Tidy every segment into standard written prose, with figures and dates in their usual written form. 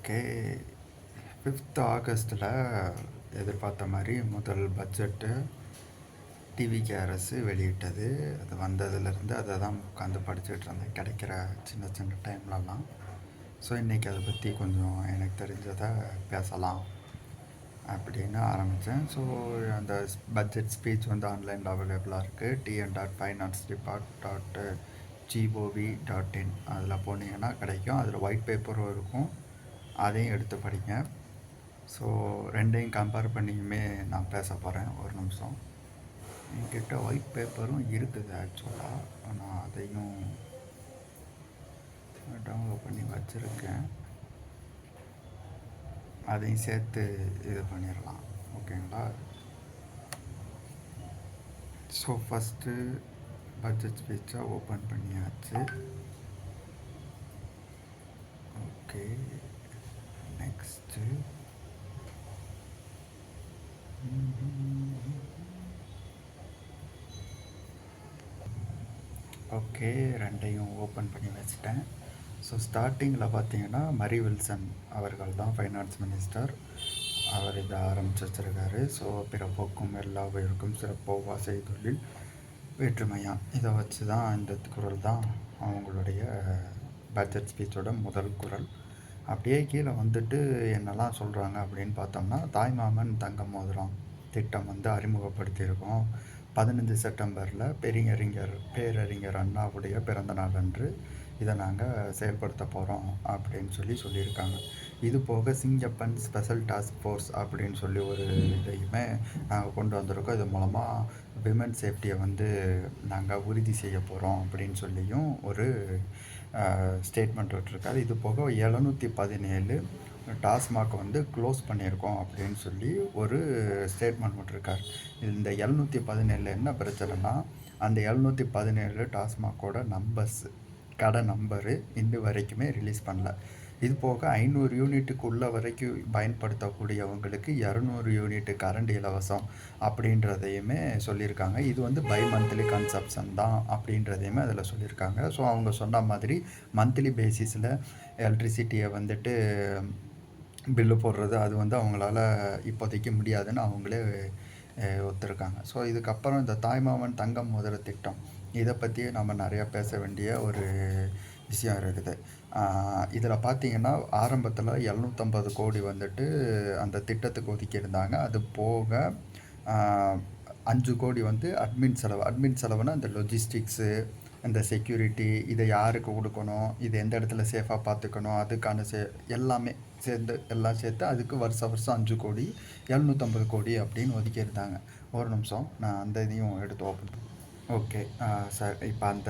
Okay. 5th ஆகஸ்ட்டில் எதிர்பார்த்த மாதிரி முதல் பட்ஜெட்டு டிவிகே அரசு வெளியிட்டது. அது வந்ததுலேருந்து அதை தான் உட்காந்து படிச்சுட்டு இருந்தேன் கிடைக்கிற சின்ன சின்ன டைம்லலாம். ஸோ இன்றைக்கி அதை பற்றி கொஞ்சம் எனக்கு தெரிஞ்சதை பேசலாம் அப்படின்னு ஆரம்பித்தேன். ஸோ அந்த பட்ஜெட் ஸ்பீச் வந்து ஆன்லைனில் அவைலபிளாக இருக்குது. tn.financedepart.gov.in அதில் போனீங்கன்னா கிடைக்கும். அதில் ஒயிட் பேப்பரும் இருக்கும், அதையும் எடுத்து படிங்க. ஸோ ரெண்டையும் கம்பேர் பண்ணியுமே நான் பேச போகிறேன். ஒரு நிமிஷம். என்கிட்ட ஒயிட் பேப்பரும் இருக்குது ஆக்சுவலாக, நான் அதையும் டவுன்லோட் பண்ணி வச்சுருக்கேன். அதையும் சேர்த்து இது பண்ணிடலாம், ஓகேங்களா? ஸோ ஃபஸ்ட்டு பட்ஜெட் ஸ்பீச்சை ஓப்பன் பண்ணியாச்சு. ஓகே, நெக்ஸ்ட்டு ஓகே, ரெண்டையும் ஓப்பன் பண்ணி வச்சுட்டேன். ஸோ ஸ்டார்டிங்கில் பார்த்தீங்கன்னா மரி வில்சன் அவர்கள் தான் ஃபைனான்ஸ் மினிஸ்டர். அவர் இதை ஆரம்பித்து வச்சுருக்காரு. ஸோ பிறப்போக்கும் எல்லா உயிருக்கும் சிறப்போவா செய்தொழில் வேற்றுமையா, இதை வச்சு தான் இந்த குரல் தான் அவங்களுடைய பட்ஜெட் ஸ்பீச்சோட முதல் குரல். அப்படியே கீழே வந்துட்டு என்னெல்லாம் சொல்கிறாங்க அப்படின்னு பார்த்தோம்னா, தாய்மாமன் தங்க மோதிரம் திட்டம் வந்து அறிமுகப்படுத்தியிருக்கோம். 15 செப்டம்பரில் பேரறிஞர் அண்ணாவுடைய பிறந்த நாள் அன்று இதை நாங்கள் செயல்படுத்த போகிறோம் அப்படின்னு சொல்லியிருக்காங்க. இது போக சிங்கப்பன் ஸ்பெஷல் டாஸ்க் ஃபோர்ஸ் அப்படின்னு சொல்லி ஒரு இதையுமே நாங்கள் கொண்டு வந்திருக்கோம். இது மூலமாக விமன் சேஃப்டியை வந்து நாங்கள் உறுதி செய்ய போகிறோம் அப்படின்னு சொல்லியும் ஒரு ஸ்டேட்மெண்ட் விட்டுருக்காரு. இது போக 717 டாஸ்மாக் வந்து க்ளோஸ் பண்ணியிருக்கோம் அப்படின்னு சொல்லி ஒரு ஸ்டேட்மெண்ட் விட்டுருக்கார். இந்த 717 என்ன பிரச்சனைனா, அந்த 717 டாஸ்மாகோட நம்பர்ஸ், கடை நம்பரு இன்னி வரைக்குமே ரிலீஸ் பண்ணல. இது போக 500 யூனிட்டுக்கு உள்ள வரைக்கும் பயன்படுத்தக்கூடியவங்களுக்கு 200 யூனிட்டு கரண்ட் இலவசம் அப்படின்றதையுமே சொல்லியிருக்காங்க. இது வந்து பை மந்த்லி கன்சப்ஷன் தான் அப்படின்றதையுமே அதில் சொல்லியிருக்காங்க. ஸோ அவங்க சொன்ன மாதிரி மந்த்லி பேசிஸில் எலக்ட்ரிசிட்டியை வந்துட்டு பில்லு போடுறது அது வந்து அவங்களால இப்போதைக்கு முடியாதுன்னு அவங்களே ஒத்துருக்காங்க. ஸோ இதுக்கப்புறம் இந்த தாய்மாமன் தங்கம் மோதிர திட்டம், இதை பற்றி நம்ம நிறையா பேச வேண்டிய ஒரு விஷயம் இருக்குது. இதில் பார்த்திங்கன்னா ஆரம்பத்தில் 750 கோடி வந்துட்டு அந்த திட்டத்துக்கு ஒதுக்கியிருந்தாங்க. அது போக 5 கோடி வந்து அட்மின் செலவுனா இந்த லொஜிஸ்டிக்ஸு, இந்த செக்யூரிட்டி, இதை யாருக்கு கொடுக்கணும், இது எந்த இடத்துல சேஃபாக பார்த்துக்கணும், அதுக்கான எல்லாமே எல்லாம் சேர்த்து அதுக்கு வருஷம் 5 கோடி 750 கோடி அப்படின்னு ஒதுக்கியிருந்தாங்க. ஒரு நிமிஷம், நான் அந்த இதையும் எடுத்து ஓப்பன் பண்ணேன். ஓகே சார், இப்போ அந்த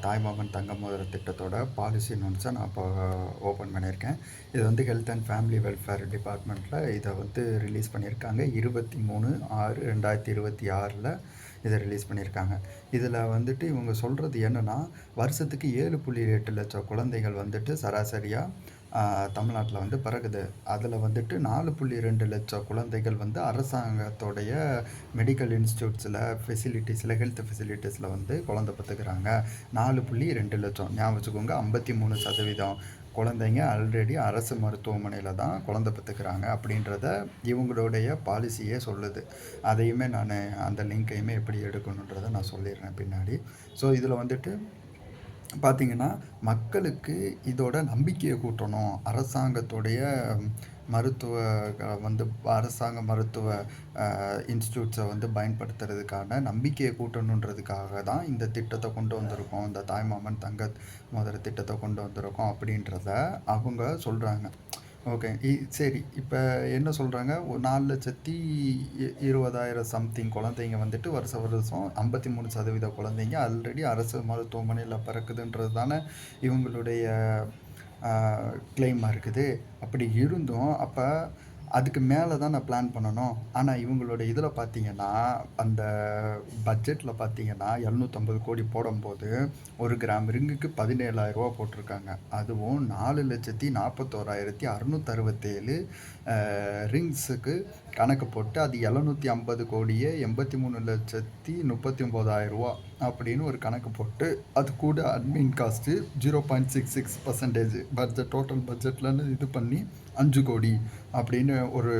தாய்மாமன் தங்க மோதிர திட்டத்தோட பாலிசி நோட்ஸை நான் இப்போ ஓப்பன் பண்ணியிருக்கேன். இது வந்து ஹெல்த் அண்ட் ஃபேமிலி வெல்ஃபேர் டிபார்ட்மெண்ட்டில் இதை வந்து ரிலீஸ் பண்ணியிருக்காங்க. 23/6/2026 இதை ரிலீஸ் பண்ணியிருக்காங்க. இதில் வந்துட்டு இவங்க சொல்கிறது என்னென்னா, வருஷத்துக்கு 7.8 லட்சம் குழந்தைகள் வந்துட்டு சராசரியாக தமிழ்நாட்டில் வந்து பிறகுது. அதில் வந்துட்டு 4.2 லட்சம் குழந்தைகள் வந்து அரசாங்கத்தோடைய மெடிக்கல் இன்ஸ்டியூட்ஸில் ஹெல்த் ஃபெசிலிட்டிஸில் வந்து குழந்தை பெற்றுக்கிறாங்க. 4.2 லட்சம் ஞாபகம் வச்சுக்கோங்க. 53% குழந்தைங்க ஆல்ரெடி அரசு மருத்துவமனையில் தான் குழந்தை பெற்றுக்கிறாங்க அப்படின்றத இவங்களுடைய பாலிசியே சொல்லுது. அதையுமே நான் அந்த லிங்க்கையுமே எப்படி எடுக்கணுன்றதை நான் சொல்லிடுறேன் பின்னாடி. ஸோ இதில் வந்துட்டு பார்த்திங்கன்னா, மக்களுக்கு இதோட நம்பிக்கையை கூட்டணும். அரசாங்கத்துடைய அரசாங்க மருத்துவ இன்ஸ்டியூட்ஸை வந்து பயன்படுத்துறதுக்கான நம்பிக்கையை கூட்டணுன்றதுக்காக தான் இந்த திட்டத்தை கொண்டு வந்திருக்கோம். இந்த தாய்மாமன் தங்க மோதிர திட்டத்தை கொண்டு வந்திருக்கோம் அப்படின்றத அவங்க சொல்கிறாங்க. ஓகே, சரி. இப்போ என்ன சொல்கிறாங்க, ஒரு 4,20,000 சம்திங் குழந்தைங்க வந்துட்டு வருஷம் 53% குழந்தைங்க ஆல்ரெடி அரசு மருத்துவமனையில் பிறக்குதுன்றது தானே இவங்களுடைய கிளைமாக இருக்குது. அப்படி இருந்தும் அப்போ அதுக்கு மேலே தான் நான் பிளான் பண்ணணும். ஆனால் இவங்களோட இதில் பார்த்தீங்கன்னா, அந்த பட்ஜெட்டில் பார்த்தீங்கன்னா 750 கோடி போடும்போது 1 கிராம் ரிங்குக்கு 17,000 போட்டிருக்காங்க. அதுவும் 4,41,667 ரிங்ஸுக்கு கணக்கு போட்டு அது 750 கோடியே 83,39,000 அப்படின்னு ஒரு கணக்கு போட்டு அது கூட அட்மின் காஸ்ட்டு 0.66% டோட்டல் பட்ஜெட்லன்னு இது பண்ணி 5 கோடி அப்படின்னு ஒரு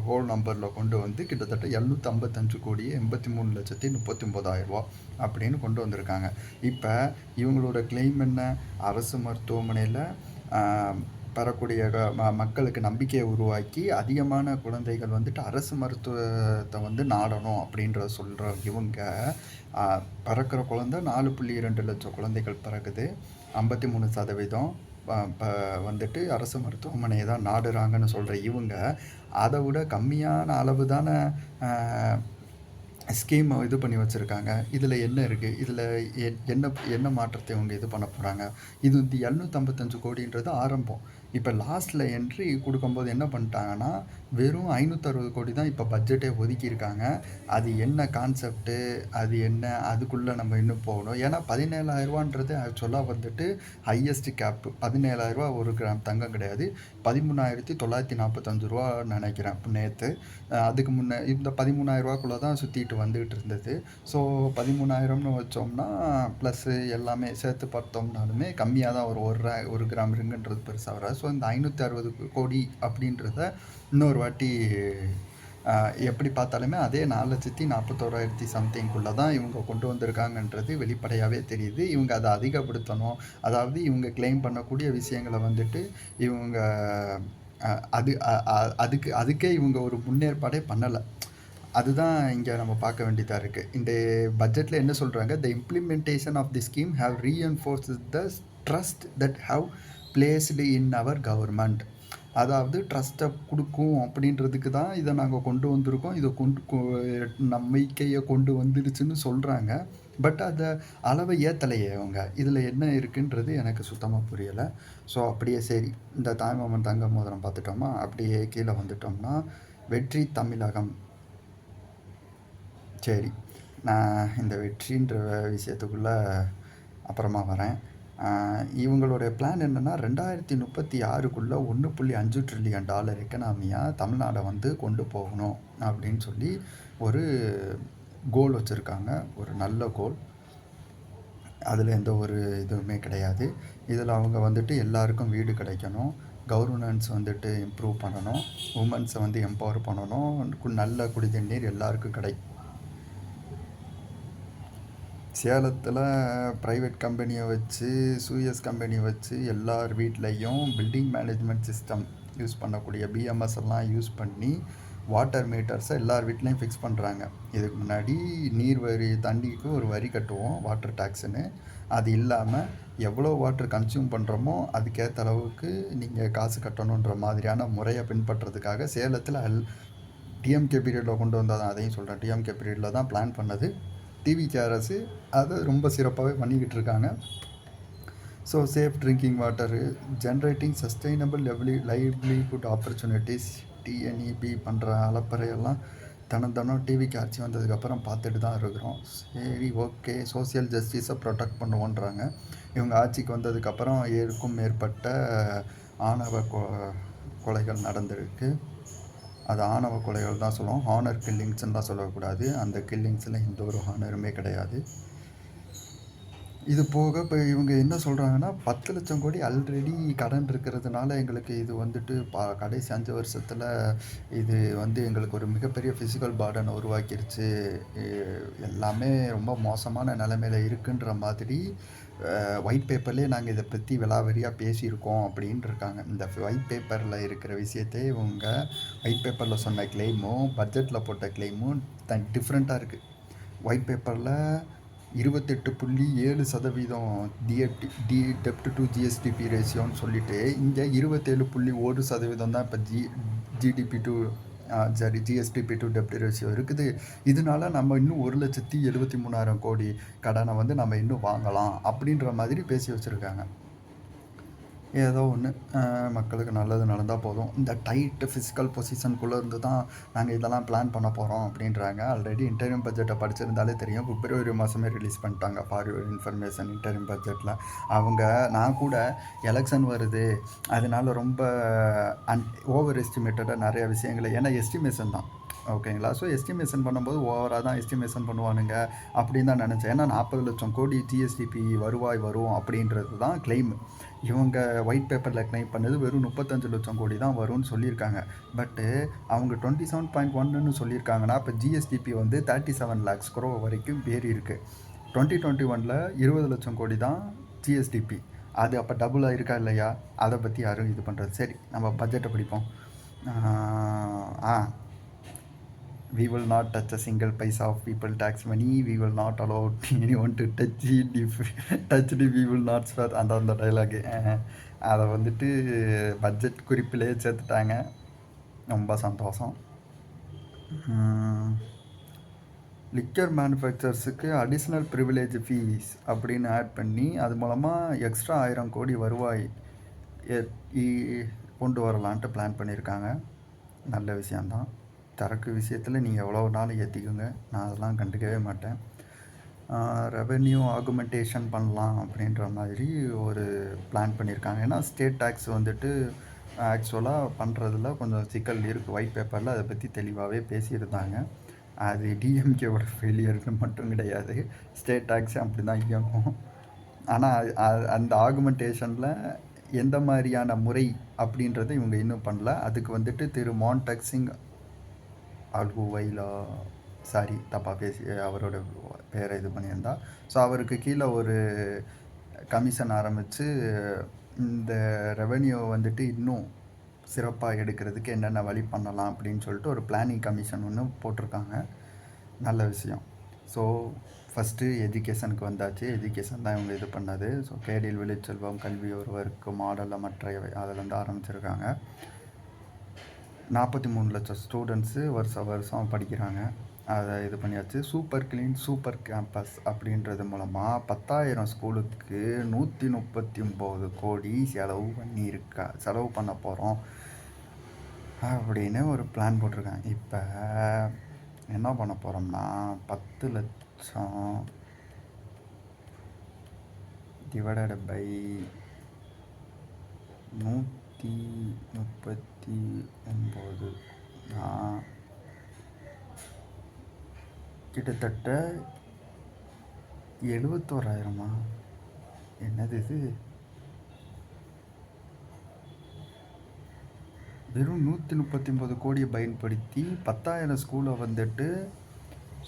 ஹோல் நம்பரில் கொண்டு வந்து கிட்டத்தட்ட 755,83,39,000 அப்படின்னு கொண்டு வந்திருக்காங்க. இப்போ இவங்களோட கிளைம் என்ன? அரசு மருத்துவமனையில் பெறக்கூடிய மக்களுக்கு நம்பிக்கையை உருவாக்கி அதிகமான குழந்தைகள் வந்துட்டு அரசு மருத்துவத்தை வந்து நாடணும் அப்படின்றத சொல்கிற இவங்க பிறக்கிற குழந்தை 4.2 லட்சம் குழந்தைகள் பிறகுது, 53% இப்போ வந்துட்டு அரசு மருத்துவமனையை தான் நாடுறாங்கன்னு சொல்கிற இவங்க அதை விட கம்மியான அளவு தானே ஸ்கீம் இது பண்ணி வச்சுருக்காங்க. இதில் என்ன இருக்குது? இதில் என்ன என்ன மாற்றத்தை இவங்க இது பண்ண போகிறாங்க? இது வந்து 755 கோடின்றது ஆரம்பம். இப்போ லாஸ்ட்டில் என்ட்ரி கொடுக்கும்போது என்ன பண்ணிட்டாங்கன்னா, வெறும் 560 கோடி தான் இப்போ பட்ஜெட்டே ஒதுக்கியிருக்காங்க. அது என்ன கான்செப்ட்டு, அது என்ன, அதுக்குள்ளே நம்ம இன்னும் போகணும். ஏன்னா 17,000 ஆக்சுவலாக வந்துட்டு ஹையஸ்ட் கேப்பு. 17,000 ஒரு கிராம் தங்கம் கிடையாது, 13,945 நினைக்கிறேன் நேற்று. அதுக்கு முன்னே இந்த 13,000 தான் சுற்றிட்டு வந்துக்கிட்டு இருந்தது. ஸோ 13,000னு வச்சோம்னா ப்ளஸ்ஸு எல்லாமே சேர்த்து பார்த்தோம்னாலுமே கம்மியாக தான் ஒரு ஒரு கிராம் ரிங்குன்றது பெருசாக வராது. ஸோ இந்த 560 கோடி அப்படின்றத இன்னொரு வாட்டி எப்படி பார்த்தாலுமே அதே 4,41,000 சம்திங்குள்ளே தான் இவங்க கொண்டு வந்திருக்காங்கன்றது வெளிப்படையாகவே தெரியுது. இவங்க அதை அதிகப்படுத்தணும், அதாவது இவங்க கிளைம் பண்ணக்கூடிய விஷயங்களை வந்துட்டு இவங்க அதுக்கே இவங்க ஒரு முன்னேற்பாடே பண்ணலை. அதுதான் இங்கே நம்ம பார்க்க வேண்டியதாக இருக்குது. இந்த பட்ஜெட்டில் என்ன சொல்கிறாங்க? The implementation of the scheme have reinforce the trust that have placed in our government. அதாவது ட்ரஸ்ட்டை கொடுக்கும் அப்படின்றதுக்கு தான் இதை நாங்கள் கொண்டு வந்திருக்கோம், இதை நம்பிக்கையை கொண்டு வந்துடுச்சுன்னு சொல்கிறாங்க. பட் அதை அளவை ஏற்றலையே அவங்க. இதில் என்ன இருக்குன்றது எனக்கு சுத்தமாக புரியலை. ஸோ அப்படியே சரி, இந்த தாய்மாமன் தங்க மோதிரம் பார்த்துட்டோமா, அப்படியே கீழே வந்துட்டோம்னா வெற்றி தமிழகம். சரி, நான் இந்த வெற்றின்ற விஷயத்துக்குள்ளே அப்புறமா வரேன். இவங்களுடைய பிளான் என்னென்னா 2036க்குள்ளே $1.5 ட்ரில்லியன் எக்கனாமியாக தமிழ்நாடை வந்து கொண்டு போகணும் அப்படின்னு சொல்லி ஒரு கோல் வச்சுருக்காங்க. ஒரு நல்ல கோல், அதில் எந்த ஒரு இதுவுமே கிடையாது. இதில் அவங்க வந்துட்டு எல்லாருக்கும் வீடு கிடைக்கணும், கவர்னன்ஸ் வந்துட்டு இம்ப்ரூவ் பண்ணணும், உமன்ஸை வந்து எம்பவர் பண்ணணும், நல்ல குடி தண்ணீர் எல்லாருக்கும் சேலத்தில் ப்ரைவேட் கம்பெனியை வச்சு, சூயஸ் கம்பெனியை வச்சு எல்லார் வீட்லேயும் பில்டிங் மேனேஜ்மெண்ட் சிஸ்டம் யூஸ் பண்ணக்கூடிய பிஎம்எஸ் எல்லாம் யூஸ் பண்ணி வாட்டர் மீட்டர்ஸை எல்லார் வீட்லேயும் ஃபிக்ஸ் பண்ணுறாங்க. இதுக்கு முன்னாடி நீர் வரி, தண்ணிக்கு ஒரு வரி கட்டுவோம், வாட்டர் டேக்ஸுன்னு. அது இல்லாமல் எவ்வளோ வாட்டர் கன்சியூம் பண்ணுறோமோ அதுக்கேற்ற அளவுக்கு நீங்கள் காசு கட்டணுன்ற மாதிரியான முறையை பின்பற்றுறதுக்காக சேலத்தில் டிஎம்கே பீரியடில் கொண்டு வந்தால் தான், அதையும் சொல்கிறேன், டிஎம்கே பீரியடில் தான் பிளான் பண்ணது. டிவிகே அரசு அதை ரொம்ப சிறப்பாகவே பண்ணிக்கிட்டு இருக்காங்க. So safe drinking water, generating sustainable livelihood opportunities, TNEB பண்ணுற அலப்பறையெல்லாம் தினம் டிவிக்கு ஆட்சி வந்ததுக்கப்புறம் பார்த்துட்டு தான் இருக்கிறோம். சரி, ஓகே, சோசியல் ஜஸ்டிஸை ப்ரொடெக்ட் பண்ணுவோன்றாங்க. இவங்க ஆட்சிக்கு வந்ததுக்கப்புறம் 7க்கும் மேற்பட்ட ஆணவ கொலைகள் நடந்திருக்கு. அது ஆணவ கொலைகள் தான் சொல்லுவோம், ஹானர் கில்லிங்ஸ்ன்னு தான் சொல்லக்கூடாது. அந்த கில்லிங்ஸில் எந்த ஒரு ஹானருமே கிடையாது. இது போக இப்போ இவங்க என்ன சொல்கிறாங்கன்னா 10 லட்சம் கோடி ஆல்ரெடி கடன் இருக்கிறதுனால எங்களுக்கு இது வந்துட்டு கடைசி 5 வருஷத்தில் இது வந்து எங்களுக்கு ஒரு மிகப்பெரிய ஃபிசிக்கல் பார்டனை உருவாக்கிடுச்சு, எல்லாமே ரொம்ப மோசமான நிலைமையில் இருக்குன்ற மாதிரி ஒயிட் பேப்பர்லேயே நாங்கள் இதை பற்றி விலாவரியாக பேசியிருக்கோம் அப்படின்னு இருக்காங்க. இந்த ஒயிட் பேப்பரில் இருக்கிற விஷயத்தை இவங்க ஒயிட் பேப்பரில் சொன்ன கிளைமும் பட்ஜெட்டில் போட்ட கிளைமும் டிஃப்ரெண்ட்டாக இருக்குது. ஒயிட் பேப்பரில் 28.7% டெப்ட் டு ஜிஎஸ்டிபி ரேஷியோன்னு சொல்லிட்டு இங்கே 27.1% தான் இப்போ GDP to GSDP to dept ratio இருக்குது. இதனால நம்ம இன்னும் 1,73,000 கோடி கடனை வந்து நம்ம இன்னும் வாங்கலாம் அப்படின்ற மாதிரி பேசி வச்சுருக்காங்க. ஏதோ ஒண்ணு. மக்களுக்கு நல்லது நடந்தா போதும். இந்த டைட் ஃபிஸ்கல் பொசிஷனுக்குள்ள இருந்து தான் நாங்க இதெல்லாம் பிளான் பண்ண போறோம் அப்படின்றாங்க. ஆல்ரெடி இன்டரிம் பட்ஜெட்ட படிச்சிருந்தாலே தெரியும். பிப்ரவரி மாசமே ரிலீஸ் பண்ணிட்டாங்க. ஃபார் யுவர் இன்ஃபர்மேஷன் இன்டரிம் பட்ஜெட்ல. அவங்க நான் கூட எலக்ஷன் வருது. அதனால ரொம்ப ஓவர் எஸ்டிமேட்டடா நெறைய விஷயங்கள ஏன்னா எஸ்டிமேஷன் தான். ஓகேங்களா? ஸோ எஸ்டிமேஷன் பண்ணும்போது ஓவரா தான் எஸ்டிமேஷன் பண்ணுவானுங்க அப்படின்னு தான் நெனச்சேன். ஏன்னா 40,00,000 கோடி ஜிஎஸ்டிபி வருவாய் வரும் அப்படின்றது தான் கிளைம். இவங்க ஒயிட் பேப்பரில் கிளைம் பண்ணது வெறும் 35,00,000 கோடி தான் வரும்னு சொல்லியிருக்காங்க. பட்டு அவங்க 27.1ன்னு சொல்லியிருக்காங்கன்னா இப்போ ஜிஎஸ்டிபி வந்து 37 லேக்ஸ் crore வரைக்கும் ஏறி இருக்கு. 2021ல் 20,00,000 கோடி தான் ஜிஎஸ்டிபி. அது அப்போ டபுள் ஆயிருக்கா இல்லையா? அதை பற்றி யாரும் இது பண்ணுறது. சரி, நம்ம பட்ஜெட்டை படிப்போம். We will not touch a single paisa of people tax money. We will not allow anyone to touch it. If touched, we will not swear. அந்த டைலாகு அதை வந்துட்டு பட்ஜெட் குறிப்பிலே சேர்த்துட்டாங்க. ரொம்ப சந்தோஷம். லிக்கர் மேனுஃபேக்சர்ஸுக்கு அடிஷ்னல் ப்ரிவிலேஜ் ஃபீஸ் அப்படின்னு add பண்ணி அது மூலமாக extra 1000 கோடி வருவாய் கொண்டு வரலான்ட்டு பிளான் பண்ணியிருக்காங்க. நல்ல விஷயந்தான். சரக்கு விஷயத்தில் நீங்கள் எவ்வளோ நாளும் ஏற்றிக்கோங்க, நான் அதெல்லாம் கண்டுக்கவே மாட்டேன். ரெவென்யூ ஆகுமெண்டேஷன் பண்ணலாம் அப்படின்ற மாதிரி ஒரு பிளான் பண்ணியிருக்காங்க. ஏன்னா ஸ்டேட் டேக்ஸ் வந்துட்டு ஆக்சுவலாக பண்ணுறதுல கொஞ்சம் சிக்கல் இருக்குது. ஒயிட் பேப்பரில் அதை பற்றி தெளிவாகவே பேசியிருந்தாங்க. அது டிஎம்கேவோட ஃபெயிலியர்னு மட்டும் கிடையாது, ஸ்டேட் டேக்ஸே அப்படி தான் இயங்கும். ஆனால் அந்த ஆகுமெண்டேஷனில் எந்த மாதிரியான முறை அப்படின்றத இவங்க இன்னும் பண்ணல. அதுக்கு வந்துட்டு திரு மான்டேக் சிங் அல்குவைலா, சாரி தப்பாக பேசி அவரோட பேரை இது பண்ணியிருந்தா. ஸோ அவருக்கு கீழே ஒரு கமிஷன் ஆரம்பித்து இந்த ரெவென்யூ வந்துட்டு இன்னும் சிறப்பாக எடுக்கிறதுக்கு என்னென்ன வழி பண்ணலாம் அப்படின்னு சொல்லிட்டு ஒரு பிளானிங் கமிஷன் ஒன்று போட்டிருக்காங்க. நல்ல விஷயம். ஸோ ஃபஸ்ட்டு எஜுகேஷனுக்கு வந்தாச்சு. எஜுகேஷன் தான் இவங்க இது பண்ணது. ஸோ கேடில் விளைச்செல்வம் கல்வி ஒருவருக்கு மாடலில் மற்றையவை அதிலேருந்து ஆரம்பிச்சிருக்காங்க. 43 லட்சம் ஸ்டூடெண்ட்ஸு வருஷம் படிக்கிறாங்க. அதை இது பண்ணியாச்சு. சூப்பர் க்ளீன் சூப்பர் கேம்பஸ் அப்படின்றது மூலமாக 10,000 ஸ்கூலுக்கு 139 கோடி செலவு பண்ண போகிறோம் அப்படின்னு ஒரு பிளான் போட்டிருக்காங்க. இப்போ என்ன பண்ண போகிறோம்னா 10 லட்சம் டிவைடட் பை 139 கிட்டத்தட்ட 71,000. என்னது இது? வெறும் 139 கோடியை பயன்படுத்தி 10,000 ஸ்கூலை வந்துட்டு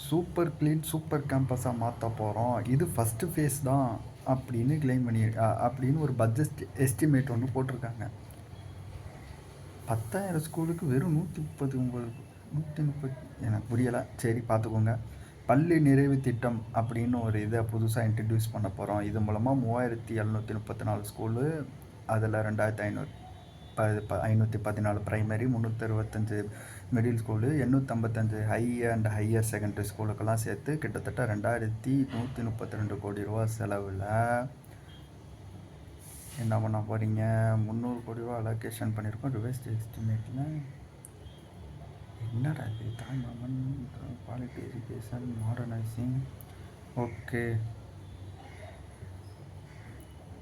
சூப்பர் க்ளீன் சூப்பர் கேம்பஸாக மாற்ற போகிறோம், இது ஃபஸ்ட்டு ஃபேஸ் தான் அப்படின்னு கிளைம் பண்ணி அப்படின்னு ஒரு பட்ஜெட் எஸ்டிமேட் ஒன்று போட்டிருக்காங்க. 10,000 ஸ்கூலுக்கு வெறும் 130 எனக்கு புரியலை. சரி, பார்த்துக்கோங்க. பள்ளி நிறைவு திட்டம் அப்படின்னு ஒரு இதை புதுசாக இன்ட்ரடியூஸ் பண்ண போகிறோம். இது மூலமாக 3,734 ஸ்கூலு, அதில் 2,514 primary, 365 middle school, 855 high and higher secondary ஸ்கூலுக்கெல்லாம் சேர்த்து கிட்டத்தட்ட 2,132 கோடி ரூபா செலவில் என்ன பண்ண போகிறீங்க? 300 கோடி ரூபா அலோகேஷன் பண்ணியிருக்கோம். ரிவைஸ்ட் எஸ்டிமேட்டில் என்னடா இது? Quality education modernising. ஓகே,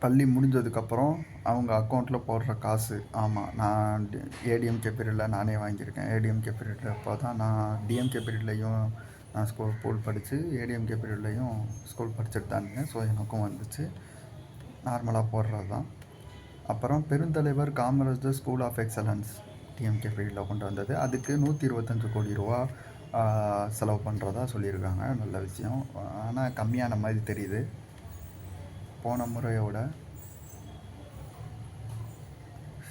பள்ளி முடிஞ்சதுக்கப்புறம் அவங்க அக்கௌண்ட்டில் போடுற காசு. ஆமாம், நான் ஏடிஎம்கே பீரியடில் நானே வாங்கியிருக்கேன். ஏடிஎம்கே பீரியடில் அப்போ தான் நான் டிஎம்கே பீரியட்லேயும் நான் ஸ்கூல் படித்து ஏடிஎம்கே பீரியட்லேயும் ஸ்கூல் படிச்சுட்டு தான் இருந்தேன். ஸோ எனக்கும் வந்துச்சு. நார்மலாக போடுறது தான். அப்புறம் பெருந்தலைவர் Kamarajar school of excellence DMK பீரியடில் கொண்டு வந்தது. அதுக்கு 125 கோடி ரூபா செலவு பண்ணுறதா சொல்லியிருக்காங்க. நல்ல விஷயம். ஆனால் கம்மியான மாதிரி தெரியுது போன முறையோட.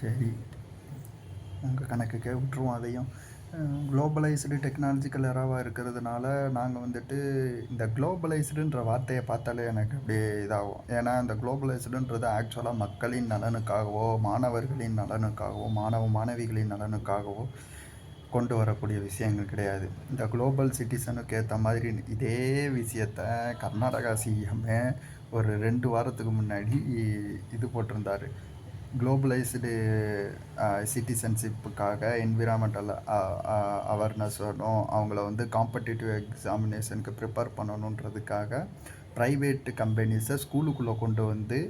சரி, உங்கள் கணக்குக்கே விட்டுருவோம் அதையும். குளோபலைஸ்டு டெக்னாலஜிக்கல் எராவாக இருக்கிறதுனால நாங்கள் வந்துட்டு இந்த குளோபலைஸ்டுன்ற வார்த்தையை பார்த்தாலே எனக்கு அப்படியே இதாகும். ஏன்னா இந்த குளோபலைஸ்டுன்றது ஆக்சுவலாக மக்களின் நலனுக்காகவோ மாணவர்களின் நலனுக்காகவோ மாணவிகளின் நலனுக்காகவோ கொண்டு வரக்கூடிய விஷயங்கள் கிடையாது. இந்த குளோபல் சிட்டிசனுக்கு ஏற்ற மாதிரி இதே விஷயத்த கர்நாடகா சிஎம்மே ஒரு 2 வாரத்துக்கு முன்னாடி இது போட்டிருந்தார். குளோபலைஸ்டு சிட்டிசன்ஷிப்புக்காக என்விரான்மெண்டல் அவேர்னஸ் வரணும், அவங்கள வந்து காம்படிட்டிவ் எக்ஸாமினேஷனுக்கு ப்ரிப்பேர் பண்ணணுன்றதுக்காக ப்ரைவேட் கம்பெனிஸை ஸ்கூலுக்குள்ளே கொண்டு வந்து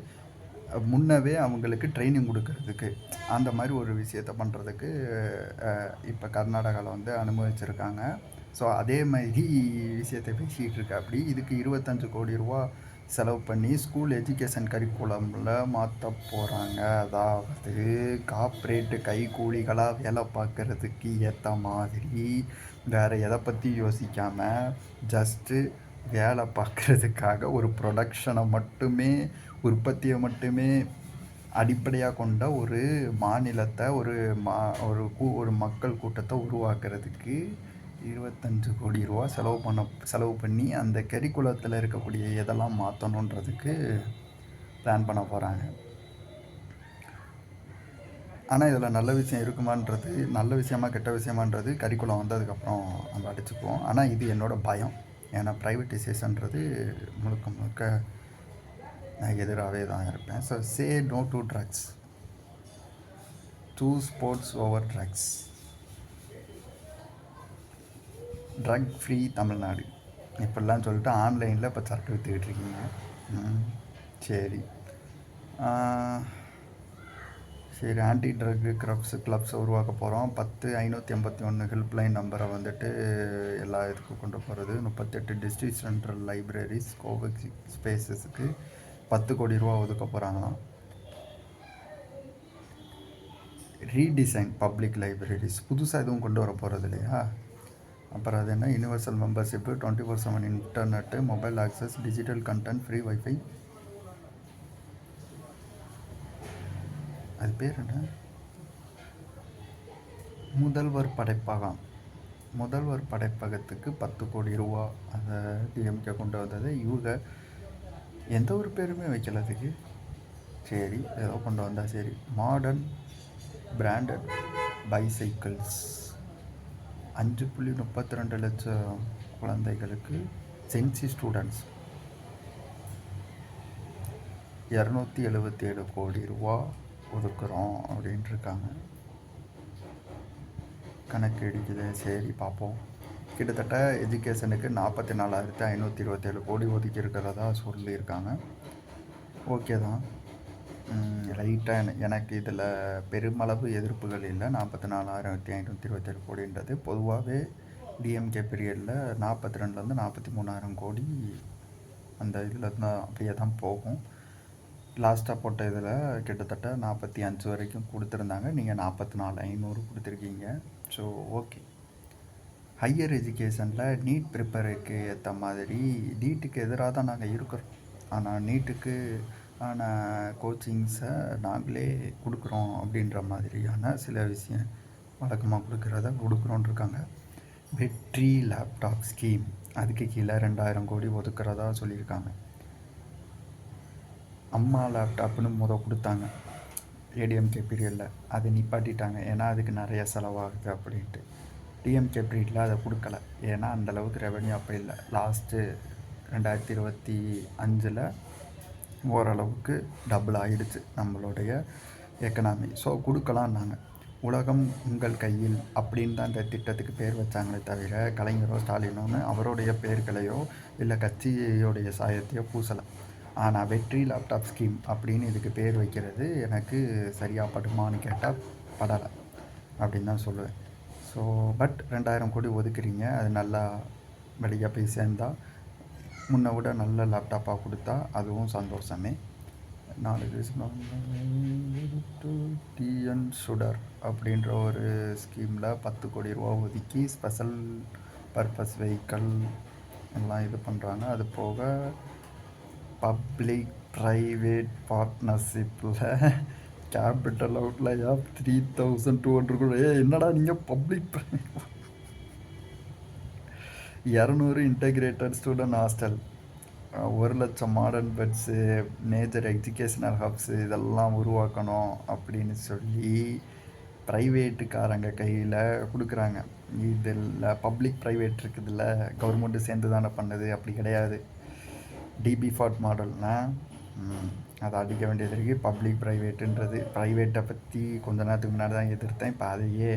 முன்னவே அவங்களுக்கு ட்ரைனிங் கொடுக்கறதுக்கு அந்த மாதிரி ஒரு விஷயத்த பண்ணுறதுக்கு இப்போ கர்நாடகாவில் வந்து அனுமதிச்சிருக்காங்க. ஸோ அதே மாதிரி விஷயத்தை பேசிகிட்டு இருக்கா. அப்படி இதுக்கு 25 கோடி ரூபா செலவு பண்ணி ஸ்கூல் எஜுகேஷன் கரிக்குலமில் மாற்ற போகிறாங்க. அதாவது கார்ப்பரேட்டு கைக்கூலிகளாக வேலை பார்க்குறதுக்கு ஏற்ற மாதிரி வேறு எதை பற்றி யோசிக்காமல் ஜஸ்ட்டு வேலை பார்க்குறதுக்காக ஒரு ப்ரொடக்ஷனை மட்டுமே, உற்பத்தியை மட்டுமே அடிப்படையாக கொண்ட ஒரு மாநிலத்தை, ஒரு மக்கள் கூட்டத்தை உருவாக்குறதுக்கு 25 கோடி ரூபா செலவு பண்ணி அந்த கரிக்குலத்தில் இருக்கக்கூடிய எதெல்லாம் மாற்றணுன்றதுக்கு பிளான் பண்ண போகிறாங்க. ஆனால் இதில் நல்ல விஷயம் இருக்குமான்றது, நல்ல விஷயமா கெட்ட விஷயமான்றது கரிக்குலம் வந்ததுக்கப்புறம் நம்ம அடிச்சுக்குவோம். ஆனால் இது என்னோடய பயம். ஏன்னா ப்ரைவேட்டைசேஷன்றது முழுக்க முழுக்க நான் எதிராகவே தான் இருப்பேன். So say no to drugs, choose sports over drugs, drug free Tamil Nadu இப்படிலாம் சொல்லிட்டு ஆன்லைனில் இப்போ சட்டை விற்றுக்கிட்டு இருக்கீங்க. சரி சரி, ஆன்டி ட்ரக் கிளப்ஸ் உருவாக்க போகிறோம். 10,581 ஹெல்ப்லைன் நம்பரை வந்துட்டு எல்லா இதுக்கும் கொண்டு போகிறது. 38 district central libraries Covid ஸ்பேஸஸுக்கு 10 crore ரூபா ஒதுக்க போகிறாங்களாம். ரீடிசைன் பப்ளிக் லைப்ரரிஸ் புதுசாக எதுவும் கொண்டு வர போகிறது இல்லையா. அப்புறம் அது என்ன, universal membership, 24/7 internet, mobile access, digital content, free wifi. அது பேர் என்ன, முதல்வர் படைப்பகம். முதல்வர் படைப்பகத்துக்கு 10 கோடி ரூபா அதை டிஎம்கே கொண்டு வந்தது. இவங்க எந்த ஒரு பேருமே வைக்கல அதுக்கு. சரி, ஏதோ கொண்டு வந்தால் சரி. மாடர்ன் பிராண்டட் பைசைக்கிள்ஸ் 5.32 லட்சம் குழந்தைகளுக்கு, சென்சி ஸ்டூடெண்ட்ஸ் 277 கோடி ரூபா ஒதுக்குறோம் அப்படின்ட்டு இருக்காங்க. கணக்கு அடிக்குது. சரி பார்ப்போம். கிட்டத்தட்ட எஜுகேஷனுக்கு 44,527 கோடி ஒதுக்கி இருக்கிறதா சொல்லியிருக்காங்க. ஓகே தான். லைட்டாக எனக்கு இதில் பெருமளவு எதிர்ப்புகள் இல்லை. 44,527 கோடின்றது பொதுவாகவே டிஎம்கே பீரியடில் 42,000 43,000 கோடி அந்த இதில் தான் அப்படியே தான் போகும். லாஸ்ட்டாக போட்ட இதில் கிட்டத்தட்ட 45 வரைக்கும் கொடுத்துருந்தாங்க. நீங்கள் 44,500 கொடுத்துருக்கீங்க. So okay. ஹையர் எஜுகேஷனில் நீட் ப்ரிப்பேருக்கு ஏற்ற மாதிரி நீட்டுக்கு எதிராக தான் நாங்கள் இருக்கிறோம். ஆனால் நீட்டுக்கு ஆனால் கோச்சிங்ஸை நாங்களே கொடுக்குறோம் அப்படின்ற மாதிரியான சில விஷயம் வழக்கமாக கொடுக்குறோன்னு இருக்காங்க. வெற்றி லேப்டாப் ஸ்கீம் அதுக்கு கீழே 2,000 கோடி ஒதுக்குறதா சொல்லியிருக்காங்க. அம்மா லேப்டாப்னு கொடுத்தாங்க ஏடிஎம்கே பீரியடில், அதை நிப்பாட்டிட்டாங்க. ஏன்னா அதுக்கு நிறைய செலவாகுது அப்படின்ட்டு. டிஎம்கே பீரியடில் அதை கொடுக்கல, ஏன்னா அந்தளவுக்கு ரெவன்யூ அப்போ இல்லை. லாஸ்ட்டு 2025 ஓரளவுக்கு டபுள் ஆகிடுச்சு நம்மளுடைய எக்கனாமி. ஸோ கொடுக்கலான்னாங்க. உலகம் உங்கள் கையில் அப்படின்னு தான் இந்த திட்டத்துக்கு பேர் வச்சாங்களே தவிர கலைஞரோ ஸ்டாலினோன்னு அவருடைய பேர்களையோ இல்லை கட்சியோடைய சாயத்தையோ பூசலை. ஆனால் வெற்றி லேப்டாப் ஸ்கீம் அப்படின்னு இதுக்கு பேர் வைக்கிறது எனக்கு சரியாக படுமான்னு கேட்டால் படலை அப்படின்னு தான் சொல்லுவேன். ஸோ பட் 2,000 கோடி ஒதுக்குறீங்க, அது நல்லா வெளியே போய் சேர்ந்தால் முன்னை விட நல்ல லேப்டாப்பாக கொடுத்தா அதுவும் சந்தோஷமே. 4 டிஎன் சுடர் அப்படின்ற ஒரு ஸ்கீமில் 10 கோடி ரூபா ஒதுக்கி ஸ்பெஷல் பர்பஸ் வெஹிக்கல் எல்லாம் இது பண்ணுறாங்க. அது போக பப்ளிக் ப்ரைவேட் பார்ட்னர்ஷிப்பில் கேபிட்டல் அவுட்லையா 3,200 கோடி. என்னடா நீங்கள் public 200 integrated student hostel, 1,00,000 modern beds, major educational hubs இதெல்லாம் உருவாக்கணும் அப்படின்னு சொல்லி ப்ரைவேட்டுக்காரங்க கையில் கொடுக்குறாங்க. இதில் பப்ளிக் ப்ரைவேட் இருக்குதுல்ல, கவர்மெண்ட்டு சேர்ந்து தானே பண்ணுது, அப்படி கிடையாது. டிபி ஃபார்ட் மாடல்னால் அதை அடிக்க வேண்டியது இருக்குது. பப்ளிக் ப்ரைவேட்டுன்றது ப்ரைவேட்டை பற்றி கொஞ்ச நேரத்துக்கு முன்னாடி தான் எதிர்த்தேன். இப்போ அதையே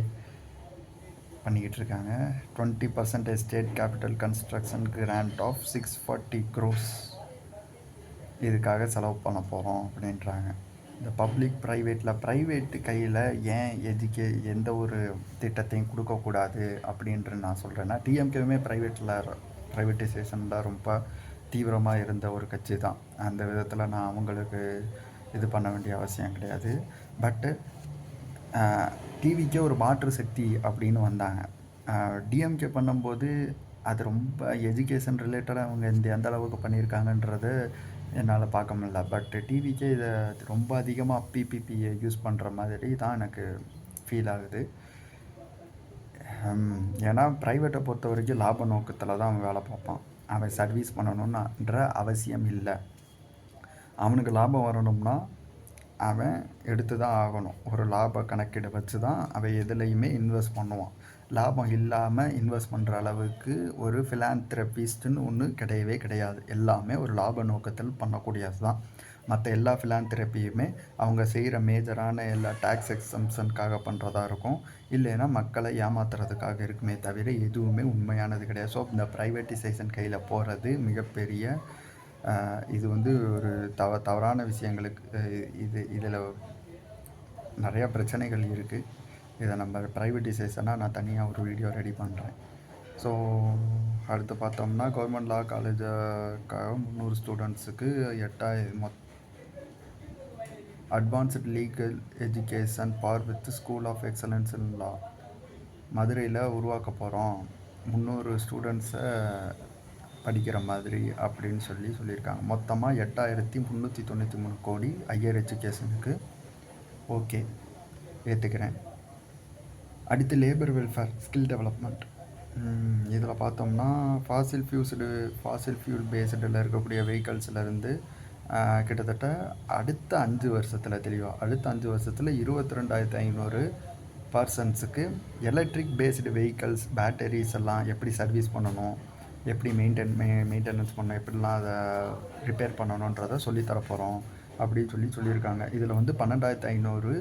பண்ணிக்கிட்டு இருக்காங்க. 20% state capital construction grant of 640 crores இதுக்காக செலவு பண்ண போகிறோம் அப்படின்றாங்க. இந்த பப்ளிக் ப்ரைவேட்டு கையில் ஏன் எந்த ஒரு திட்டத்தையும் கொடுக்கக்கூடாது அப்படின்ட்டு நான் சொல்கிறேன்னா, டிஎம்கேவுமே ப்ரைவேட்டைசேஷன் தான் ரொம்ப தீவிரமாக இருந்த ஒரு கட்சி தான். அந்த விதத்தில் நான் அவங்களுக்கு இது பண்ண வேண்டிய அவசியம் கிடையாது. பட்டு டிவிக்கே ஒரு மாற்று சக்தி அப்படின்னு வந்தாங்க. டிஎம்கே பண்ணும்போது அது ரொம்ப எஜுகேஷன் ரிலேட்டடாக அவங்க எந்த அளவுக்கு பண்ணியிருக்காங்கன்றது என்னால் பார்க்க முடியல. பட் டிவிக்கே இதை ரொம்ப அதிகமாக பிபிபியை யூஸ் பண்ணுற மாதிரி தான் எனக்கு ஃபீல் ஆகுது. ஏன்னா ப்ரைவேட்டை பொறுத்த வரைக்கும் லாப நோக்கத்தில் தான் அவன் வேலை பார்ப்பான். அவன் சர்வீஸ் பண்ணணுன்ற அவசியம் இல்லை. அவனுக்கு லாபம் வரணும்னா அவன் எடுத்து தான் ஆகணும். ஒரு லாப கணக்கீடை வச்சு தான் அவன் எதுலேயுமே இன்வெஸ்ட் பண்ணுவான். லாபம் இல்லாமல் இன்வெஸ்ட் பண்ணுற அளவுக்கு ஒரு ஃபிலாந்த்ரபிஸ்ட்டுன்னு ஒன்று கிடையவே கிடையாது. எல்லாமே ஒரு லாப நோக்கத்தில் பண்ணக்கூடியது தான். மற்ற எல்லா ஃபிலாந்த்ரபியுமே அவங்க செய்கிற மேஜரான எல்லா டேக்ஸ் எக்ஸம்ஷனுக்காக பண்ணுறதா இருக்கும். இல்லைன்னா மக்களை ஏமாத்துறதுக்காக இருக்குமே தவிர எதுவுமே உண்மையானது கிடையாது. ஸோ இந்த ப்ரைவேட்டைசேஷன் கையில் போகிறது மிகப்பெரிய இது ஒரு தவறான விஷயங்களுக்கு இதில் நிறையா பிரச்சனைகள் இருக்குது. இதை நம்ம ப்ரைவேட்டைசேஷனாக நான் தனியாக ஒரு வீடியோ ரெடி பண்ணுறேன். ஸோ அடுத்து பார்த்தோம்னா கவர்மெண்ட் லா காலேஜுக்காக 300 ஸ்டூடெண்ட்ஸுக்கு 8000 advanced legal education bar with school of excellence in law மதுரையில் உருவாக்க போகிறோம். 300 ஸ்டூடெண்ட்ஸை படிக்கிற மாதிரி அப்படின்னு சொல்லியிருக்காங்க. மொத்தமாக 8393 கோடி ஹையர் எஜுகேஷனுக்கு. ஓகே, ஏற்றுக்கிறேன். அடுத்து லேபர் வெல்ஃபேர் ஸ்கில் டெவலப்மெண்ட். இதில் பார்த்தோம்னா ஃபாசில் ஃபியூல் பேஸ்டில் இருக்கக்கூடிய வெஹிக்கல்ஸ்லேருந்து கிட்டத்தட்ட அடுத்த 5 வருஷத்தில் 22,500 பர்சன்ஸுக்கு எலக்ட்ரிக் பேஸ்டு வெஹிக்கல்ஸ் பேட்டரிஸ் எல்லாம் எப்படி சர்வீஸ் பண்ணணும், எப்படி மெயின்டெனன்ஸ் பண்ணணும், எப்படிலாம் அதை ரிப்பேர் பண்ணணுன்றதை சொல்லித்தரப்போகிறோம் அப்படின்னு சொல்லியிருக்காங்க. இதில் 12,500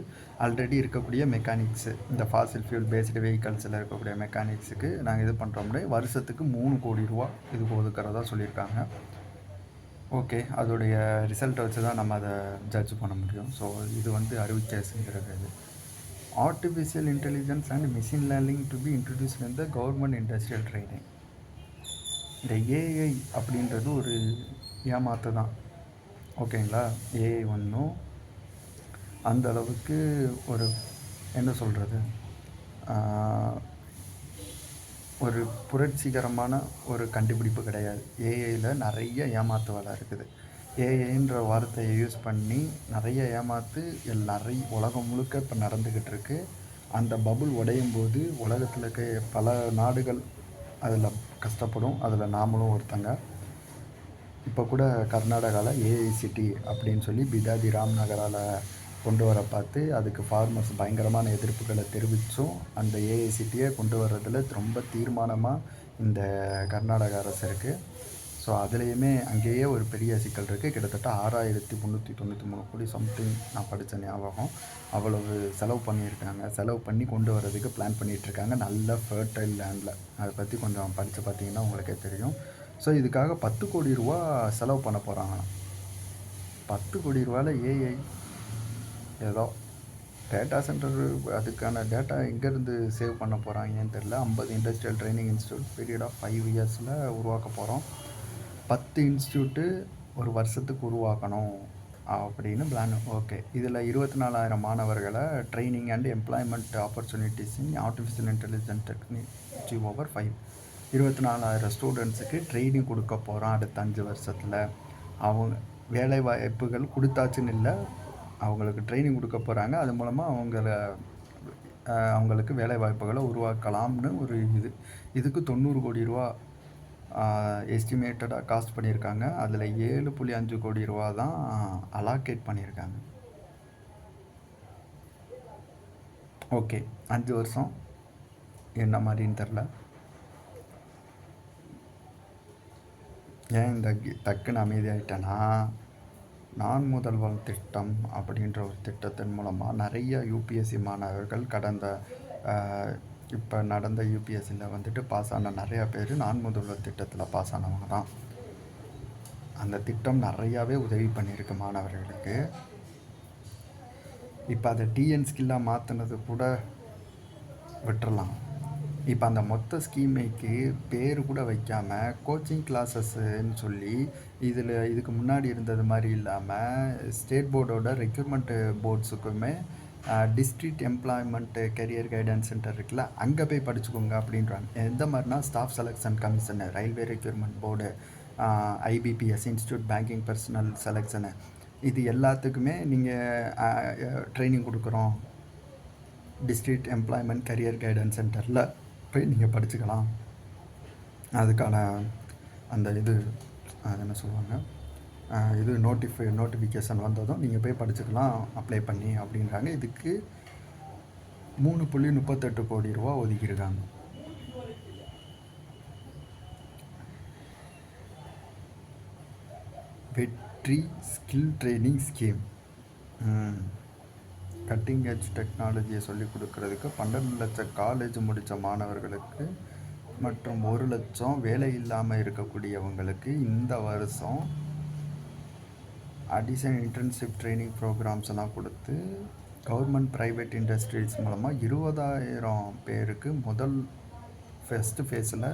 ஆல்ரெடி இருக்கக்கூடிய மெக்கானிக்ஸு, இந்த ஃபாசில் ஃபியூல் பேஸ்டு வெஹிக்கல்ஸில் இருக்கக்கூடிய மெக்கானிக்ஸுக்கு நாங்கள் இது பண்ணுறோம்னா வருஷத்துக்கு 3 கோடி ரூபா இதுக்கு ஒதுக்கிறதா சொல்லியிருக்காங்க. ஓகே, அதோடைய ரிசல்ட்டை வச்சு தான் நம்ம அதை ஜட்ஜ் பண்ண முடியும். ஸோ இது அறிவிக்கைங்கிறது. Artificial intelligence and machine learning to be introduced in the government industrial training. இந்த ஏஐ அப்படின்றது ஒரு ஏமாத்து தான். ஓகேங்களா, ஏஐ ஒன்றும் அந்த அளவுக்கு ஒரு என்ன சொல்கிறது, ஒரு புரட்சிகரமான ஒரு கண்டுபிடிப்பு கிடையாது. ஏஐயில் நிறைய ஏமாத்து வேலை இருக்குது. ஏஐன்ற வார்த்தையை யூஸ் பண்ணி நிறைய ஏமாத்து உலகம் முழுக்க இப்போ நடந்துக்கிட்டு இருக்குது. அந்த பபுள் உடையும் போது உலகத்தில் இருக்க பல நாடுகள் அதில் கஷ்டப்படும். அதில் நாமளும் ஒருத்தங்க. இப்போ கூட கர்நாடகாவில் ஏஐசிடி அப்படின்னு சொல்லி பிதாதி ராம்நகரால் கொண்டு வர பார்த்து அதுக்கு ஃபார்மர்ஸ் பயங்கரமான எதிர்ப்புகளை தெரிவித்தும் அந்த ஏஐசிடியை கொண்டு வர்றதில் ரொம்ப தீர்மானமாக இந்த கர்நாடக அரசு இருக்குது. ஸோ அதுலேயுமே அங்கேயே ஒரு பெரிய சிக்கல் இருக்குது. கிட்டத்தட்ட 6,393 கோடி சம்திங் நான் படித்த ஞாபகம். அவ்வளவு செலவு பண்ணியிருக்காங்க. செலவு பண்ணி கொண்டு வர்றதுக்கு பிளான் பண்ணிகிட்ருக்காங்க, நல்ல ஃபர்டைல் லேண்டில். அதை பற்றி கொஞ்சம் படித்து பார்த்தீங்கன்னா உங்களுக்கே தெரியும். ஸோ இதுக்காக 10 கோடி ரூபா செலவு பண்ண போகிறாங்களாம். 10 கோடி ரூபாவில் ஏஐ ஏதோ டேட்டா சென்டர், அதுக்கான டேட்டா எங்கேருந்து சேவ் பண்ண போகிறாங்கன்னு தெரில. 50 industrial training institute period of 5 இயர்ஸில் உருவாக்க போகிறோம். 10 இன்ஸ்டியூட்டு ஒரு வருஷத்துக்கு உருவாக்கணும் அப்படின்னு பிளான். ஓகே, இதில் 24,000 மாணவர்களை training and employment opportunities in artificial intelligence technology over 5. 24,000 ஸ்டூடெண்ட்ஸுக்கு ட்ரைனிங் கொடுக்க போகிறோம் அடுத்த 5 வருஷத்தில். அவங்க வேலை வாய்ப்புகள் கொடுத்தாச்சுன்னு இல்லை, அவங்களுக்கு ட்ரைனிங் கொடுக்க போகிறாங்க. அது மூலமாக அவங்களுக்கு வேலை வாய்ப்புகளை உருவாக்கலாம்னு ஒரு இதுக்கு 90 கோடி ரூபா எஸ்டிமேட்டடாக காஸ்ட் பண்ணியிருக்காங்க. அதில் 7.5 கோடி ரூபா தான் அலாக்கேட் பண்ணியிருக்காங்க. ஓகே, 5 வருஷம் என்ன மாதிரின்னு தெரில. ஏன் இந்த டக்குன்னு அமைதியாகிட்டேன்னா, நான் முதல்வன் திட்டம் அப்படின்ற ஒரு திட்டத்தின் மூலமாக நிறைய யூபிஎஸ்சி மாணவர்கள் இப்போ நடந்த யூபிஎஸ்சியில் வந்துட்டு பாஸ் ஆன நிறையா பேர் நான் முதல்வர் திட்டத்தில் பாஸ் ஆனவங்க தான். அந்த திட்டம் நிறையாவே உதவி பண்ணியிருக்கு மாணவர்களுக்கு. இப்போ அதை டிஎன் ஸ்கில்லாக மாற்றினது கூட விட்டுறலாம். இப்போ அந்த மொத்த ஸ்கீமைக்கு பேர் கூட வைக்காமல் கோச்சிங் கிளாஸஸ்ன்னு சொல்லி இதுக்கு முன்னாடி இருந்தது மாதிரி இல்லாமல் ஸ்டேட் போர்டோட ரெக்யூர்மெண்ட்டு போர்ட்ஸுக்குமே district employment career guidance centre இருக்குல்ல, அங்கே போய் படிச்சுக்கோங்க அப்படின்றாங்க. எந்த மாதிரினா staff selection commission, railway recruitment board, IBPS institute banking personnel selection, இது எல்லாத்துக்குமே நீங்கள் ட்ரைனிங் கொடுக்குறோம். டிஸ்ட்ரிக்ட் எம்ப்ளாய்மெண்ட் கரியர் கைடன்ஸ் சென்டரில் போய் நீங்கள் படிச்சுக்கலாம். அதுக்கான அந்த அது என்ன சொல்லுவாங்க, இது நோட்டிஃபிகேஷன் வந்ததும் நீங்கள் போய் படிச்சுக்கலாம் அப்ளை பண்ணி அப்படின்றாங்க. இதுக்கு 3.38 கோடி ரூபா ஒதுக்கியிருக்காங்க. வெற்றி skill training scheme, cutting edge டெக்னாலஜியை சொல்லிக் கொடுக்கறதுக்கு 12 லட்சம் காலேஜ் முடித்த மாணவர்களுக்கு மற்றும் 1 லட்சம் வேலை இல்லாமல் இருக்கக்கூடியவங்களுக்கு இந்த வருஷம் அடிஷனல் இன்டர்ன்ஷிப் ட்ரைனிங் ப்ரோக்ராம்ஸ் எல்லாம் கொடுத்து கவர்மெண்ட் ப்ரைவேட் இண்டஸ்ட்ரீஸ் மூலமாக 20,000 பேருக்கு ஃபஸ்ட்டு ஃபேஸில்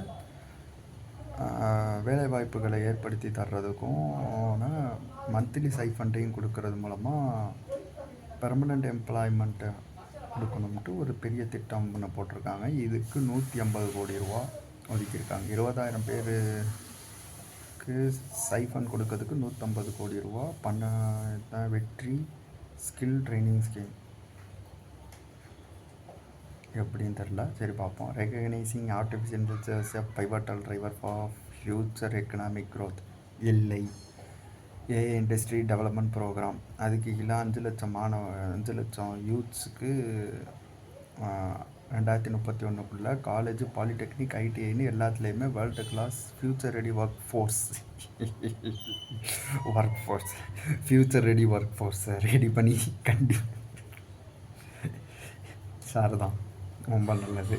வேலைவாய்ப்புகளை ஏற்படுத்தி தர்றதுக்கும் மந்த்லி ஸ்டைஃபண்டையும் கொடுக்கறது மூலமாக பெர்மனண்ட் எம்ப்ளாய்மெண்ட்டை கொடுக்கணும்ட்டு ஒரு பெரிய திட்டம் ஒன்று போட்டிருக்காங்க. இதுக்கு 150 கோடி ரூபா ஒதுக்கியிருக்காங்க. 20,000 பேருக்கு ஸ்டைஃபண்ட் கொடுக்கறதுக்கு 150 கோடி ரூபா பண்ண வெற்றி ஸ்கில் ட்ரைனிங் ஸ்கீம். எப்படின்னு தெரில, சரி பார்ப்போம். Recognising artificial intelligence a pivotal driver for future economic growth, இல்லை ஏஐ இண்டஸ்ட்ரி டெவலப்மெண்ட் ப்ரோக்ராம். அதுக்கு கீழே 5 லட்சம் யூத்ஸுக்கு 2031 காலேஜ், பாலிடெக்னிக், ஐடிஐன்னு எல்லாத்துலேயுமே world class future ready future ready work ஃபோர்ஸை ரெடி பண்ணி சார் தான் ரொம்ப நல்லது.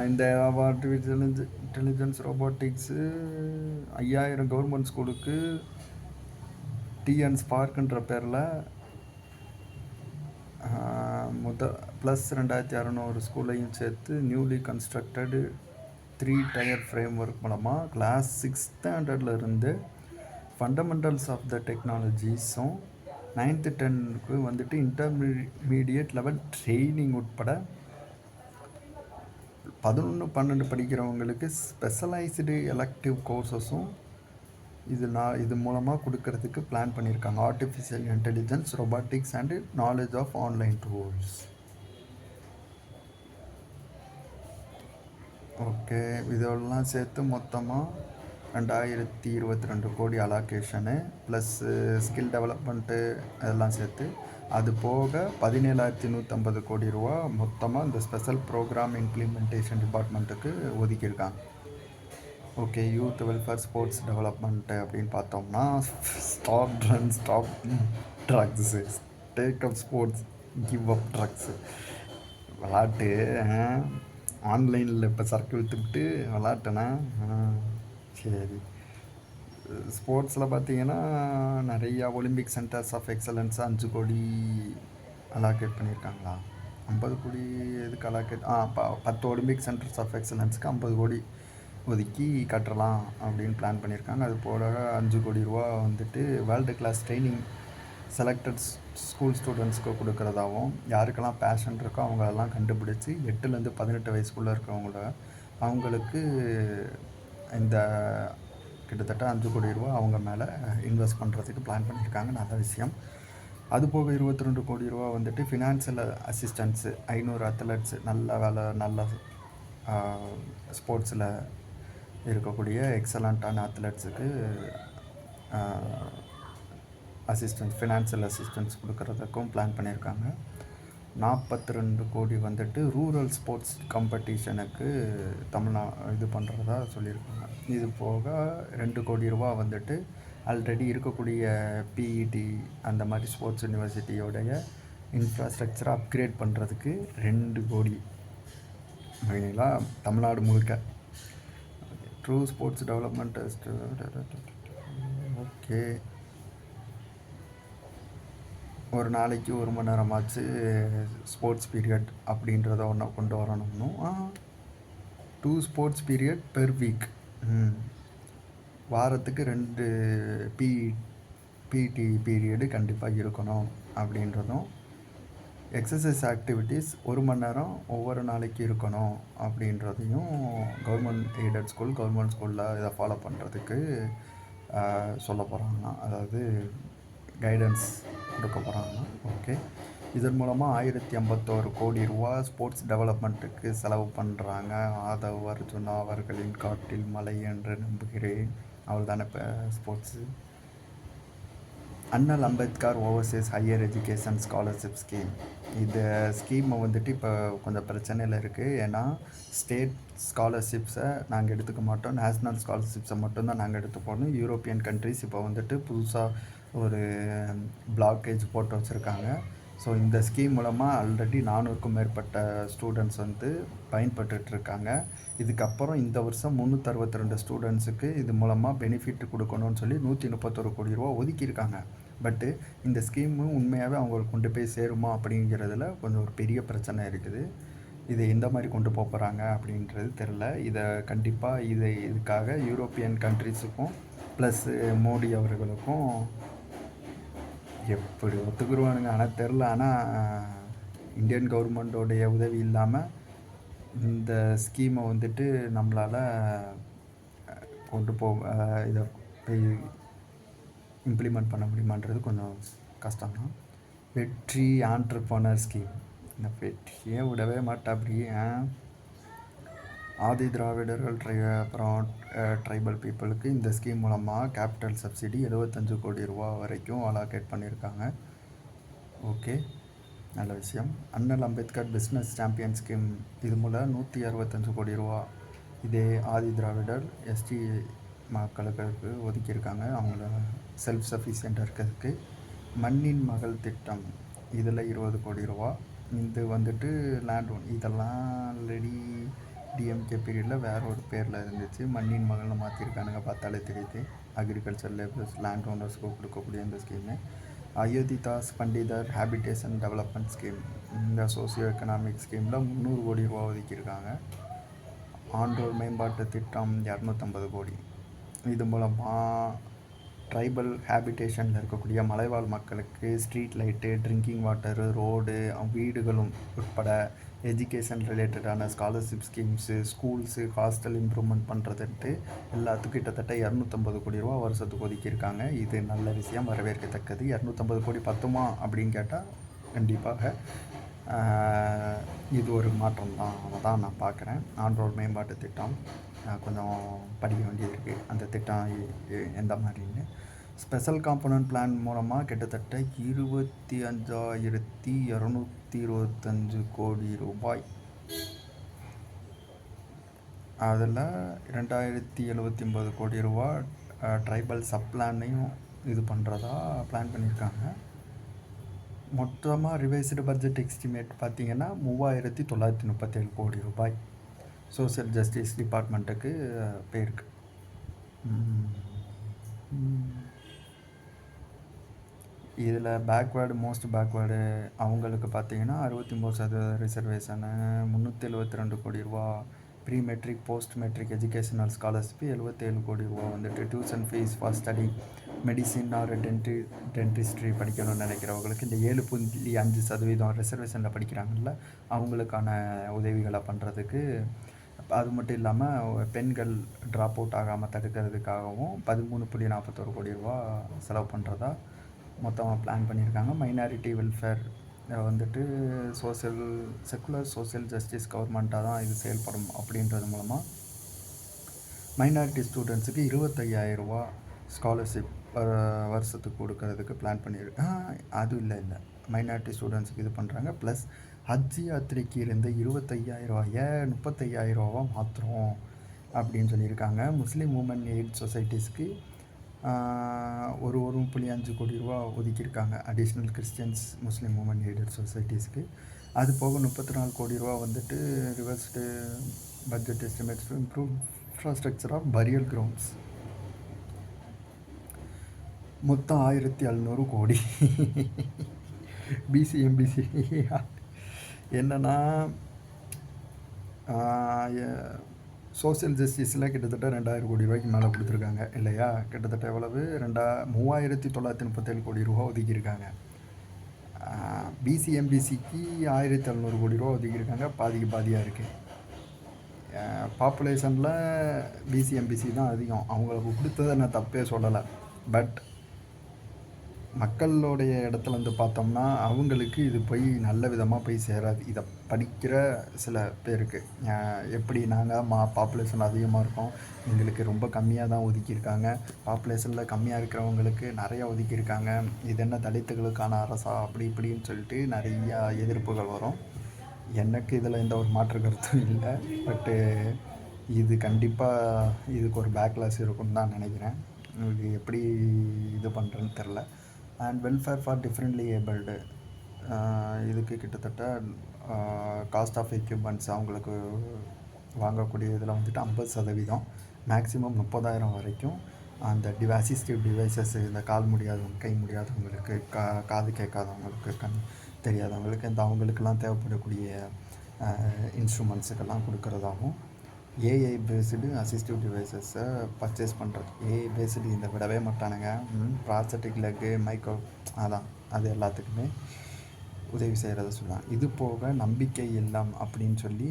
இந்த ஆர்டிஃபிஷியல் இன்டெலிஜென்ஸ் ரோபோட்டிக்ஸு 5000 கவர்மெண்ட் ஸ்கூலுக்கு டிஎன் ஸ்பார்க்குன்ற பேரில் ப்ளஸ் 2600 ஸ்கூலையும் சேர்த்து newly constructed 3 tier frame work மூலமாக கிளாஸ் 6th ஸ்டாண்டர்டில் இருந்து ஃபண்டமெண்டல்ஸ் ஆஃப் த டெக்னாலஜிஸும் 9th 10க்கு வந்துட்டு இன்டர்மீடியட் லெவல் ட்ரெயினிங் உட்பட 11 12 படிக்கிறவங்களுக்கு ஸ்பெஷலைஸ்டு எலக்டிவ் கோர்ஸஸும் இது மூலமாக கொடுக்கறதுக்கு பிளான் பண்ணியிருக்காங்க. Artificial intelligence, robotics and knowledge of online tools. Okay, இதெல்லாம் சேர்த்து மொத்தமாக 2022 கோடி அலாகேஷனு ப்ளஸ் ஸ்கில் டெவலப்மெண்ட்டு அதெல்லாம் சேர்த்து அது போக 17,150 கோடி ரூபா மொத்தமாக இந்த ஸ்பெஷல் ப்ரோக்ராம் இம்ப்ளிமெண்டேஷன் டிபார்ட்மெண்ட்டுக்கு ஒதுக்கியிருக்காங்க. Okay, youth welfare sports development அப்படின்னு பார்த்தோம்னா stop drugs, take up sports, give up drugs. விளாட்டு ஆன்லைனில் இப்போ சரக்கு விற்றுக்கிட்டு விளாட்டுனா சரி. ஸ்போர்ட்ஸில் பார்த்தீங்கன்னா நிறையா ஒலிம்பிக் சென்டர்ஸ் ஆஃப் எக்ஸலன்ஸ் 5 கோடி அலாக்கேட் பண்ணியிருக்காங்களா? 50 கோடி எதுக்கு அலாக்கேட்? 10 ஒலிம்பிக் சென்டர்ஸ் ஆஃப் எக்ஸலன்ஸுக்கு 50 கோடி ஒதுக்கி கட்டலாம் அப்படின்னு பிளான் பண்ணியிருக்காங்க. அது போல 5 கோடி ரூபா வந்துட்டு world class training selected school ஸ்டூடெண்ட்ஸ்க்கு கொடுக்குறதாகவும், யாருக்கெல்லாம் பேஷன் இருக்கோ அவங்களெல்லாம் கண்டுபிடிச்சி 8லேருந்து 18 வயசுக்குள்ளே அவங்களுக்கு இந்த கிட்டத்தட்ட 5 கோடி ரூபா அவங்க மேலே இன்வெஸ்ட் பண்ணுறதுக்கு பிளான் பண்ணியிருக்காங்க. நல்ல விஷயம். அது போக 22 கோடி ரூபா வந்துட்டு ஃபினான்ஷியல் அசிஸ்டன்ஸு 500 அத்லட்ஸு நல்ல ஸ்போர்ட்ஸில் இருக்கக்கூடிய எக்ஸலண்ட்டான அத்லட்ஸுக்கு ஃபினான்ஷியல் அசிஸ்டன்ஸ் கொடுக்கறதுக்கும் பிளான் பண்ணியிருக்காங்க. 42 கோடி வந்துட்டு ரூரல் ஸ்போர்ட்ஸ் காம்படிஷனுக்கு இது பண்ணுறதா சொல்லியிருக்காங்க. இது போக 2 கோடி ரூபா வந்துட்டு ஆல்ரெடி இருக்கக்கூடிய பிஇடி அந்த மாதிரி ஸ்போர்ட்ஸ் யூனிவர்சிட்டியோடைய இன்ஃப்ராஸ்ட்ரக்சரை அப்கிரேட் பண்ணுறதுக்கு 2 கோடி. ஓகேங்களா, தமிழ்நாடு முழுக்க. True sports development okay. ஒரு நாளைக்கு 1 மணி நேரமாச்சு ஸ்போர்ட்ஸ் பீரியட் அப்படின்றத ஒன்று கொண்டு வரணும். 2 ஸ்போர்ட்ஸ் பீரியட் பெர் வீக். வாரத்துக்கு 2 பிடி பீரியடு கண்டிப்பாக இருக்கணும் அப்படின்றதும், எக்ஸசைஸ் ஆக்டிவிட்டீஸ் 1 மணி நேரம் ஒவ்வொரு நாளைக்கு இருக்கணும் அப்படின்றதையும் கவர்மெண்ட் எய்டட் ஸ்கூல், கவர்மெண்ட் ஸ்கூலில் இதை ஃபாலோ பண்ணுறதுக்கு சொல்ல போகிறாங்க. அதாவது கைடன்ஸ் கொடுக்க போகிறாங்க. ஓகே, இதன் மூலமாக 1051 கோடி ரூபா ஸ்போர்ட்ஸ் டெவலப்மெண்ட்டுக்கு செலவு பண்ணுறாங்க. ஆதவ் அர்ஜுனா அவர்களின் காட்டில் மலை என்று நம்புகிறேன். அவள் தானே இப்போ ஸ்போர்ட்ஸு. அண்ணல் Ambedkar Overseas higher education scholarship scheme. இந்த ஸ்கீமை வந்துட்டு இப்போ கொஞ்சம் பிரச்சனையில் இருக்குது. ஏன்னா ஸ்டேட் ஸ்காலர்ஷிப்ஸை நாங்கள் எடுத்துக்க மாட்டோம், நேஷ்னல் ஸ்காலர்ஷிப்ஸை மட்டும்தான் நாங்கள் எடுத்துப்போம். யூரோப்பியன் கண்ட்ரிஸ் இப்போ வந்துட்டு புதுசாக ஒரு பிளாக்கேஜ் போட்டு வச்சுருக்காங்க. ஸோ இந்த ஸ்கீம் மூலமாக ஆல்ரெடி 400க்கும் மேற்பட்ட ஸ்டூடெண்ட்ஸ் வந்து பயன்பட்டுருக்காங்க. இதுக்கப்புறம் இந்த வருஷம் 362 ஸ்டூடெண்ட்ஸுக்கு இது மூலமாக பெனிஃபிட் கொடுக்கணும்னு சொல்லி 131 கோடி ரூபா ஒதுக்கியிருக்காங்க. பட்டு இந்த ஸ்கீமு உண்மையாகவே அவங்களுக்கு கொண்டு போய் சேருமா அப்படிங்கிறதுல கொஞ்சம் ஒரு பெரிய பிரச்சனை இருக்குது. இதை எந்த மாதிரி கொண்டு போகிறாங்க அப்படின்றது தெரில. இதை கண்டிப்பாக இதுக்காக யூரோப்பியன் கண்ட்ரிஸுக்கும் ப்ளஸ் மோடி அவர்களுக்கும் எப்படி ஒத்துக்குருவானுங்க ஆனால் தெரில. ஆனால் இந்தியன் கவர்மெண்ட்டோடைய உதவி இல்லாமல் இந்த ஸ்கீமை வந்துட்டு நம்மளால் கொண்டு இதை போய் இம்ப்ளிமெண்ட் பண்ண முடியுமான்றது கொஞ்சம் கஷ்டம்தான். வெற்றி ஆண்டர்ப்ரனர் ஸ்கீம். இந்த வெற்றியே விடவே மாட்டா. அப்படியே ஆதி திராவிடர்கள் அப்புறம் ட்ரைபல் பீப்புளுக்கு இந்த ஸ்கீம் மூலமாக கேபிட்டல் சப்சிடி 75 கோடி ரூபா வரைக்கும் அலாகேட் பண்ணியிருக்காங்க. ஓகே, நல்ல விஷயம். அண்ணல் அம்பேத்கர் பிஸ்னஸ் சாம்பியன் ஸ்கீம். இது மூலம் 165 கோடி ரூபா இதே ஆதி திராவிடர் எஸ்டி மக்களுக்கு ஒதுக்கியிருக்காங்க, அவங்கள செல்ஃப் சஃபிஷியண்ட்டாக இருக்கிறதுக்கு. மண்ணின் மகள் திட்டம், இதில் 20 கோடி ரூபா. இது வந்துட்டு லேண்ட் ஒன், இதெல்லாம் ஆல்ரெடி டிஎம்கே பீரியடில் வேறு ஒரு பேரில் இருந்துச்சு. மண்ணின் மகள்னு மாற்றிருக்கானுங்க, பார்த்தாலே தெரியுது. அக்ரிகல்ச்சர் லேபர்ஸ் லேண்ட் ஓனர்ஸ்க்கு கொடுக்கக்கூடிய இந்த ஸ்கீமு. அயோத்திதாஸ் பண்டிதர் ஹேபிடேஷன் டெவலப்மெண்ட் ஸ்கீம். இந்த சோசியோ எக்கனாமிக் ஸ்கீமில் 300 கோடி ரூபா ஒதுக்கியிருக்காங்க. ஆண்டோர் மேம்பாட்டு திட்டம் 250 கோடி. இது மூலமாக ட்ரைபல் ஹேபிடேஷனில் இருக்கக்கூடிய மலைவாழ் மக்களுக்கு street light, drinking water, road, வீடுகளும் உட்பட எஜுகேஷன் ரிலேட்டடான scholarship schemes, schools, hostel improvement பண்ணுறதுன்ட்டு எல்லாத்துக்கும் கிட்டத்தட்ட 250 கோடி ரூபா வருஷத்துக்கு ஒதுக்கியிருக்காங்க. இது நல்ல விஷயம், வரவேற்கத்தக்கது. 250 கோடி பத்துமா அப்படின்னு கேட்டால் கண்டிப்பாக இது ஒரு மாற்றம் தான் நான் பார்க்குறேன். ஆன்றோர் மேம்பாட்டு திட்டம் கொஞ்சம் படிக்க வேண்டியது இருக்குது, அந்த திட்டம் எந்த மாதிரின்னு. ஸ்பெஷல் காம்பனன்ட் பிளான் மூலமாக கிட்டத்தட்ட 25,225 கோடி ரூபாய். அதில் 2079 கோடி ரூபா ட்ரைபல் சப்ளானையும் இது பண்ணுறதா பிளான் பண்ணியிருக்காங்க. மொத்தமாக ரிவைஸ்டு பட்ஜெட் எஸ்டிமேட் பார்த்திங்கன்னா 3,937 கோடி ரூபாய் சோசியல் ஜஸ்டிஸ் டிபார்ட்மெண்ட்டுக்கு போயிருக்கு. இதில் மோஸ்ட் பேக்வேர்டு அவங்களுக்கு பார்த்திங்கன்னா 63% ரிசர்வேஷனு, 372 கோடி ரூபா. Pre matric post matric educational scholarship 77 crore ரூபா வந்துட்டு. Tuition fees for study medicine or dentistry படிக்கணும்னு நினைக்கிறவங்களுக்கு இந்த 7.5% ரிசர்வேஷனில் படிக்கிறாங்கல்ல அவங்களுக்கான உதவிகளை பண்ணுறதுக்கு. அது மட்டும் இல்லாமல் பெண்கள் ட்ராப் அவுட் ஆகாமல் தடுக்கிறதுக்காகவும் 13.41 கோடி ரூபா செலவு பண்ணுறதா மொத்தமாக பிளான் பண்ணியிருக்காங்க. மைனாரிட்டி வெல்ஃபேர் வந்துட்டு செக்குலர் சோசியல் ஜஸ்டிஸ் கவர்மெண்ட்டாக தான் இது செயல்படும் அப்படின்றது மூலமாக மைனாரிட்டி ஸ்டூடெண்ட்ஸுக்கு 25,000 ரூபா ஸ்காலர்ஷிப் வருஷத்துக்கு கொடுக்கறதுக்கு பிளான் பண்ணியிருக்கேன். அது இல்லை மைனாரிட்டி ஸ்டூடெண்ட்ஸுக்கு இது பண்ணுறாங்க. ப்ளஸ் ஹஜ் யாத்திரைக்கு இருந்த 25,000 ரூபாயை 35,000 ரூபாவாக மாற்றுறோம் அப்படின்னு சொல்லியிருக்காங்க. முஸ்லீம் உமன் எய்ட் சொசைட்டிஸ்க்கு ஒரு 1.5 கோடி ரூபா ஒதுக்கியிருக்காங்க additional Christians Muslim woman aided சொசைட்டிஸ்க்கு. அது போக 34 கோடி ரூபா வந்துட்டு revised budget estimates to improve infrastructure of burial grounds. மொத்தம் 1700 கோடி. பிசிஎம்பிசி என்னென்னா சோசியல் ஜஸ்டிஸில் கிட்டத்தட்ட 2000 கோடி ரூபாய்க்கு மேலே கொடுத்துருக்காங்க இல்லையா? கிட்டத்தட்ட எவ்வளவு 3937 கோடி ரூபா ஒதுக்கியிருக்காங்க. பிசிஎம்பிசிக்கு 1700 கோடி ரூபா ஒதுக்கியிருக்காங்க. பாதிக்கு பாதியாக இருக்குது. பாப்புலேஷனில் பிசிஎம்பிசி தான் அதிகம். அவங்களுக்கு கொடுத்ததை நான் தப்பே சொல்லலை. பட் மக்களுடைய இடத்துலேருந்து பார்த்தோம்னா அவங்களுக்கு இது போய் நல்ல விதமாக போய் சேராது. இதை படிக்கிற சில பேருக்கு எப்படி நாங்கள் பாப்புலேஷன் அதிகமாக இருக்கோம், எங்களுக்கு ரொம்ப கம்மியாக தான் ஒதுக்கியிருக்காங்க, பாப்புலேஷனில் கம்மியாக இருக்கிறவங்களுக்கு நிறையா ஒதுக்கியிருக்காங்க, இது என்ன தலித்துகளுக்கான அரசா அப்படி இப்படின்னு சொல்லிட்டு நிறையா எதிர்ப்புகள் வரும். எனக்கு இதில் எந்த ஒரு மாற்று கருத்தும் இல்லை. பட்டு இது கண்டிப்பாக இதுக்கு ஒரு பேக்லாஸ் இருக்குன்னு தான் நினைக்கிறேன். இது எப்படி இது பண்ணுறேன்னு தெரில. And welfare for differently abled, இதுக்கு கிட்டத்தட்ட காஸ்ட் ஆஃப் எக்யூப்மெண்ட்ஸ் அவங்களுக்கு வாங்கக்கூடிய இதில் வந்துட்டு 50%, மேக்ஸிமம் 30,000 வரைக்கும் அந்த அசிஸ்டிவ் டிவைசஸ், இந்த கால் முடியாதவங்க, கை முடியாதவங்களுக்கு, காது கேட்காதவங்களுக்கு, கண் தெரியாதவங்களுக்கு, இந்த அவங்களுக்கெல்லாம் தேவைப்படக்கூடிய இன்ஸ்ட்ருமெண்ட்ஸுக்கெல்லாம் கொடுக்குறதாகவும், ஏஐ பேஸ்டு அசிஸ்டிவ் டிவைசஸை பர்ச்சேஸ் பண்ணுறது. ஏஐ பேஸ்டு இந்த விடவே மாட்டானுங்க. ப்ராஸ்தட்டிக் லெக்கு, மைக்ரோ, அதான் அது எல்லாத்துக்குமே உதவி செய்கிறத சொல்லலாம். இது போக நம்பிக்கை இல்லம் அப்படின்னு சொல்லி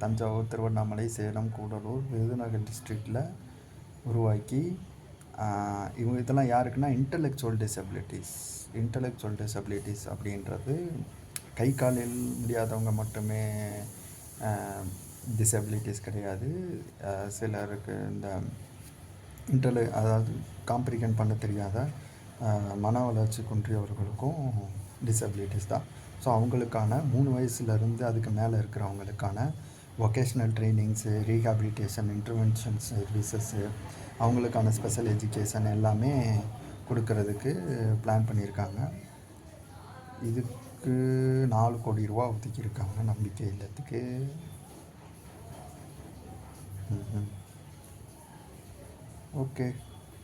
தஞ்சாவூர், திருவண்ணாமலை, சேலம், கூடலூர், விருதுநகர் டிஸ்ட்ரிக்டில் உருவாக்கி இவங்க இதெல்லாம் யாருக்குன்னா இன்டலெக்சுவல் டிசபிலிட்டிஸ் அப்படின்றது கை காலில் முடியாதவங்க மட்டுமே டிசபிலிட்டிஸ் கிடையாது. சிலருக்கு இந்த அதாவது காம்ப்ரிகெண்ட் பண்ண தெரியாத மன வளர்ச்சி குன்றியவர்களுக்கும் டிசபிலிட்டிஸ் தான். ஸோ அவங்களுக்கான 3 வயசுலேருந்து அதுக்கு மேலே இருக்கிறவங்களுக்கான vocational trainings, rehabilitation, intervention services, அவங்களுக்கான ஸ்பெஷல் எஜுகேஷன் எல்லாமே கொடுக்கறதுக்கு பிளான் பண்ணியிருக்காங்க. இதுக்கு 4 கோடி ரூபா ஒதுக்கியிருக்காங்க நம்பிக்கை இல்லத்துக்கு. ஓகே,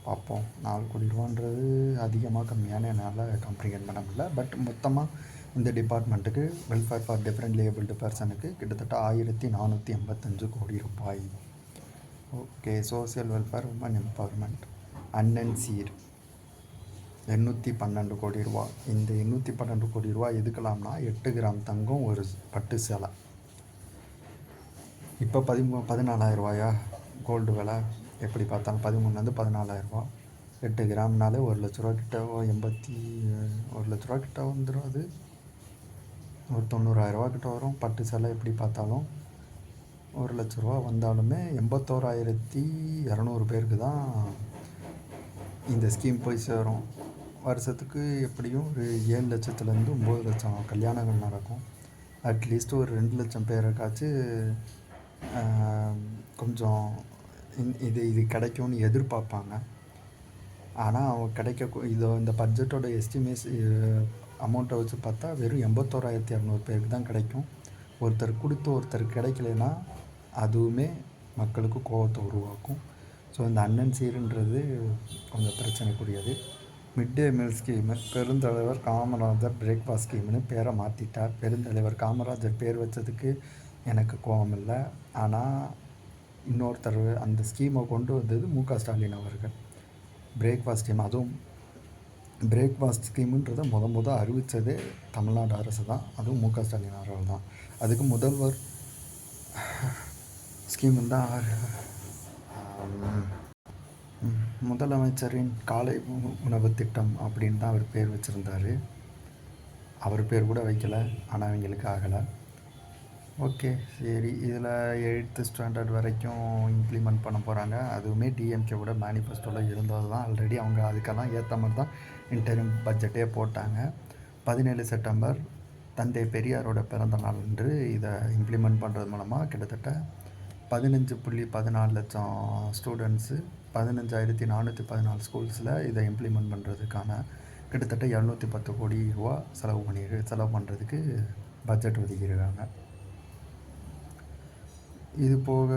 பார்ப்போம். 4 கோடி ரூபான்றது அதிகமாக கம்மியான என்னால் காம்ப்ரிஹெண்ட் பண்ண முடியல. பட் மொத்தமாக இந்த டிபார்ட்மெண்ட்டுக்கு வெல்ஃபேர் ஃபார் டிஃப்ரெண்ட்லி ஏபிள்டு பர்சனுக்கு கிட்டத்தட்ட 1485 கோடி ரூபாய். Okay, social welfare, woman empowerment, அன்னன்சீர் 812 கோடி ரூபா. இந்த 812 கோடி ரூபா எதுக்கலாம்னா 8 கிராம் தங்கம், ஒரு பட்டு சேலை. இப்போ 14,000 ரூபாயா கோல்டு விலை? எப்படி பார்த்தாலும் 13,000 14,000 8 கிராம்னாலே 1,00,000 ரூபா கிட்ட, 1 லட்ச ரூபா கிட்ட வந்துடும். அது ஒரு 90,000 ரூபா கிட்ட வரும். பட்டு சேலை எப்படி பார்த்தாலும் 1 லட்ச ரூபா வந்தாலுமே 81,200 பேருக்கு தான் இந்த ஸ்கீம் போய் சேரும். வருஷத்துக்கு எப்படியும் ஒரு 7 லட்சத்துலேருந்து 9 லட்சம் கல்யாணங்கள் நடக்கும். அட்லீஸ்ட் ஒரு 2 லட்சம் பேருக்காச்சும் கொஞ்சம் இது கிடைக்கும்னு எதிர்பார்ப்பாங்க. ஆனால் அவங்க இந்த பட்ஜெட்டோட அமௌண்ட்டை வச்சு பார்த்தா வெறும் 81,200 பேருக்கு தான் கிடைக்கும். ஒருத்தர் கொடுத்து ஒருத்தர் கிடைக்கலனா அதுவுமே மக்களுக்கு கோபத்தை உருவாக்கும். ஸோ இந்த அன்னன்சீருன்றது கொஞ்சம் பிரச்சனைக்குரியது. மிட் டே மீல் ஸ்கீமு, பெருந்தலைவர் காமராஜர் பிரேக்ஃபாஸ்ட் ஸ்கீம்னு பேரை மாற்றிட்டார். பெருந்தலைவர் காமராஜர் பேர் வச்சதுக்கு எனக்கு கோபம் இல்லை. ஆனால் இன்னொருத்தர் அந்த ஸ்கீமை கொண்டு வந்தது மு.க.ஸ்டாலின் அவர்கள். பிரேக்ஃபாஸ்ட் ஸ்கீம், அதுவும் பிரேக்ஃபாஸ்ட் ஸ்கீமுன்றதை முத அறிவித்ததே தமிழ்நாடு அரசு தான். அதுவும் மு.க.ஸ்டாலின் அவர்கள் தான். அதுக்கு முதல்வர் ஸ்கீம் தான் முதலமைச்சரின் காலை உணவு திட்டம் அப்படின்னு தான் அவர் பேர் வச்சுருந்தார். அவர் பேர் கூட வைக்கலை, ஆனால் அவங்களுக்கு ஆகலை. ஓகே, சரி. இதில் 8th ஸ்டாண்டர்ட் வரைக்கும் இம்ப்ளிமெண்ட் பண்ண போகிறாங்க. அதுவுமே டிஎம்கேவோட மேனிஃபெஸ்டோவில் இருந்தது தான். ஆல்ரெடி அவங்க அதுக்கெல்லாம் ஏற்ற மாதிரி தான் இன்டரிம் பட்ஜெட்டே போட்டாங்க. 17 செப்டம்பர் தந்தை பெரியாரோட பிறந்த நாள் அன்று இதை இம்ப்ளிமெண்ட் பண்ணுறது மூலமாக கிட்டத்தட்ட 15.14 லட்சம் ஸ்டூடெண்ட்ஸு 15,414 ஸ்கூல்ஸில் இதை இம்ப்ளிமெண்ட் பண்ணுறதுக்கான கிட்டத்தட்ட 210 கோடி ரூபா செலவு பண்ணுறதுக்கு பட்ஜெட் ஒதுக்கியிருக்காங்க. இது போக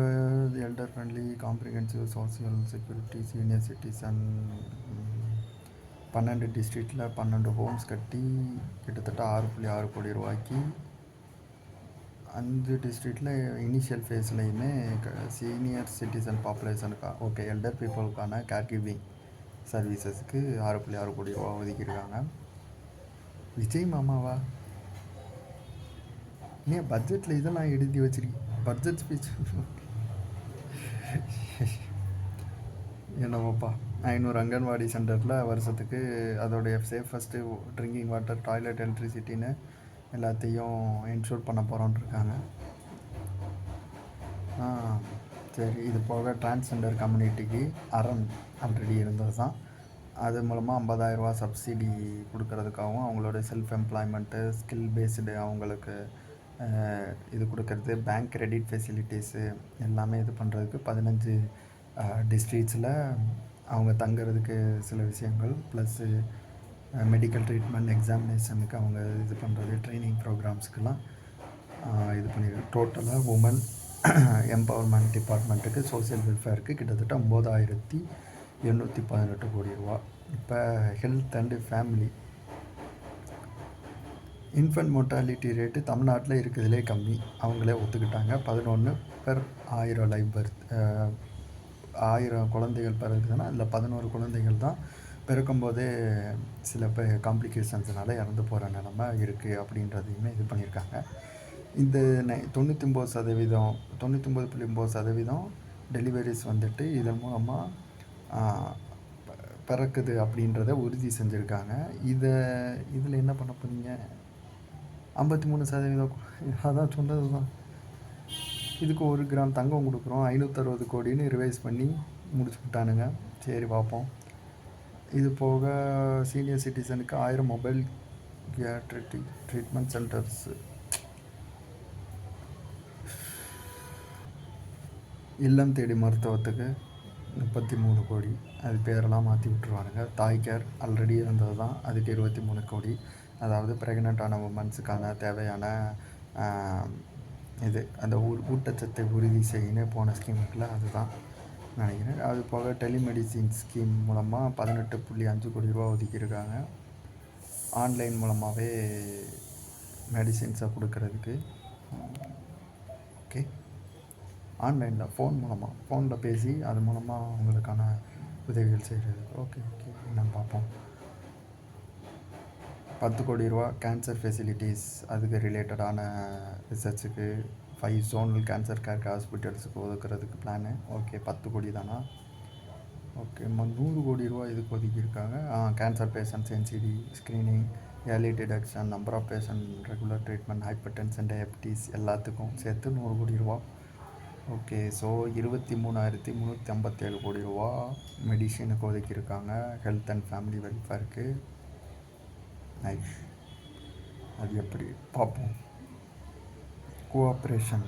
elder friendly, comprehensive, social security, senior citizen 12 டிஸ்ட்ரிக்டில் 12 ஹோம்ஸ் கட்டி கிட்டத்தட்ட 6.6 கோடி ரூபாய்க்கு 5 டிஸ்ட்ரிக்டில் இனிஷியல் ஃபேஸ்லையுமே சீனியர் சிட்டிசன் பாப்புலேஷனுக்கு எல்டர் பீப்புளுக்கான கேர் கிவிங் சர்வீசஸ்க்கு 6.6 கோடி ரூபா ஒதுக்கியிருக்காங்க. விஜய் மாமாவா? ஏன் பட்ஜெட்டில் இதெல்லாம் எழுதி வச்சிருக்கீங்க? Budget speech என்னவோப்பா. 500 அங்கன்வாடி சென்டரில் வருஷத்துக்கு அதோடைய சேஃபஸ்ட்டு ட்ரிங்கிங் வாட்டர், டாய்லெட், எலக்ட்ரிசிட்டின்னு எல்லாத்தையும் இன்ஷூர் பண்ண போகிறோன்னு இருக்காங்க. சரி. இது போக டிரான்ஸ்ஜெண்டர் கம்யூனிட்டிக்கு அரண் ஆல்ரெடி இருந்தது தான். அது மூலமாக 50,000 ரூபா சப்சிடி கொடுக்கறதுக்காகவும் அவங்களோட செல்ஃப் எம்ப்ளாய்மெண்ட்டு, ஸ்கில் பேஸ்டு அவங்களுக்கு இது கொடுக்கறது, பேங்க் கிரெடிட் ஃபெசிலிட்டிஸு எல்லாமே இது பண்ணுறதுக்கு 15 டிஸ்ட்ரிக்ட்ஸில் அவங்க தங்குறதுக்கு சில விஷயங்கள், ப்ளஸ்ஸு மெடிக்கல் ட்ரீட்மெண்ட், எக்ஸாமினேஷனுக்கு அவங்க இது பண்ணுறது, ட்ரைனிங் ப்ரோக்ராம்ஸ்க்கெலாம் இது பண்ணியிருக்கு. டோட்டலாக உமன் எம்பவர்மெண்ட் டிபார்ட்மெண்ட்டுக்கு, சோசியல் வெல்ஃபேருக்கு கிட்டத்தட்ட 9,818 கோடி ரூபா. இப்போ health and family infant mortality rate தமிழ்நாட்டில் இருக்கிறதுலே கம்மி. அவங்களே ஒத்துக்கிட்டாங்க. 11/1000 லைவ் பர்த். 1000 குழந்தைகள் பிறகுதுன்னா அதில் 11 குழந்தைகள் தான் பிறக்கும்போதே சில காம்ப்ளிகேஷன்ஸ்னால இறந்து போகிற நிலமை இருக்குது அப்படின்றதையுமே இது பண்ணியிருக்காங்க. இந்த 99.9% டெலிவரிஸ் வந்துட்டு இதன் மூலமாக பிறக்குது அப்படின்றத உறுதி செஞ்சுருக்காங்க. இதில் என்ன பண்ண போகிறீங்க? 53% அதான் சொன்னது தான். இதுக்கு 1 கிராம் தங்கம் கொடுக்குறோம், 560 கோடின்னு ரிவைஸ் பண்ணி முடிச்சு விட்டானுங்க. சரி பார்ப்போம். இது போக சீனியர் சிட்டிசனுக்கு 1000 மொபைல் ட்ரீட்மெண்ட் சென்டர்ஸு, இல்லம் தேடி மருத்துவத்துக்கு 33 கோடி. அது பேரெல்லாம் மாற்றி விட்டுருவானுங்க. தாய் கேர் ஆல்ரெடி இருந்தது தான், அதுக்கு 23 கோடி. அதாவது ப்ரெக்னென்ட்டான உமன்ஸுக்கான தேவையான இது அந்த ஊட்டச்சத்தை உறுதி செய்யணும் போன ஸ்கீமுக்குள்ள அதுதான் நினைக்கிறேன். அது போக டெலிமெடிசின் ஸ்கீம் மூலமாக 18.5 கோடி ரூபா ஒதுக்கியிருக்காங்க. ஆன்லைன் மூலமாகவே மெடிசின்ஸை கொடுக்கறதுக்கு. ஓகே, ஆன்லைனில் ஃபோனில் பேசி அது மூலமாக அவங்களுக்கான உதவிகள் செய்கிறது. ஓகே என்னன்னு பார்ப்போம். 10 கோடி ரூபா கேன்சர் ஃபெசிலிட்டிஸ், அதுக்கு ரிலேட்டடான ரிசர்ச்சுக்கு 5 ஜோனல் கேன்சர் கேர் ஹாஸ்பிட்டல்ஸுக்கு ஒதுக்குறதுக்கு பிளானு. ஓகே, 10 கோடி தானா? ஓகே, 100 கோடி ரூபா இதுக்கு ஒதுக்கியிருக்காங்க. Cancer patients NCD screening, early detection, number of patient, regular treatment, hypertension, diabetes எல்லாத்துக்கும் சேர்த்து 100 கோடி ரூபா. ஓகே, ஸோ 23,357 கோடி ரூபா மெடிஷனுக்கு ஒதுக்கியிருக்காங்க. ஹெல்த் அண்ட் ஃபேமிலி வெல்ஃபேருக்கு. நைஸ். அது எப்படி பார்ப்போம். கோஆப்ரேஷன்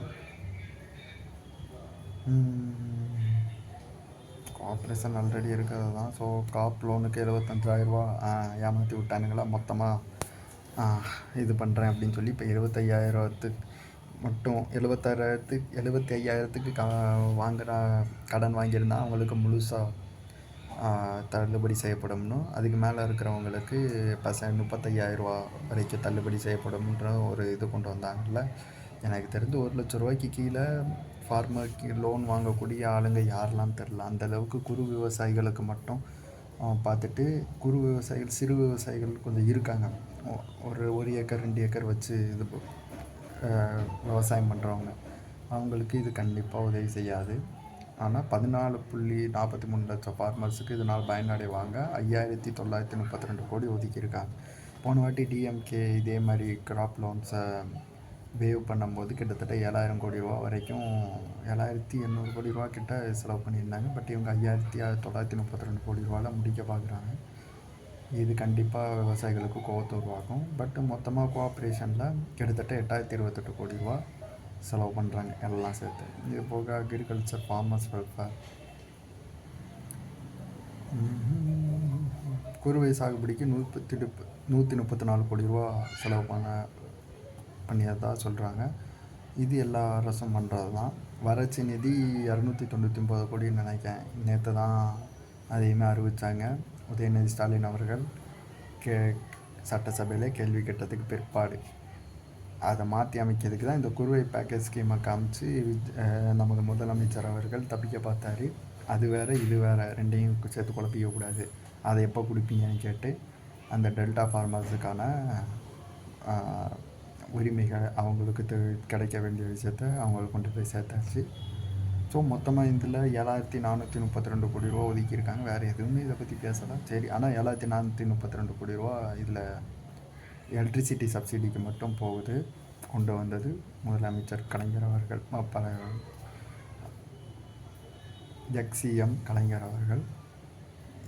ஆல்ரெடி இருக்கிறது தான். ஸோ காப் லோனுக்கு 75,000 ரூபா ஏமாற்றி விட்டானுங்களா மொத்தமாக இது பண்ணுறேன் அப்படின்னு சொல்லி. இப்போ 75,000 மட்டும் 75,000க்கு வாங்குகிற கடன் வாங்கியிருந்தா அவங்களுக்கு முழுசாக தள்ளுபடி செய்யப்படும்னு, அதுக்கு மேலே இருக்கிறவங்களுக்கு 35,000 ரூபா வரைக்கும் தள்ளுபடி செய்யப்படும்ன்ற ஒரு இது கொண்டு வந்தாங்கல்ல. எனக்கு தெரிஞ்சு 1 லட்ச ரூபாய்க்கு கீழே ஃபார்மருக்கு லோன் வாங்கக்கூடிய ஆளுங்க யாரெல்லாம் தெரில. அந்தளவுக்கு குறு விவசாயிகளுக்கு மட்டும் பார்த்துட்டு, குறு விவசாயிகள், சிறு விவசாயிகள் கொஞ்சம் இருக்காங்க. ஒரு ஏக்கர் 2 ஏக்கர் வச்சு இது விவசாயம் பண்ணுறவங்க, அவங்களுக்கு இது கண்டிப்பாக உதவி செய்யாது. ஆனால் 14.43 லட்சம் ஃபார்மர்ஸுக்கு இதனால் பயனடைவாங்க. 5,932 கோடி ஒதுக்கியிருக்காங்க. போன வாட்டி டிஎம்கே இதே மாதிரி கிராப் லோன்ஸை வேவ் பண்ணும்போது கிட்டத்தட்ட 7,000 கோடி ரூபா வரைக்கும் 7,800 கோடி ரூபா கிட்ட செலவு பண்ணியிருந்தாங்க. பட் இவங்க 5,932 கோடி ரூபாவில் முடிக்க பார்க்குறாங்க. இது கண்டிப்பாக விவசாயிகளுக்கு கோவத்தை உருவாக்கும். பட் மொத்தமாக கோஆப்ரேஷனில் கிட்டத்தட்ட 8,028 கோடி ரூபா செலவு பண்ணுறாங்க எல்லாம் சேர்த்து. இது போக அக்ரிகல்ச்சர், ஃபார்மர்ஸ் வெல்ஃபேர் குறுவை சாகுபடிக்கு 134 கோடி ரூபா செலவு பண்ணியதாக சொல்கிறாங்க. இது எல்லா அரசும் பண்ணுறது தான். வறட்சி நிதி 299 கோடின்னு நினைக்கிறேன். நேற்று தான் அதையுமே அறிவித்தாங்க உதயநிதி ஸ்டாலின் அவர்கள் சட்டசபையில் கேள்வி கேட்டதுக்கு பிற்பாடு. அதை மாற்றி அமைக்கிறதுக்கு தான் இந்த குறுவை பேக்கேஜ் ஸ்கீமை காமிச்சு நமது முதலமைச்சர் அவர்கள் தப்பிக்க பார்த்தாரு. அது வேறு இது வேறு, ரெண்டையும் சேர்த்து குழப்பிக்கக்கூடாது. அதை எப்போ கொடுப்பீங்கன்னு கேட்டு அந்த டெல்டா ஃபார்மர்ஸுக்கான உரிமைகள் அவங்களுக்கு கிடைக்க வேண்டிய விஷயத்த அவங்களுக்கு கொண்டு போய் சேர்த்தாச்சு. ஸோ மொத்தமாக இதில் 7432 கோடி ரூபா ஒதுக்கியிருக்காங்க. வேறு எதுவுமே இதை பற்றி பேசலாம். சரி, ஆனால் 7432 கோடி ரூபா இதில் எலக்ட்ரிசிட்டி சப்சிடிக்கு மட்டும் போகுது. கொண்டு வந்தது முதலமைச்சர் கலைஞர் அவர்கள், எக்ஸிஎம் கலைஞர் அவர்கள்.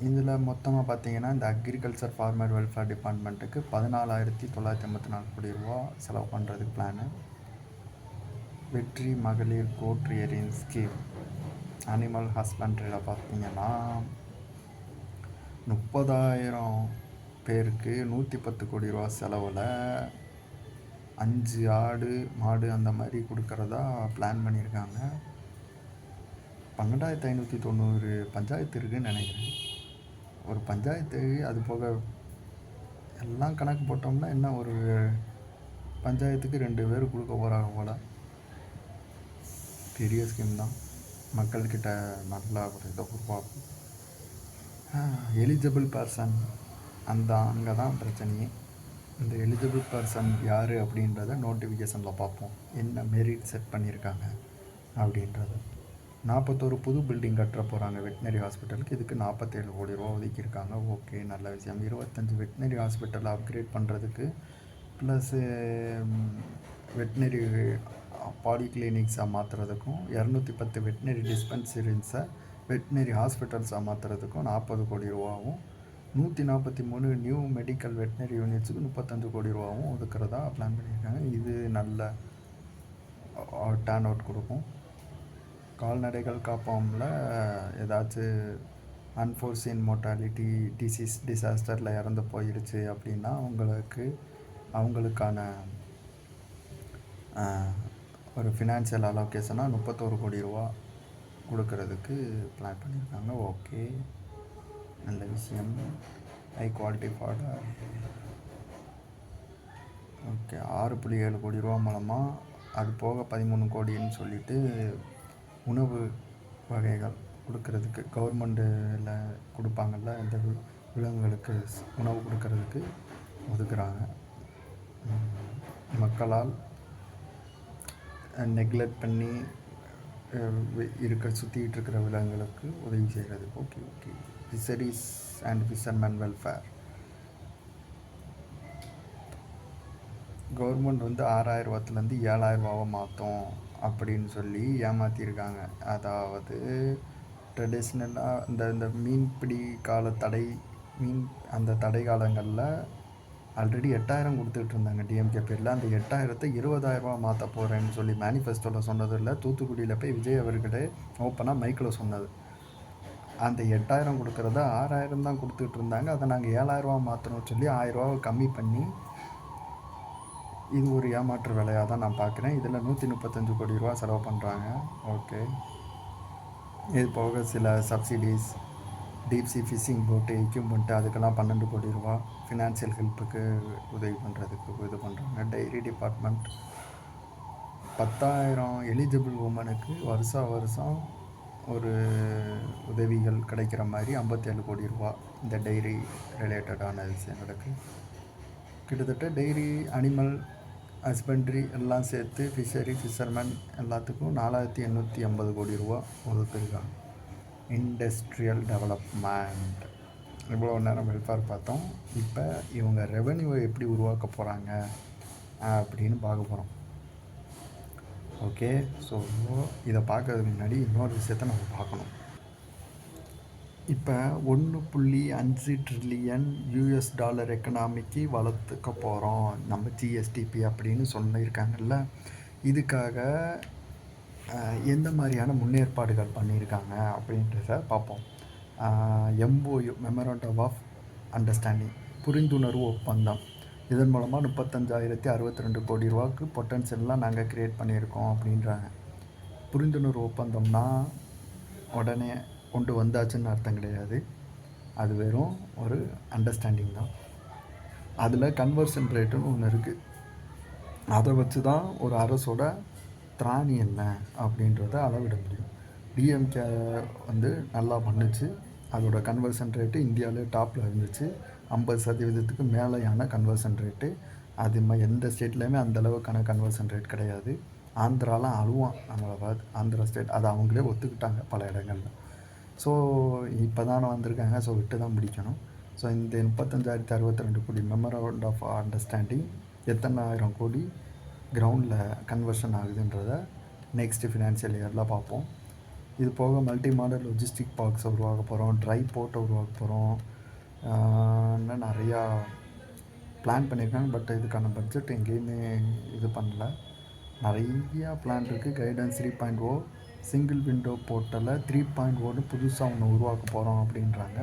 இதில் மொத்தமாக பார்த்தீங்கன்னா இந்த அக்ரிகல்ச்சர் ஃபார்மர் வெல்ஃபேர் டிபார்ட்மெண்ட்டுக்கு 14,954 கோடி ரூபா செலவு பண்ணுறதுக்கு பிளானு. வெற்றி மகளிர் கோட் ரியரிங் ஸ்கீம் அனிமல் ஹஸ்பண்ட்ரியில் பார்த்தீங்கன்னா 30,000 பேருக்கு 110 கோடி ரூபா செலவில் 5 ஆடு மாடு அந்த மாதிரி கொடுக்கறதா பிளான் பண்ணியிருக்காங்க. 12,590 பஞ்சாயத்து இருக்குதுன்னு நினைக்கிறேன். ஒரு பஞ்சாயத்து, அது போக எல்லாம் கணக்கு போட்டோம்னா என்ன, ஒரு பஞ்சாயத்துக்கு 2 பேர் கொடுக்க போகிறாங்க போல். பெரிய ஸ்கீம் தான். மக்கள்கிட்ட நல்லா ஒரு இதை உருவாக்கும். எலிஜிபிள் பர்சன் அங்கே தான் பிரச்சனையே. இந்த எலிஜிபிள் பர்சன் யார் அப்படின்றத நோட்டிஃபிகேஷனில் பார்ப்போம், என்ன மெரிட் செட் பண்ணியிருக்காங்க அப்படின்றத. 41 புது பில்டிங் கட்டுற போகிறாங்க வெட்டினரி ஹாஸ்பிட்டலுக்கு. இதுக்கு 47 கோடி ரூபா ஒதுக்கியிருக்காங்க. ஓகே, நல்ல விஷயம். 25 வெட்டினரி ஹாஸ்பிட்டலை அப்கிரேட் பண்ணுறதுக்கு, ப்ளஸ்ஸு வெட்டினரி பாலிகிளினிக்ஸாக மாற்றுறதுக்கும், 210 வெட்டினரி டிஸ்பென்சரிஸை வெட்டினரி ஹாஸ்பிட்டல்ஸாக மாற்றுறதுக்கும் 40 கோடி ரூபாவும், 143 நியூ மெடிக்கல் வெட்டினரி யூனிட்ஸுக்கு 35 கோடி ரூபாவும் ஒதுக்குறதா பிளான் பண்ணியிருக்காங்க. இது நல்ல டர்ன் அவுட் கொடுக்கும். கால்நடைகள் காப்போம்ல ஏதாச்சும் அன்ஃபோர்சீன் மோர்டாலிட்டி டிசாஸ்டரில் இறந்து போயிடுச்சு அப்படின்னா அவங்களுக்கான ஒரு ஃபினான்ஷியல் அலோகேஷனாக 31 கோடி ரூபா கொடுக்கறதுக்கு பிளான் பண்ணியிருக்காங்க. ஓகே, நல்ல விஷயம். High quality fodder. ஓகே, 6.7 கோடி ரூபா மூலமாக அது போக 13 கோடின்னு சொல்லிட்டு உணவு வகைகள் கொடுக்கறதுக்கு, கவர்மெண்ட்டில் கொடுப்பாங்கள்ல இந்த விலங்குகளுக்கு உணவு கொடுக்கறதுக்கு ஒதுக்குறாங்க. மக்களால் நெக்லெக்ட் பண்ணி சுற்றிக்கிட்டு இருக்கிற விலங்குகளுக்கு உதவி செய்கிறது. Okay. Fisheries and fisherman welfare. Government 6,000 ரூபாத்துலேருந்து 7,000 ரூபாவை மாற்றும் அப்படின்னு சொல்லி ஏமாற்றிருக்காங்க. அதாவது ட்ரெடிஷ்னலாக இந்த மீன்பிடி அந்த தடை காலங்களில் ஆல்ரெடி 8,000 கொடுத்துட்டு இருந்தாங்க டிஎம்கே பேரில். அந்த 8,000த்தை 20,000 ரூபா மாற்ற போகிறேன்னு சொல்லி மேனிஃபெஸ்டோவில் சொன்னது இல்லை, தூத்துக்குடியில் போய் விஜய் அவர்களே ஓப்பனாக மைக்கில் சொன்னது. அந்த 8,000 கொடுக்குறத 6,000 தான் கொடுத்துட்டு இருந்தாங்க. அதை நாங்கள் 7,000 ரூபா மாற்றணும்னு சொல்லி 1,000 ரூபாவை கம்மி பண்ணி, இது ஒரு ஏமாற்று வேலையாக தான் நான் பார்க்குறேன். இதில் 135 கோடி ரூபா செலவு பண்ணுறாங்க. ஓகே, இது போக சில சப்சிடிஸ், டீப்சி ஃபிஷிங் போட்டு எக்யூப்மெண்ட்டு, அதுக்கெல்லாம் 12 கோடி ரூபா ஃபினான்ஷியல் ஹெல்ப்புக்கு உதவி பண்ணுறதுக்கு இது பண்ணுறாங்க. டைரி டிபார்ட்மெண்ட் 10,000 எலிஜிபிள் உமனுக்கு வருஷம் ஒரு உதவிகள் கிடைக்கிற மாதிரி 57 கோடி ரூபா இந்த டைரி ரிலேட்டடான விஷயங்களுக்கு. கிட்டத்தட்ட டைரி, அனிமல் ஹஸ்பண்ட்ரி எல்லாம் சேர்த்து ஃபிஷரி, ஃபிஷர்மேன் எல்லாத்துக்கும் 4,850 கோடி ரூபா ஒதுக்கிருக்காங்க. Industrial development. இவ்வளோ நேரம் வெல்ஃபேர் பார்த்தோம். இப்போ இவங்க ரெவென்யூவை எப்படி உருவாக்க போகிறாங்க அப்படின்னு பார்க்க போகிறோம். ஓகே, ஸோ இதை பார்க்கறதுக்கு முன்னாடி இன்னொரு விஷயத்த நம்ம பார்க்கணும். இப்போ 1.5 ட்ரில்லியன் யூஎஸ் டாலர் எக்கனாமிக்கு வளர்த்துக்க போகிறோம் நம்ம ஜிஎஸ்டிபி அப்படின்னு சொல்லியிருக்காங்கல்ல. இதுக்காக எந்த மாதிரியான முன்னேற்பாடுகள் பண்ணியிருக்காங்க அப்படின்றத பார்ப்போம். எம்ஓயு மெமரண்டம் ஆஃப் அண்டர்ஸ்டாண்டிங் புரிந்துணர்வு ஒப்பந்தம். இதன் மூலமாக 35,062 கோடி ரூபாய்க்கு பொட்டன்ஷியல்லாம் நாங்கள் க்ரியேட் பண்ணியிருக்கோம் அப்படின்றாங்க. புரிந்துணர்வு ஒப்பந்தம்னா உடனே கொண்டு வந்தாச்சுன்னு அர்த்தம் கிடையாது. அது வெறும் ஒரு அண்டர்ஸ்டாண்டிங் தான். அதில் கன்வர்ஷன் ரேட்டுன்னு ஒன்று இருக்குது. அதை வச்சு தான் ஒரு அரசோட திராணி என்ன அப்படின்றத அளவிட முடியும். டிஎம்கே வந்து நல்லா பண்ணுச்சு. அதோட கன்வர்ஷன் ரேட்டு இந்தியாவிலே டாப்பில் இருந்துச்சு. 50% மேலேயான கன்வர்ஷன் ரேட்டு. அது எந்த ஸ்டேட்லேயுமே அந்தளவுக்கான கன்வர்ஷன் ரேட் கிடையாது. ஆந்திராலாம் அழுவான் நம்மளை பார்த்து. ஆந்திரா ஸ்டேட் அதை அவங்களே ஒத்துக்கிட்டாங்க பல இடங்களில். ஸோ இப்போ தானே வந்திருக்காங்க, ஸோ விட்டு தான் பிடிக்கணும். ஸோ இந்த 35,062 கோடி மெமரண்ட் ஆஃப் அண்டர்ஸ்டாண்டிங் எத்தனை ஆயிரம் கோடி கிரவுண்டில் கன்வர்ஷன் ஆகுதுன்றதை நெக்ஸ்ட் ஃபினான்ஷியல் இயரில் பார்ப்போம். இது போக மல்டி மாடல் லொஜிஸ்டிக் பார்க்ஸை உருவாக்க போகிறோம், ட்ரை போர்ட்டை உருவாக்க போகிறோம், இன்னும் நிறையா பிளான் பண்ணியிருக்காங்க. பட் இதுக்கான பட்ஜெட் எங்கேயுமே இது பண்ணல. நிறையா பிளான் இருக்குது. கைடன்ஸ் 3.0 சிங்கிள் விண்டோ போர்ட்டலில் 3.0 புதுசாக ஒன்று உருவாக்க போகிறோம் அப்படின்றாங்க.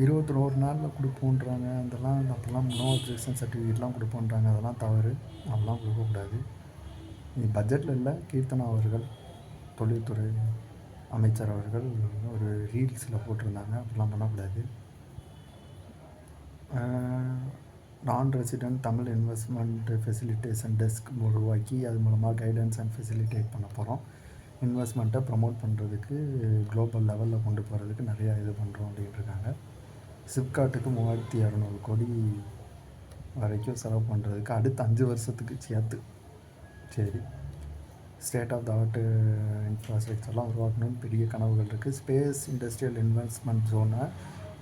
21 நாளில் கொடுப்போன்றாங்க. அதெல்லாம் அப்போல்லாம் நோ அப்ஜெக்ஷன் சர்டிஃபிகேட்லாம் கொடுப்போன்றாங்க. அதெல்லாம் தவறு, அதெல்லாம் கொடுக்கக்கூடாது. இது பட்ஜெட்டில் இல்லை. கீர்த்தனா அவர்கள், தொழில்துறை அமைச்சர் அவர்கள் ஒரு ரீல்ஸில் போட்டிருந்தாங்க. அப்படிலாம் பண்ணக்கூடாது. நான் resident Tamil investment facilitation desk உருவாக்கி அது மூலமாக கைடன்ஸ் அண்ட் ஃபெசிலிட்டேட் பண்ண போகிறோம். இன்வெஸ்ட்மெண்ட்டை ப்ரமோட் பண்ணுறதுக்கு, குளோபல் லெவலில் கொண்டு போகிறதுக்கு நிறையா இது பண்ணுறோம் அப்படின்ட்டுருக்காங்க. சிப்காட்டுக்கு 3,200 கோடி வரைக்கும் செலவு பண்ணுறதுக்கு அடுத்த 5 வருஷத்துக்கு சேர்த்து. சரி, ஸ்டேட் ஆஃப் த ஆர்ட் இன்ஃப்ராஸ்ட்ரக்சர்லாம் உருவாக்கணும்னு பெரிய கனவுகள் இருக்குது. ஸ்பேஸ் இண்டஸ்ட்ரியல் இன்வெஸ்ட்மெண்ட் ஜோனை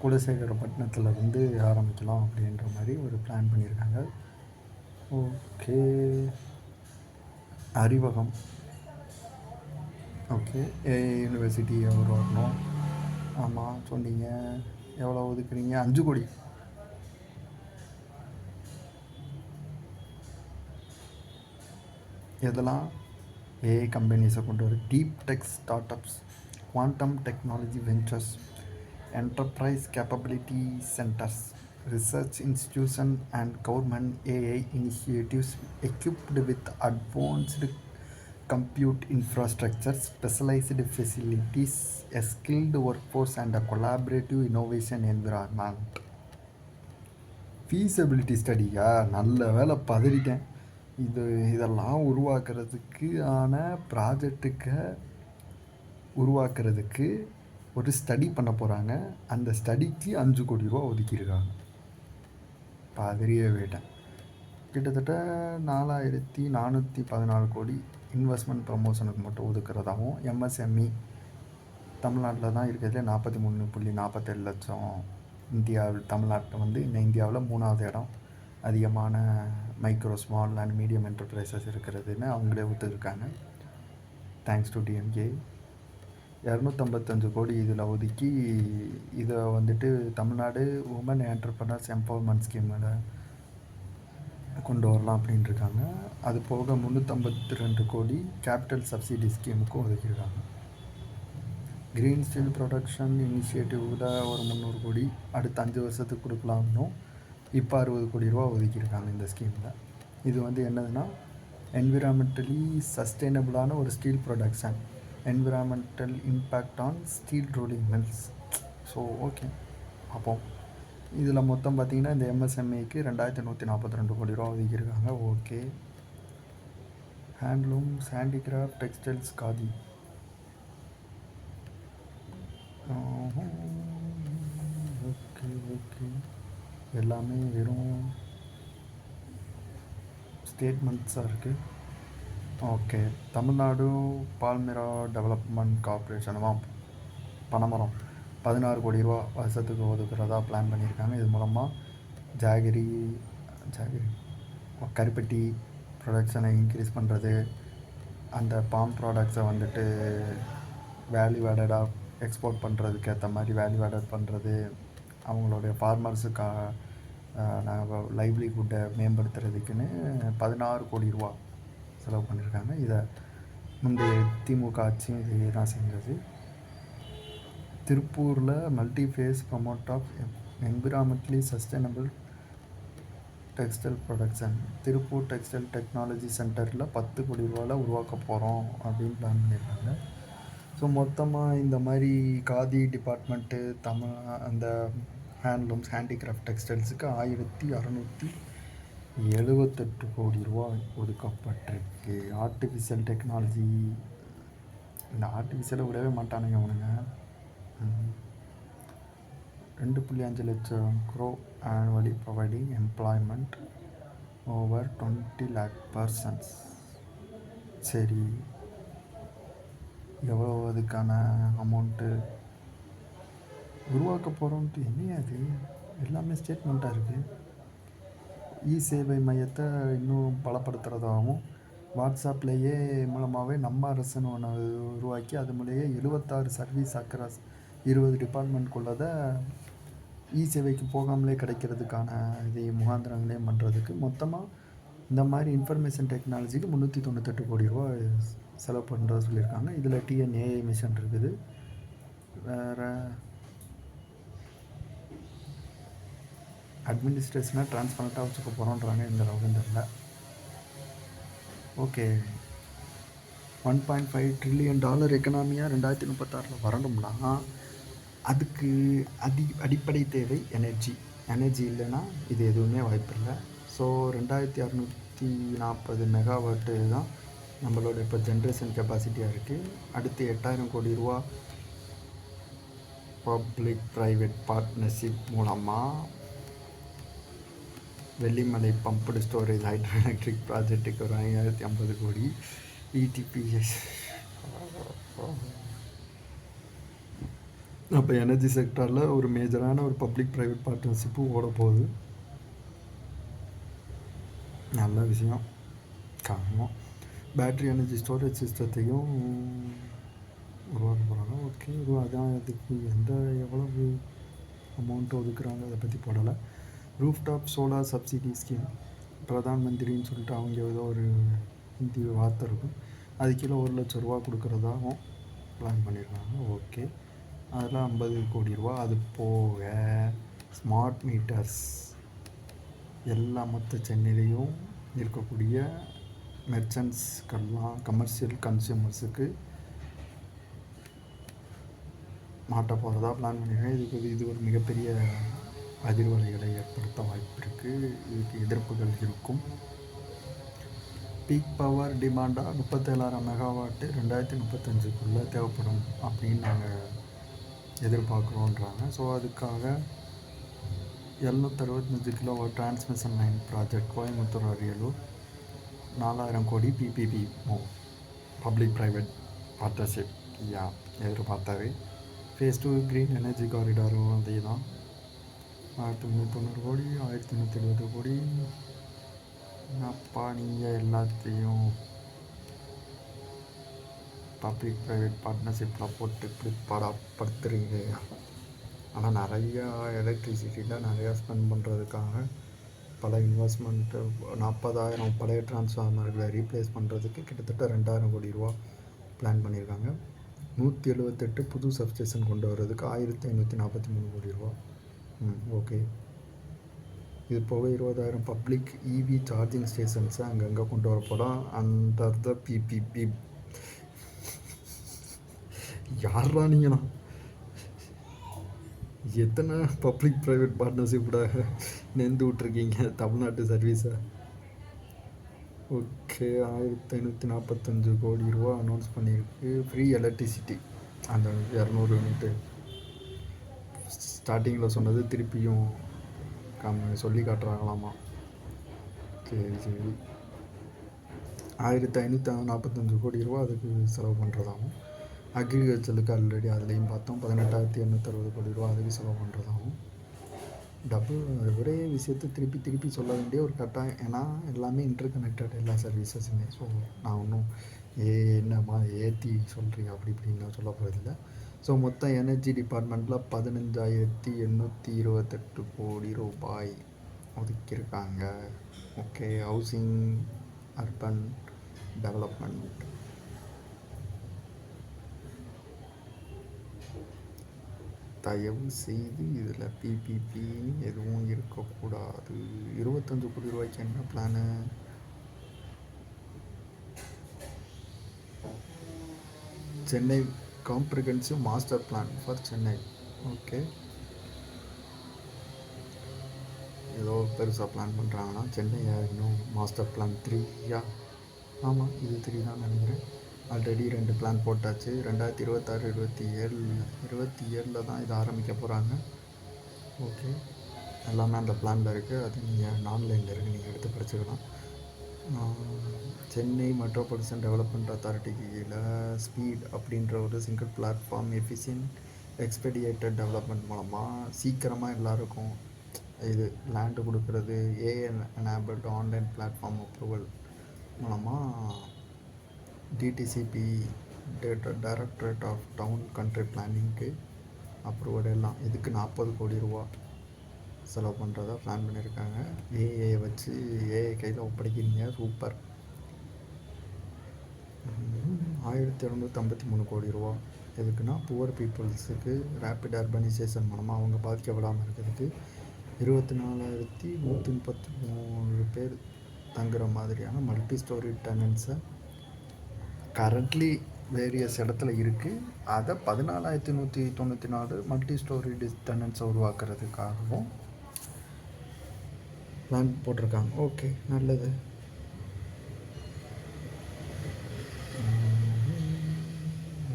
குலசேகரப்பட்டினத்தில் வந்து ஆரம்பிக்கலாம் அப்படின்ற மாதிரி ஒரு பிளான் பண்ணியிருக்காங்க. ஓகே, அறிவகம். ஓகே, ஏஐ யூனிவர்சிட்டியை உருவாக்கணும். ஆமாம் சொன்னீங்க. எவ்வளோ ஒதுக்குறீங்க? 5 கோடி. இதெல்லாம் ஏஐ கம்பெனிஸை கொண்டு வர deep tech start ups, quantum technology ventures, enterprise capability centres, research institution and government AI initiatives equipped with advanced compute infrastructure, specialized facilities, a skilled workforce and a collaborative innovation environment. feasibility ஸ்டடியா? நல்ல வேலை பதறிட்டேன். இதெல்லாம் உருவாக்குறதுக்கு ப்ராஜெக்டுக்கு உருவாக்குறதுக்கு ஒரு study பண்ண போகிறாங்க. அந்த ஸ்டடிக்கு 5 கோடி ரூபா ஒதுக்கியிருக்காங்க. பதறியே போயிட்டேன். கிட்டத்தட்ட 4,414 கோடி இன்வெஸ்ட்மெண்ட் ப்ரமோஷனுக்கு மட்டும் ஒதுக்குறதாகவும், எம்எஸ்எம்இ தமிழ்நாட்டில் தான் இருக்கிறதுலே 43.47 லட்சம். தமிழ்நாட்டில் வந்து இந்தியாவில் 3வது இடம் அதிகமான micro small and medium enterprises இருக்கிறதுன்னு அவங்களே ஒத்துருக்காங்க. Thanks to DMK. 255 கோடி இதில் ஒதுக்கி இதை வந்துட்டு தமிழ்நாடு உமன் என்டர்பிரனர்ஸ் எம்பவர்மெண்ட் ஸ்கீமில் கொண்டு வரலாம் அப்படின்ட்டு இருக்காங்க. அது போக 352 கோடி கேபிட்டல் சப்சிடி ஸ்கீமுக்கும் ஒதுக்கியிருக்காங்க. க்ரீன் ஸ்டீல் ப்ரொடக்ஷன் இனிஷியேட்டிவில் ஒரு 300 கோடி அடுத்த 5 வருஷத்துக்கு கொடுக்கலாம்னும் இப்போ 60 கோடி ரூபா ஒதுக்கியிருக்காங்க இந்த ஸ்கீமில். இது வந்து என்னதுன்னா, என்விரான்மெண்டலி சஸ்டெயினபிளான ஒரு steel production, environmental impact on steel rolling mills. So okay, அப்போ இதில் மொத்தம் பார்த்திங்கன்னா இந்த எம்எஸ்எம்இக்கு 2,142 கோடி ரூபா ஒதுக்கியிருக்காங்க. Okay. Handlooms, handicraft, textiles, khadi. Okay okay, எல்லாமே வெறும் ஸ்டேட்மெண்ட்ஸாக இருக்குது. ஓகே, தமிழ்நாடு பால்மிரா டெவலப்மெண்ட் கார்ப்பரேஷனுமா பனைமரம் 16 கோடி ரூபா வருஷத்துக்கு ஒதுக்குறதா பிளான் பண்ணியிருக்காங்க. இது மூலமாக ஜாகிரி கருப்பட்டி ப்ரொடக்ஷனை இன்க்ரீஸ் பண்ணுறது, அந்த பாம் ப்ராடக்ட்ஸை வந்துட்டு வேல்யூ ஆடடாக எக்ஸ்போர்ட் பண்ணுறதுக்கு ஏற்ற மாதிரி வேல்யூ ஆடட் பண்ணுறது, அவங்களுடைய ஃபார்மர்ஸுக்காக லைவ்லிஹுட்டை மேம்படுத்துறதுக்குன்னு 16 கோடி ரூபா செலவு பண்ணியிருக்காங்க. இதை முந்தைய திமுக ஆட்சியும் இதே தான் செஞ்சது. திருப்பூரில் multi phase promote of environmentally sustainable textile production. Tiruppur textile technology சென்டரில் 10 கோடி ரூபாயில் உருவாக்க போகிறோம் அப்படின்னு பிளான் பண்ணியிருக்காங்க. ஸோ மொத்தமாக இந்த மாதிரி காதி டிபார்ட்மெண்ட்டு அந்த ஹேண்ட்லூம்ஸ் ஹேண்டிகிராஃப்ட் டெக்ஸ்டைல்ஸுக்கு 1678 கோடி ரூபா ஒதுக்கப்பட்டிருக்கு. ஆர்டிஃபிஷியல் டெக்னாலஜி, இந்த ஆர்டிஃபிஷியலை விடவே மாட்டானுங்க அவனுங்க. 2.5 லட்சம் grow annually providing employment over 20 lakh persons. சரி, எவ்வளோ அதுக்கான அமௌண்ட்டு உருவாக்க போகிறோன்ட்டு என்னையா அது எல்லாமே ஸ்டேட்மெண்ட்டாக இருக்குது. சேவை மையத்தை இன்னும் பலப்படுத்துகிறதாகவும் வாட்ஸ்அப்லேயே மூலமாகவே நம்ம அரசுன்னு ஒன்று உருவாக்கி அது மூலையே 76 சர்வீஸ் அக்ராஸ் 20 டிபார்ட்மெண்ட்குள்ளதை சேவைக்கு போகாமலே கிடைக்கிறதுக்கான இதை முகாந்திரங்களையும் பண்ணுறதுக்கு மொத்தமாக இந்த மாதிரி இன்ஃபர்மேஷன் டெக்னாலஜிக்கு 398 கோடி ரூபா செலவு பண்ணுறதா சொல்லியிருக்காங்க. இதில் டிஎன்ஏஐ மிஷன் இருக்குது. வேறு அட்மினிஸ்ட்ரேஷனை டிரான்ஸ்பரண்ட்டாக வச்சுக்க போகிறோன்றாங்க. இந்த ரவீந்தரில் ஓகே. $1.5 ட்ரில்லியன் எக்கனாமியாக 2036 வரணும்னா அதுக்கு அடிப்படை தேவை எனர்ஜி இல்லைன்னா இது எதுவுமே வாய்ப்பில்லை. ஸோ 2640 மெகாவாட்டு தான் நம்மளோட இப்போ ஜென்ரேஷன் கெப்பாசிட்டியாக இருக்குது. அடுத்து 8000 கோடி ரூபா பப்ளிக் ப்ரைவேட் பார்ட்னர்ஷிப் மூலமாக வெள்ளிமலை பம்புடு ஸ்டோரேஜ் ஹைட்ரோ எலக்ட்ரிக் ப்ராஜெக்ட்டுக்கு ஒரு 5050 கோடி. இடிபிஎஸ் அப்போ எனர்ஜி செக்டாரில் ஒரு மேஜரான ஒரு பப்ளிக் ப்ரைவேட் பார்ட்னர்ஷிப்பு ஓட போகுது. நல்ல விஷயம். காரணம் பேட்ரி எனர்ஜி ஸ்டோரேஜ் சிஸ்டத்தையும் உருவாக்க போகிறாங்க. ஓகே, அதான் அதுக்கு எவ்வளவு அமௌண்ட் ஒதுக்குறாங்க அதை பற்றி போடலை. Rooftop solar subsidy scheme Pradhan மந்திரின்னு சொல்லிட்டு அவங்க ஏதோ ஒரு ஹிந்தி வார்த்தை இருக்கும், அது கீழே 1 லட்சம் ரூபா கொடுக்குறதாகவும் பிளான் பண்ணியிருக்காங்க. ஓகே, அதில் 50 கோடி ரூபா. அது போக ஸ்மார்ட் மீட்டர்ஸ் எல்லா மொத்த சென்னையிலையும் இருக்கக்கூடிய மெர்ச்சன்ட்ஸ்கெல்லாம் கமர்ஷியல் கன்சியூமர்ஸுக்கு மாட்ட போகிறதா பிளான் பண்ணியிருக்கேன். இது ஒரு மிகப்பெரிய அதிர்வலைகளை ஏற்படுத்த வாய்ப்பு இருக்குது. இதுக்கு எதிர்ப்புகள் இருக்கும். பீக் பவர் டிமாண்டாக 37,000 மெகாவாட்டு 2035 தேவைப்படும் அப்படின்னு நாங்கள் எதிர்பார்க்குறோன்றாங்க. ஸோ அதுக்காக 765 kilowatt transmission line project Coimbatore Ariyalur 4000 கோடி பிபிபி பப்ளிக் ப்ரைவேட் பார்ட்னர்ஷிப் எதிர்பார்த்தாவே. ஃபேஸ் 2 க்ரீன் எனர்ஜி காரிடாரும் அதே தான். 1390 கோடி 1370 கோடி. அப்பா நீங்கள் எல்லாத்தையும் பப்ளிக் ப்ரைவேட் பார்ட்னர்ஷிப்பில் போட்டு இப்படி படப்படுத்துறீங்க. ஆனால் நிறையா எலக்ட்ரிசிட்டியில் நிறையா ஸ்பெண்ட் பண்ணுறதுக்காக பல இன்வெஸ்ட்மெண்ட்டு 40,000 பழைய டிரான்ஸ்ஃபார்மர்களை ரீப்ளேஸ் பண்ணுறதுக்கு கிட்டத்தட்ட 2,000 கோடி ரூபா பிளான் பண்ணியிருக்காங்க. 178 புது சப்ஸ்டேஷன் கொண்டு வர்றதுக்கு 1543 கோடி ரூபா. ஓகே, இது போக 20,000 பப்ளிக் இவி சார்ஜிங் ஸ்டேஷன்ஸை அங்கங்கே கொண்டு வரப்போகிறோம் அண்டர் த பிபிபி. யாரா நீங்களா? எத்தனை பப்ளிக் ப்ரைவேட் பார்ட்னர்ஷிப்போட நேர்ந்து விட்ருக்கீங்க தமிழ்நாட்டு சர்வீஸை? ஓகே, 1545 கோடி ரூபா அனௌன்ஸ் பண்ணியிருக்கு. ஃப்ரீ எலக்ட்ரிசிட்டி அந்த 200 யூனிட்டு ஸ்டார்டிங்கில் சொன்னது திருப்பியும் சொல்லி காட்டுறாங்களாமா. சரி, 1545 கோடி ரூபா அதுக்கு செலவு பண்ணுறதாகவும், அக்ரிகல்ச்சருக்கு ஆல்ரெடி அதுலேயும் பார்த்தோம் 18,860 கோடி ரூபா அதுக்கு செலவு பண்ணுறதாகவும். ஒரே விஷயத்தை திருப்பி சொல்ல வேண்டிய ஒரு கட்டாயம். ஏன்னா எல்லாமே இன்டர் கனெக்டட் எல்லா சர்வீசஸுமே. ஸோ நான் ஒன்றும் என்னம்மா ஏற்றி சொல்கிறீங்க அப்படி இப்படின்னு சொல்ல போகிறதில்ல. ஸோ மொத்தம் எனர்ஜி டிபார்ட்மெண்ட்டில் 15,828 கோடி ரூபாய் ஒதுக்கியிருக்காங்க. ஓகே, ஹவுசிங் அர்பன் டெவலப்மெண்ட் தயவு செய்து இதில் பிபிபின்னு எதுவும் இருக்கக்கூடாது. 25 கோடி ரூபாய்க்கு என்ன plan? Chennai comprehensive master plan for Chennai. Okay, ஏதோ பெருசாக பிளான் பண்ணுறாங்கன்னா சென்னை இன்னும் மாஸ்டர் பிளான் 3யா? ஆமாம், இது 3 தான் நினைக்கிறேன். ஆல்ரெடி 2 பிளான் போட்டாச்சு. 2026 27 தான் இது ஆரம்பிக்க போகிறாங்க. ஓகே, எல்லாமே அந்த பிளானில் இருக்குது. அது நீங்கள் ஆன்லைனில் இருக்குது, நீங்கள் எடுத்து படிச்சுக்கலாம். சென்னை மெட்ரோபாலிட்டன் டெவலப்மெண்ட் அத்தாரிட்டிக்கு கீழே ஸ்பீட் அப்படின்ற ஒரு single platform efficient expedited development மூலமாக சீக்கிரமாக எல்லாருக்கும் இது லேண்டு கொடுக்கறது, ஏஎன்ஏபிள்டு ஆன்லைன் பிளாட்ஃபார்ம் அப்ரூவல் மூலமாக DTCP directorate of town country பிளானிங்க்கு அப்ரூவல் எல்லாம். இதுக்கு 40 கோடி ரூபா செலவு பண்ணுறதா பிளான் பண்ணியிருக்காங்க. ஏஐ வச்சு ஏஐ கையில் ஒப்படைக்கிறீங்க, சூப்பர். 1753 கோடி ரூபா எதுக்குன்னா புவர் பீப்புள்ஸுக்கு ரேப்பிட் அர்பனைசேஷன் மூலமாக அவங்க பாதிக்கப்படாமல் இருக்கிறதுக்கு 24,133 பேர் தங்குற மாதிரியான மல்டி ஸ்டோரி டெனன்ஸை கரண்ட்லி வேரியஸ் இடத்துல இருக்குது. அதை 14,194 மல்டி ஸ்டோரி டெனன்ஸை உருவாக்குறதுக்காகவும் பிளான் போட்டிருக்காங்க. ஓகே, நல்லது.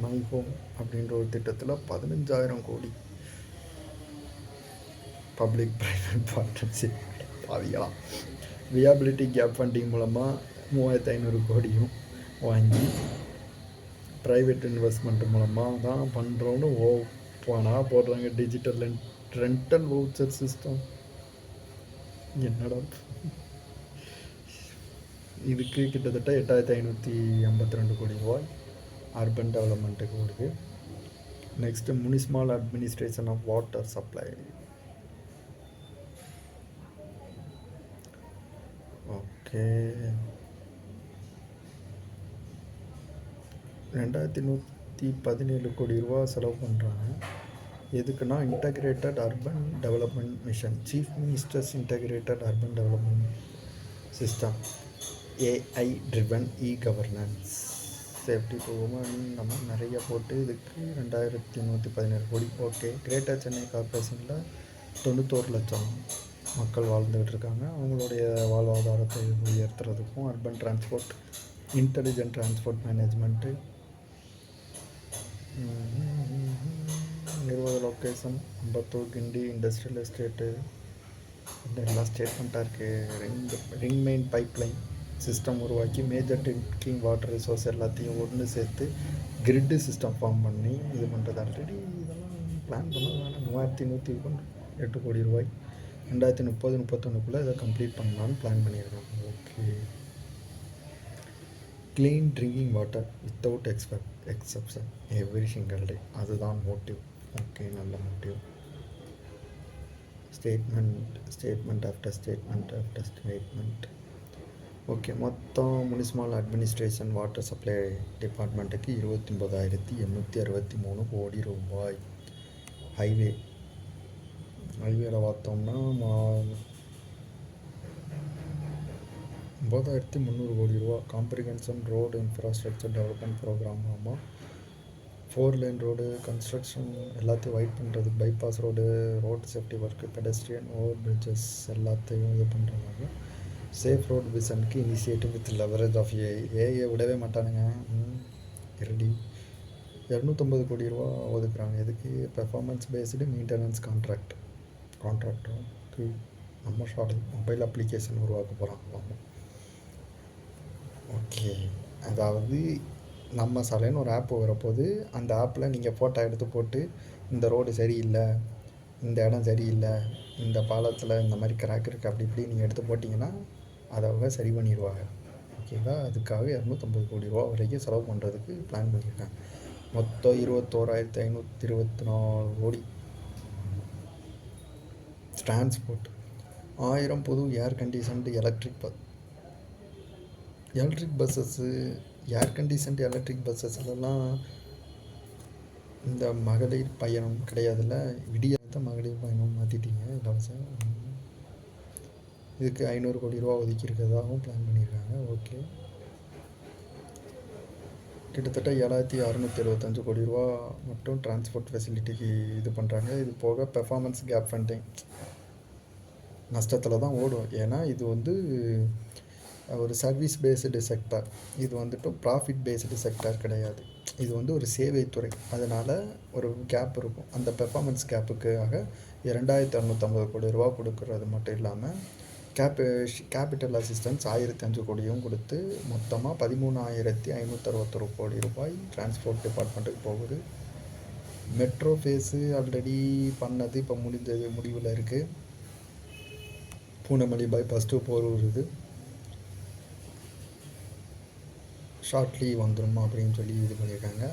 மை ஹோம் அப்படின்ற ஒரு திட்டத்தில் 15,000 கோடி பப்ளிக் ப்ரைவேட் பார்ட்னர்ஷிப் பாதிக்கலாம். வியாபிலிட்டி கேப் ஃபண்டிங் மூலமாக 3,500 கோடியும் வாங்கி ப்ரைவேட் இன்வெஸ்ட்மெண்ட் மூலமாக தான் பண்ணுறோன்னு ஓப்பனாக போடுறாங்க. டிஜிட்டல் ரெண்டல் வவுச்சர் சிஸ்டம் என்னடா, இதுக்கு கிட்டத்தட்ட 8,552 கோடி ரூபாய் அர்பன் டெவலப்மெண்ட்டுக்கு கொடுக்கு. Next municipal administration of water supply. Okay, 2,117 crore ரூபா செலவு பண்ணுறாங்க. எதுக்குன்னா integrated urban development mission, chief ministers integrated urban development system, AI driven E governance, safety to women, நம்ம நிறைய போட்டு இதுக்கு 2,117 கோடி. ஓகே, கிரேட்டர் சென்னை கார்பரேஷனில் 91 லட்சம் மக்கள் வாழ்ந்துகிட்டு இருக்காங்க. அவங்களுடைய வாழ்வாதாரத்தை உயர்த்துறதுக்கும் urban transport, intelligent transport management, 20 location, Ambattur, Guindy industrial estate, எல்லாம் ஸ்டேட்மெண்ட்டாக இருக்குது. ரிங் மெயின் பைப்லைன் சிஸ்டம் உருவாக்கி மேஜர் ட்ரிங்கிங் வாட்டர் ரிசோர்ஸ் எல்லாத்தையும் ஒன்று சேர்த்து கிரிட்டு சிஸ்டம் ஃபார்ம் பண்ணி இது பண்ணுறது. ஆல்ரெடி இதெல்லாம் பிளான் பண்ணது 3,108 கோடி ரூபாய் 2030-31 இதை கம்ப்ளீட் பண்ணலான்னு பிளான் பண்ணியிருக்காங்க. Okay, clean drinking water without exception every single day, அதுதான் மோட்டிவ். ஓகே, நல்ல motive. Statement after statement. Okay, மொத்தம் முனிசிபல் அட்மினிஸ்ட்ரேஷன் வாட்டர் சப்ளை டிபார்ட்மெண்ட்டுக்கு 29,863 கோடி ரூபாய். ஹைவேல பார்த்தோம்னா 9,300 கோடி ரூபா. Comprehensive road infrastructure development programme மூலமாக 4 லேன் ரோடு கன்ஸ்ட்ரக்ஷன் எல்லாத்தையும் வைட் பண்ணுறது, bypass road safety work, pedestrian over bridges எல்லாத்தையும் இது பண்ணுறாங்க. சேஃப் ரோடு விசனுக்கு initiative with leverage of AI விடவே மாட்டானுங்க. ரெடி 250 கோடி ரூபா ஒதுக்குறாங்க. இதுக்கு பெர்ஃபார்மன்ஸ் பேஸ்டு மெயின்டெனன்ஸ் கான்ட்ராக்டருக்கு நம்ம மொபைல் அப்ளிகேஷன் உருவாக்க போகிறாங்க. ஓகே, அதாவது நம்ம சாலைன்னு ஒரு ஆப் வரப்போது, அந்த ஆப்பில் நீங்கள் ஃபோட்டோ எடுத்து போட்டு இந்த ரோடு சரியில்லை, இந்த இடம் சரியில்லை, இந்த பாலத்தில் இந்த மாதிரி கிராக் இருக்குது, அப்படி இப்படி நீங்கள் எடுத்து போட்டிங்கன்னா அதை அவங்க சரி பண்ணிடுவாங்க. ஓகேவா? அதுக்காக 250 கோடி ரூபா வரைக்கும் செலவு பண்ணுறதுக்கு பிளான் பண்ணியிருக்காங்க. மொத்தம் 21,524 கோடி. டிரான்ஸ்போர்ட் 1000 புது air conditioned electric buses. Air conditioned electric பஸ்ஸஸ்லாம் இந்த மகளிர் பயணம் கிடையாதுல்ல, விடியாத மகளிர் பயணம் மாற்றிட்டீங்க இலவசம். இதுக்கு 500 கோடி ரூபா ஒதுக்கி இருக்கிறதாகவும் பிளான் பண்ணியிருக்காங்க. ஓகே, கிட்டத்தட்ட 7675 கோடி ரூபா மட்டும் டிரான்ஸ்போர்ட் ஃபெசிலிட்டிக்கு இது பண்ணுறாங்க. இது போக பெர்ஃபார்மன்ஸ் கேப் ஃபண்டிங் நஷ்டத்தில் தான் ஓடும். ஏன்னா இது வந்து ஒரு சர்வீஸ் பேஸ்டு செக்டார், இது வந்துட்டு ப்ராஃபிட் பேஸ்டு செக்டார் கிடையாது. இது வந்து ஒரு சேவைத்துறை, அதனால் ஒரு கேப் இருக்கும். அந்த பெர்ஃபார்மன்ஸ் கேப்புக்காக 2650 கோடி ரூபா கொடுக்குறது மட்டும் இல்லாமல் கேபிட்டல் அசிஸ்டன்ஸ் 1005 கோடியும் கொடுத்து மொத்தமாக 13,561 கோடி ரூபாய் டிரான்ஸ்போர்ட் டிபார்ட்மெண்ட்டுக்கு போகுது. மெட்ரோ ஃபேஸு ஆல்ரெடி பண்ணது இப்போ முடிவில் இருக்குது. பூனமல்லி பைபாஸ் டு போரூர் இது ஷார்ட்லி வந்துடும் அப்படின்னு சொல்லி இது பண்ணியிருக்காங்க.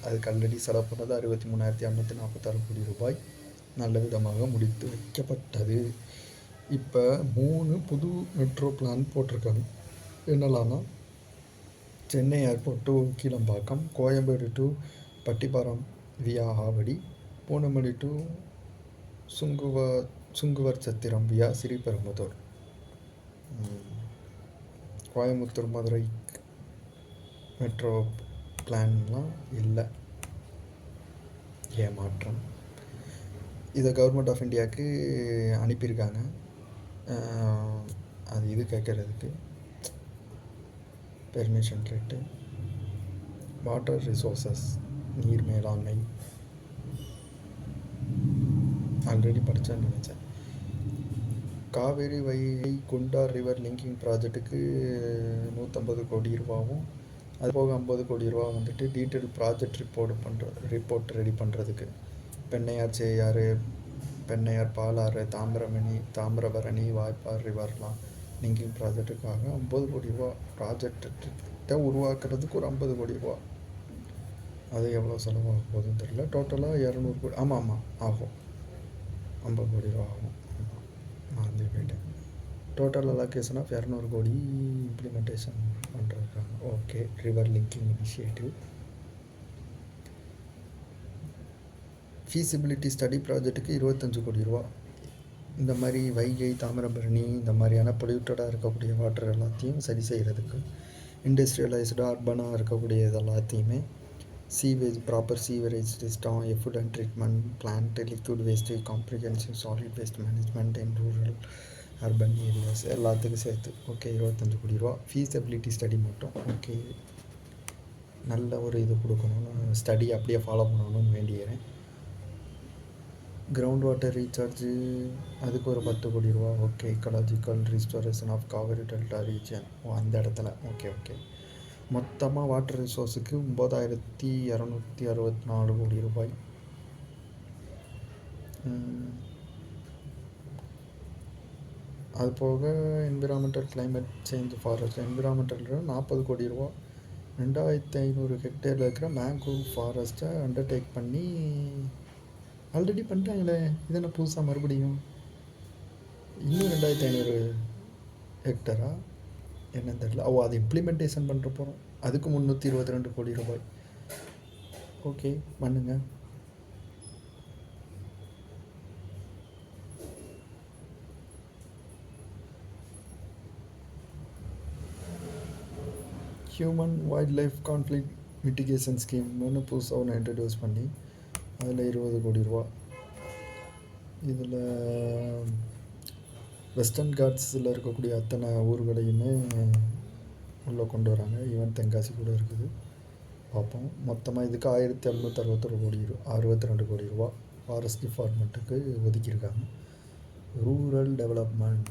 அதுக்கு ஆல்ரெடி செலவு பண்ணது 63,246 கோடி ரூபாய் நல்ல விதமாக முடித்து வைக்கப்பட்டது. இப்போ 3 புது மெட்ரோ பிளான் போட்டிருக்காங்க. என்னெல்லாம்னா, Chennai airport to Kilambakkam, Koyambedu to Pattabiram via Avadi, Poonamallee to Sunguvar Chathram via Sriperumbudur, Coimbatore Madurai metro பிளான்லாம் இல்லை. ஏமாற்றம். இதை கவர்மெண்ட் ஆஃப் இந்தியாவுக்கு அனுப்பியிருக்காங்க. அது இது கேட்குறதுக்கு பெர்மிஷன் ரேட்டு. வாட்டர் ரிசோர்ஸஸ், நீர் மேலாண்மை ஆல்ரெடி படித்தேன்னு நினச்சேன். காவேரி வைகை குண்டார் ரிவர் லிங்கிங் ப்ராஜெக்ட்டுக்கு 150 கோடி ரூபாவும், அது போக 50 கோடி ரூபா வந்துட்டு டீட்டெயில் ப்ராஜெக்ட் ரிப்போர்ட் ரெடி பண்ணுறதுக்கு. பெண்ணையார் சேயாறு, பெண்ணையார் பாலாறு, தாமிரபரணி வாய்ப்பார் ரிவர்லாம் லிங்கிங் ப்ராஜெக்ட்டுக்காக 50 கோடி ரூபா. ப்ராஜெக்டை உருவாக்குறதுக்கு ஒரு 50 கோடி ரூபா. அது எவ்வளோ செலவாக போகுதுன்னு தெரியல. டோட்டலாக 200 கோடி. ஆமாம் ஆகும், 50 கோடி ரூபா ஆகும். மறந்து போயிட்டேன். டோட்டல் அலோகேஷன் ஆஃப் 200 கோடி இம்ப்ளிமெண்டேஷன் பண்ணுறாங்க. Okay, river linking initiative. Feasibility study ப்ராஜெக்ட்டுக்கு 25 கோடி ரூபா. இந்த மாதிரி வைகை, தாமிரபரணி இந்த மாதிரியான பொல்யூட்டடாக இருக்கக்கூடிய வாட்டர் எல்லாத்தையும் சரி செய்கிறதுக்கு, இண்டஸ்ட்ரியலைஸ்டு அர்பனாக இருக்கக்கூடிய இது எல்லாத்தையுமே sewage, proper sewerage system, effluent treatment plant, liquid waste, comprehensive solid waste management in rural urban areas எல்லாத்துக்கும் சேர்த்து. ஓகே, 25 கோடி ரூபா. ஃபீஸபிலிட்டி ஸ்டடி மட்டும். ஓகே, நல்ல ஒரு இது கொடுக்கணும்னு, ஸ்டடி அப்படியே ஃபாலோ பண்ணணும்னு வேண்டிக்கிறேன். கிரவுண்ட் வாட்டர் ரீசார்ஜு, அதுக்கு ஒரு 10 கோடி ரூபா. Okay, ecological restoration of Kaveri delta region, அந்த இடத்துல. ஓகே, மொத்தமாக வாட்டர் ரிசோர்ஸுக்கு 9,264 கோடி ரூபாய். அது போக environmental climate change forest, environmental 40 கோடி ரூபா. 2,500 ஹெக்டேரில் இருக்கிற மேங்க்ரூவ் ஃபாரஸ்ட்டை அண்டர்டேக் பண்ணி ஆல்ரெடி பண்ணிட்டாங்களே, இது என்ன புதுசாக மறுபடியும் இன்னும் 2,500 ஹெக்டரா என்னன்னு தெரியல. அது இம்ப்ளிமெண்டேஷன் பண்ணுற போகிறோம். அதுக்கு 322 கோடி ரூபாய். ஓகே, பண்ணுங்க. Human wildlife conflict mitigation ஸ்கீம்னு புதுசாக ஒன்று இன்ட்ரடியூஸ் பண்ணி அதில் 20 கோடி ரூபா. இதில் வெஸ்டர்ன் காட்ஸில் இருக்கக்கூடிய அத்தனை ஊர்களையுமே உள்ளே கொண்டு வராங்க. ஈவன் தென்காசி கூட இருக்குது. பார்ப்போம். மொத்தமாக இதுக்கு 1,761 கோடி ரூபா ஃபாரஸ்ட் டிபார்ட்மெண்ட்டுக்கு ஒதுக்கியிருக்காங்க. ரூரல் டெவலப்மெண்ட்,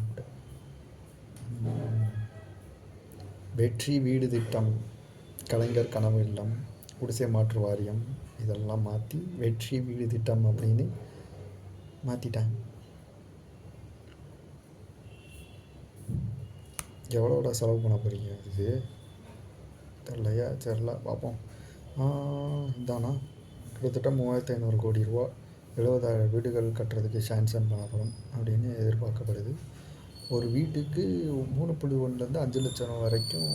வெற்றி வீடு திட்டம், கலைஞர் கனவு இல்லம், குடிசை மாற்று வாரியம் இதெல்லாம் மாற்றி வெற்றி வீடு திட்டம் அப்படின்னு மாற்றிட்டாங்க. எவ்வளோட செலவு பண்ண போகிறீங்க இதுக்கு தெரிலையா? தெரில, பார்ப்போம். இதானா கிட்டத்தட்ட 3,500 கோடி ரூபா 70,000 வீடுகள் கட்டுறதுக்கு சாங்ஷன் பண்ணப்படும் அப்படின்னு எதிர்பார்க்கப்படுது. ஒரு வீட்டுக்கு 3.1 5 லட்சம் வரைக்கும்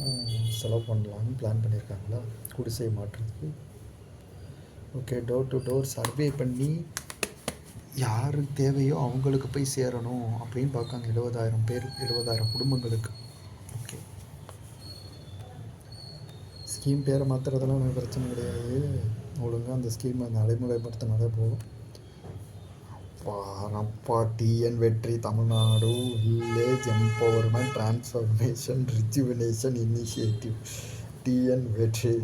செலவு பண்ணலான்னு பிளான் பண்ணியிருக்காங்களா குடிசை மாற்றுறதுக்கு. Okay, door to door survey பண்ணி யார் தேவையோ அவங்களுக்கு போய் சேரணும் அப்படின்னு பார்க்காங்க. 70,000 பேர், 70,000 குடும்பங்களுக்கு. ஓகே, ஸ்கீம் பேரை மாற்றுறதெல்லாம் எனக்கு பிரச்சனை கிடையாது. ஒழுங்காக அந்த ஸ்கீமை நடைமுறைப்படுத்தினாலே போதும். பாரப்பா, டிஎன் வெற்றி Tamil Nadu village empowerment transformation rejuvenation initiative. TN வெற்றி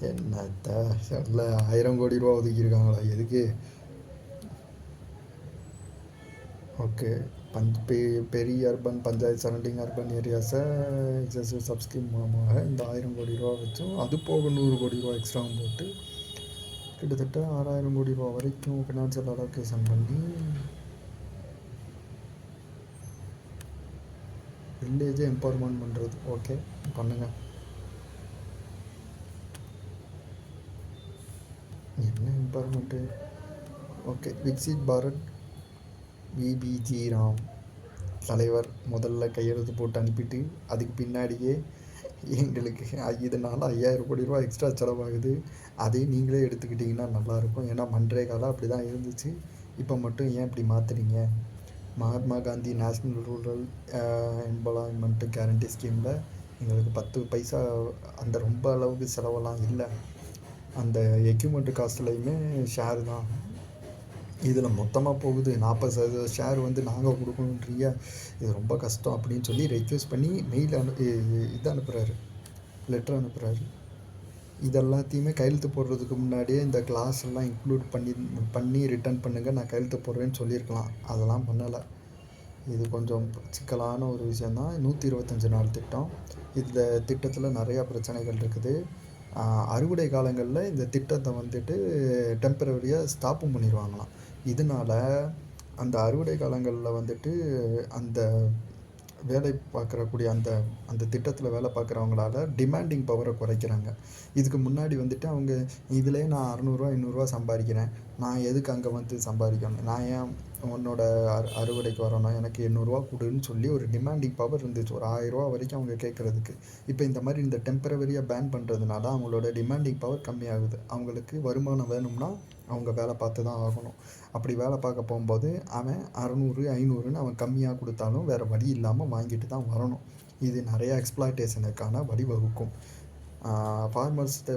என்னத்த சொல்ல, 1000 கோடி ரூபா ஒதுக்கியிருக்காங்களா எதுக்கு? ஓகே, பெரிய அர்பன் பஞ்சாயத்து சரௌண்டிங் அர்பன் ஏரியாஸை எக்ஸசிவ் சப்ஸ்கீம் மூலமாக இந்த 1000 கோடி ரூபா வச்சும் அது போக 100 கோடி ரூபா எக்ஸ்ட்ராவும் போட்டு கிட்டத்தட்ட 6000 கோடி ரூபா வரைக்கும் ஃபினான்ஷியல் அலோகேஷன் பண்ணி வில்லேஜை எம்பவர்மெண்ட் பண்ணுறது. ஓகே, பண்ணுங்கள். என்ன empowerment? Okay, Viksit Bharat VPG Ram தலைவர் முதல்ல கையெழுத்து போட்டு அனுப்பிட்டு அதுக்கு பின்னாடியே எங்களுக்கு இதனால் 5000 கோடி ரூபா எக்ஸ்ட்ரா செலவாகுது, அதே நீங்களே எடுத்துக்கிட்டிங்கன்னா நல்லாயிருக்கும். ஏன்னா மன்ரேகாவில் அப்படி தான் இருந்துச்சு, இப்போ மட்டும் ஏன் இப்படி மாற்றுறீங்க? Mahatma Gandhi national rural employment guarantee ஸ்கீமில் எங்களுக்கு 10 பைசா அந்த ரொம்ப அளவுக்கு செலவெல்லாம் இல்லை. அந்த எக்யூப்மெண்ட் காஸ்ட்லேயுமே ஷேர் தான். இதில் மொத்தமாக போகுது 40% ஷேர் வந்து நாங்கள் கொடுக்கணுன்றீங்க, இது ரொம்ப கஷ்டம் அப்படின்னு சொல்லி ரெக்வெஸ்ட் பண்ணி மெயில் இது அனுப்புகிறாரு, லெட்டர் அனுப்புகிறாரு. இதெல்லாத்தையுமே கையெழுத்து போடுறதுக்கு முன்னாடியே இந்த கிளாஸ் எல்லாம் இன்க்ளூட் பண்ணி ரிட்டர்ன் பண்ணுங்கள், நான் கையெழுத்து போடுறேன்னு சொல்லியிருக்கலாம். அதெல்லாம் பண்ணலை. இது கொஞ்சம் சிக்கலான ஒரு விஷயந்தான். 125 நாள் திட்டம். இந்த திட்டத்தில் நிறையா பிரச்சனைகள் இருக்குது. அறுவடை காலங்களில் இந்த திட்டத்தை வந்துட்டு டெம்பரவரியாக ஸ்டாப்பும் பண்ணிடுவாங்களாம். இதனால் அந்த அறுவடை காலங்களில் வந்துட்டு அந்த வேலை பார்க்குறக்கூடிய அந்த திட்டத்தில் வேலை பார்க்குறவங்களால டிமாண்டிங் பவரை குறைக்கிறாங்க. இதுக்கு முன்னாடி வந்துட்டு அவங்க இதிலே நான் 600 500 சம்பாதிக்கிறேன், நான் எதுக்கு அங்கே வந்து சம்பாதிக்கணும், நான் ஏன் உன்னோட அறுவடைக்கு வரணும், எனக்கு 800 கொடுன்னு சொல்லி ஒரு டிமாண்டிங் பவர் இருந்துச்சு, ஒரு 1000 வரைக்கும் அவங்க கேட்குறதுக்கு. இப்போ இந்த மாதிரி இந்த டெம்பரவரியாக பேன் பண்ணுறதுனால அவங்களோட டிமாண்டிங் பவர் கம்மியாகுது. அவங்களுக்கு வருமானம் வேணும்னா அவங்க வேலை பார்த்து தான் ஆகணும். அப்படி வேலை பார்க்க போகும்போது அவன் 600 500ன்னு அவன் கம்மியாக கொடுத்தாலும் வேறு வழி இல்லாமல் வாங்கிட்டு தான் வரணும். இது நிறையா எக்ஸ்ப்ளாய்டேஷனுக்கான வழிவகுக்கும். ஃபார்மர்ஸை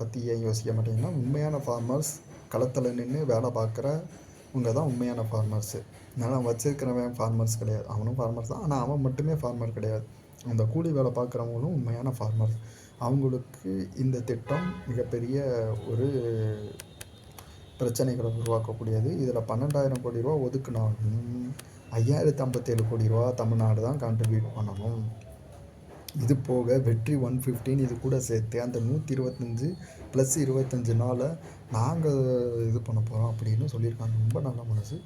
பற்றி ஏன் யோசிக்க மாட்டேங்கன்னா, உண்மையான ஃபார்மர்ஸ் களத்தில் நின்று வேலை பார்க்குறவங்க தான் உண்மையான ஃபார்மர்ஸு. நிலம் வச்சுருக்கிறவன் ஃபார்மர்ஸ் கிடையாது, அவனும் ஃபார்மர்ஸ் தான், ஆனால் அவன் மட்டுமே ஃபார்மர் கிடையாது. அந்த கூலி வேலை பார்க்குறவங்களும் உண்மையான ஃபார்மர்ஸ். அவங்களுக்கு இந்த திட்டம் மிகப்பெரிய ஒரு பிரச்சனைகளை உருவாக்கக்கூடியது. இதில் 12,000 கோடி ரூபா ஒதுக்குனாலும் 5,057 கோடி ரூபா தமிழ்நாடு தான் கான்ட்ரிபியூட் பண்ணணும். இது போக வெற்றி 115 இது கூட சேர்த்து அந்த 125 + 25 நாளை நாங்கள் இது பண்ண போகிறோம் அப்படின்னு சொல்லியிருக்காங்க. ரொம்ப நல்ல மனசு.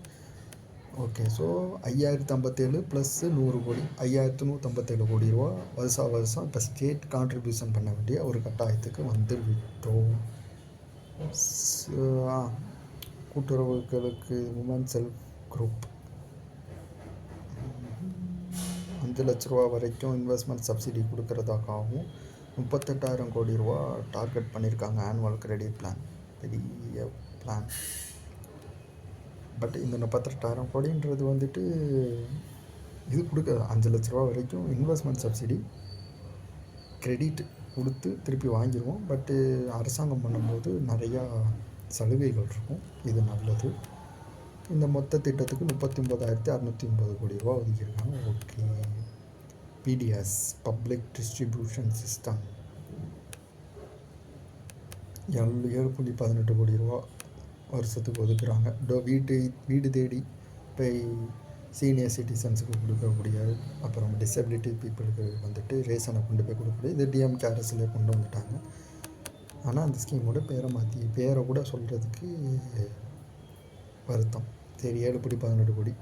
ஓகே, ஸோ 5,057 + 100 கோடி 5,157 கோடி ரூபா வருஷம் இப்போ ஸ்டேட் கான்ட்ரிபியூஷன் பண்ண வேண்டிய ஒரு கட்டாயத்துக்கு வந்து விட்டோம். கூட்டுறவுகளுக்கு உமன் செல்ஃப் குரூப் 5 லட்ச ரூபா வரைக்கும் இன்வெஸ்ட்மெண்ட் சப்சிடி கொடுக்கறதாகவும் 38,000 கோடி ரூபா டார்கெட் பண்ணியிருக்காங்க. ஆனுவல் கிரெடிட் பிளான், பெரிய பிளான். பட் இந்த 38,000 கோடின்றது வந்துட்டு இது கொடுக்க 5 லட்ச ரூபா வரைக்கும் இன்வெஸ்ட்மெண்ட் சப்சிடி கிரெடிட் கொடுத்து திருப்பி வாங்கிடுவோம். பட்டு அரசாங்கம் பண்ணும்போது நிறையா சலுகைகள் இருக்கும், இது நல்லது. இந்த மொத்த திட்டத்துக்கு 39,650 கோடி ரூபா ஒதுக்கியிருக்காங்க. Okay, PDS public distribution system 7.18 கோடி ரூபா வருஷத்துக்கு ஒதுக்குறாங்க. வீடு தேடி போய் சீனியர் சிட்டிசன்ஸுக்கு கொடுக்கக்கூடிய, அப்புறம் டிசபிலிட்டி பீப்புளுக்கு வந்துட்டு ரேஷனை கொண்டு போய் கொடுக்கக்கூடிய, இது டிஎம்கே அரசுலேயே கொண்டு வந்துட்டாங்க. ஆனால் அந்த ஸ்கீமோட பேரை கூட சொல்கிறதுக்கு வருத்தம். சரி, 7.18 கோடி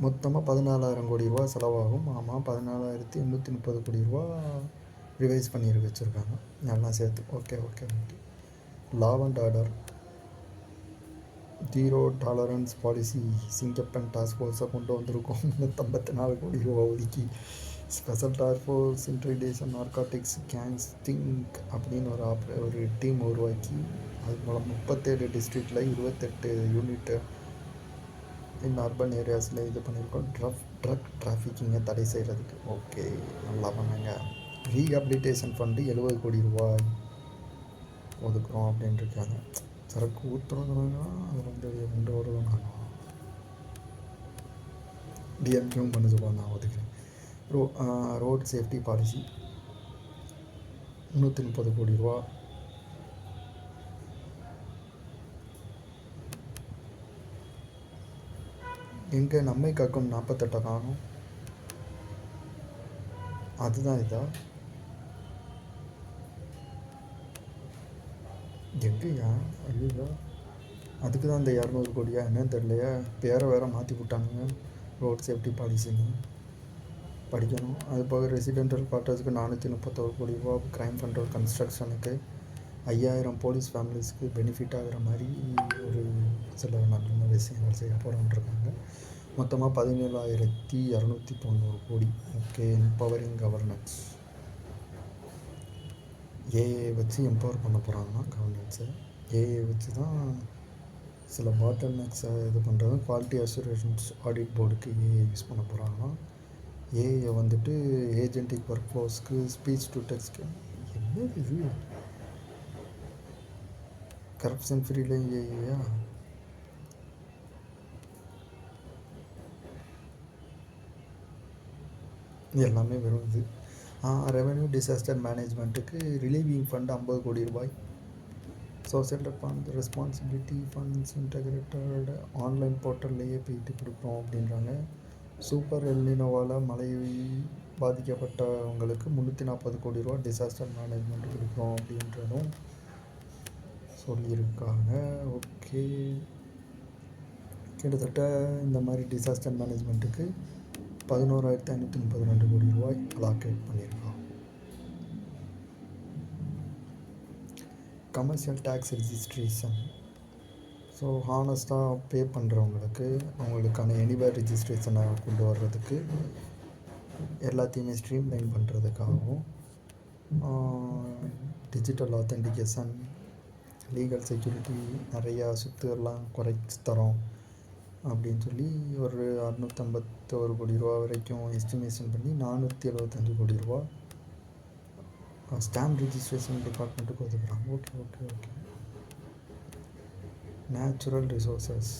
மொத்தமாக 14,000 கோடி ரூபா செலவாகும். ஆமாம், 14,830 கோடி ரூபா ரிவைஸ் பண்ணி வச்சுருக்காங்க எல்லாம் சேர்த்து. Okay. Law and order, zero tolerance policy சிங்கப்பன் டாஸ்க் ஃபோர்ஸை கொண்டு வந்திருக்கோம். 154 கோடி ரூபா ஒதுக்கி special task force introduction narcotics gangs think அப்படின்னு ஒரு டீம் உருவாக்கி அது மூலம் 37 டிஸ்ட்ரிக்டில் 28 யூனிட் இன் அர்பன் ஏரியாஸில் இது பண்ணியிருக்கோம். ட்ரக் டிராஃபிக்கிங்கை தடை செய்கிறதுக்கு. ஓகே, நல்லா பண்ணாங்க. ரீஹாபிலிட்டேஷன் ஃபண்டு 70 கோடி ரூபாய் ஒதுக்குறோம் அப்படின்னு இருக்காங்க. சரக்கு ஊற்றுறதுனா அதில் வந்து ரெண்டு வருடம் நாங்கள் டிஎம்கேவும் பண்ண சொல்லுவாங்க. நான் ஒதுக்குறேன். ரோட் சேஃப்டி பாலிசி 330 கோடி ரூபா. எங்கே நம்மை காக்கும் 48 காணும். அதுதான் இதா எங்கேயா? ஐயோ, அதுக்கு தான் இந்த 200 கோடியா என்னன்னு தெரியலையா? பேரை வேறு மாற்றி விட்டானுங்க. ரோட் சேஃப்டி பாலிசின்னு படிக்கணும். அது போக ரெசிடென்டல் குவார்ட்டர்ஸுக்கு 431 கோடி ரூபா. க்ரைம் கண்ட்ரோல் கன்ஸ்ட்ரக்ஷனுக்கு 5000 போலீஸ் ஃபேமிலிஸ்க்கு பெனிஃபிட் ஆகிற மாதிரி ஒரு சில நல்ல விஷயங்கள் செய்ய போகிறோன்ட்ருக்காங்க. மொத்தமாக 17,290 கோடி. Okay, empowering governance. ஏஏ வச்சு எம்பவர் பண்ண போகிறாங்கன்னா கவர்னன்ஸை ஏஏ வச்சு தான் சில பாட்டில் நெக்ஸை இது பண்ணுறது. குவாலிட்டி அஷூரன்ஸ் ஆடிட் போர்டுக்கு ஏஏ யூஸ் பண்ண போகிறாங்கன்னா ஏஐ வந்துட்டு ஏஜென்டிக் ஒர்க் ஃப்ளோஸ்க்கு ஸ்பீச் டு டெக்ஸ்ட்க்கு. என்ன இது கரப்ஷன் ஃப்ரீல ஏஐயா? எல்லாமே வெறும் இது. ரெவென்யூ டிசாஸ்டர் மேனேஜ்மெண்ட்டுக்கு ரிலீவிங் ஃபண்ட் 50 கோடி ரூபாய். Social responsibility funds integrated online போர்ட்டல்லையே போயிட்டு கொடுக்குறோம் அப்படின்றாங்க. சூப்பர் எல்னினோவால் மழை பாதிக்கப்பட்டவங்களுக்கு 340 கோடி ரூபா டிசாஸ்டர் மேனேஜ்மெண்ட் கொடுக்குறோம் அப்படின்றதும் சொல்லியிருக்காங்க. ஓகே, கிட்டத்தட்ட இந்த மாதிரி டிசாஸ்டர் மேனேஜ்மெண்ட்டுக்கு 11,532 கோடி ரூபாய் அலாக்கேட் பண்ணியிருக்கோம். Commercial tax registration. ஸோ ஹானஸ்ட்டாக பே பண்ணுறவங்களுக்கு அவங்களுக்கான எனிவேர் ரிஜிஸ்ட்ரேஷனை கொண்டு வர்றதுக்கு எல்லாத்தையுமே ஸ்ட்ரீம்லைன் பண்ணுறதுக்காகவும் டிஜிட்டல் ஆத்தென்டிகேஷன் லீகல் செக்யூரிட்டி நிறையா சொத்துக்கள்லாம் குறைச்சி தரோம் அப்படின்னு சொல்லி ஒரு 651 கோடி ரூபா வரைக்கும் எஸ்டிமேஷன் பண்ணி 475 கோடி ரூபா ஸ்டாம்ப் ரிஜிஸ்ட்ரேஷன் டிபார்ட்மெண்ட்டுக்கு ஒதுக்குறாங்க. Okay okay okay. Natural resources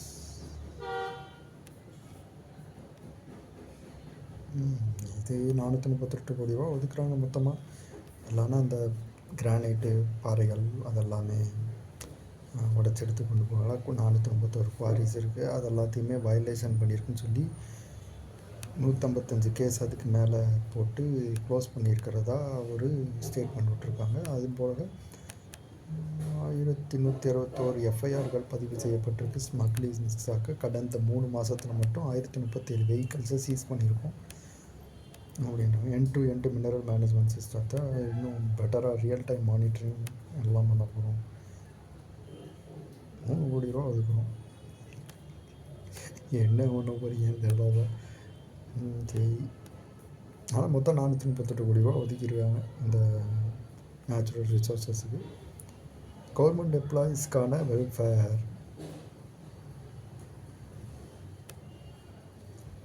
இது 438 கோடி ரூபா ஒதுக்குறாங்க மொத்தமாக. எல்லாமே அந்த கிரானைட்டு பாறைகள் அதெல்லாமே உடச்சி எடுத்து கொண்டு போகலாம். 451 குவாரிஸ் இருக்குது. அது எல்லாத்தையுமே வயலேஷன் பண்ணியிருக்குன்னு சொல்லி 155 கேஸ் அதுக்கு மேலே போட்டு க்ளோஸ் பண்ணியிருக்கிறதா ஒரு ஸ்டேட்மெண்ட் விட்டுருக்காங்க. அது போக 1161 எஃப்ஐஆர்கள் பதிவு செய்யப்பட்டிருக்கு. ஸ்மக்லிங்ஸாக கடந்த 3 மாதத்தில் மட்டும் 1037 வெஹிக்கிள்ஸை சீஸ் பண்ணியிருக்கோம் அப்படின்றாங்க. எண்ட் மினரல் மேனேஜ்மெண்ட் சிஸ்டத்தை இன்னும் பெட்டராக ரியல் டைம் மானிட்டரிங் எல்லாம் பண்ண போகிறோம். 3 கோடி ரூபா ஒதுக்குறோம். என்ன பண்ண போகிறீங்கன்னு தெரியல. சரி, ஆனால் மொத்தம் 438 கோடி ரூபா ஒதுக்கியிருக்காங்க இந்த நேச்சுரல் ரிசோர்ஸஸுக்கு. கவர்மெண்ட் எம்ப்ளாயீஸ்க்கான வெல்ஃபேர்.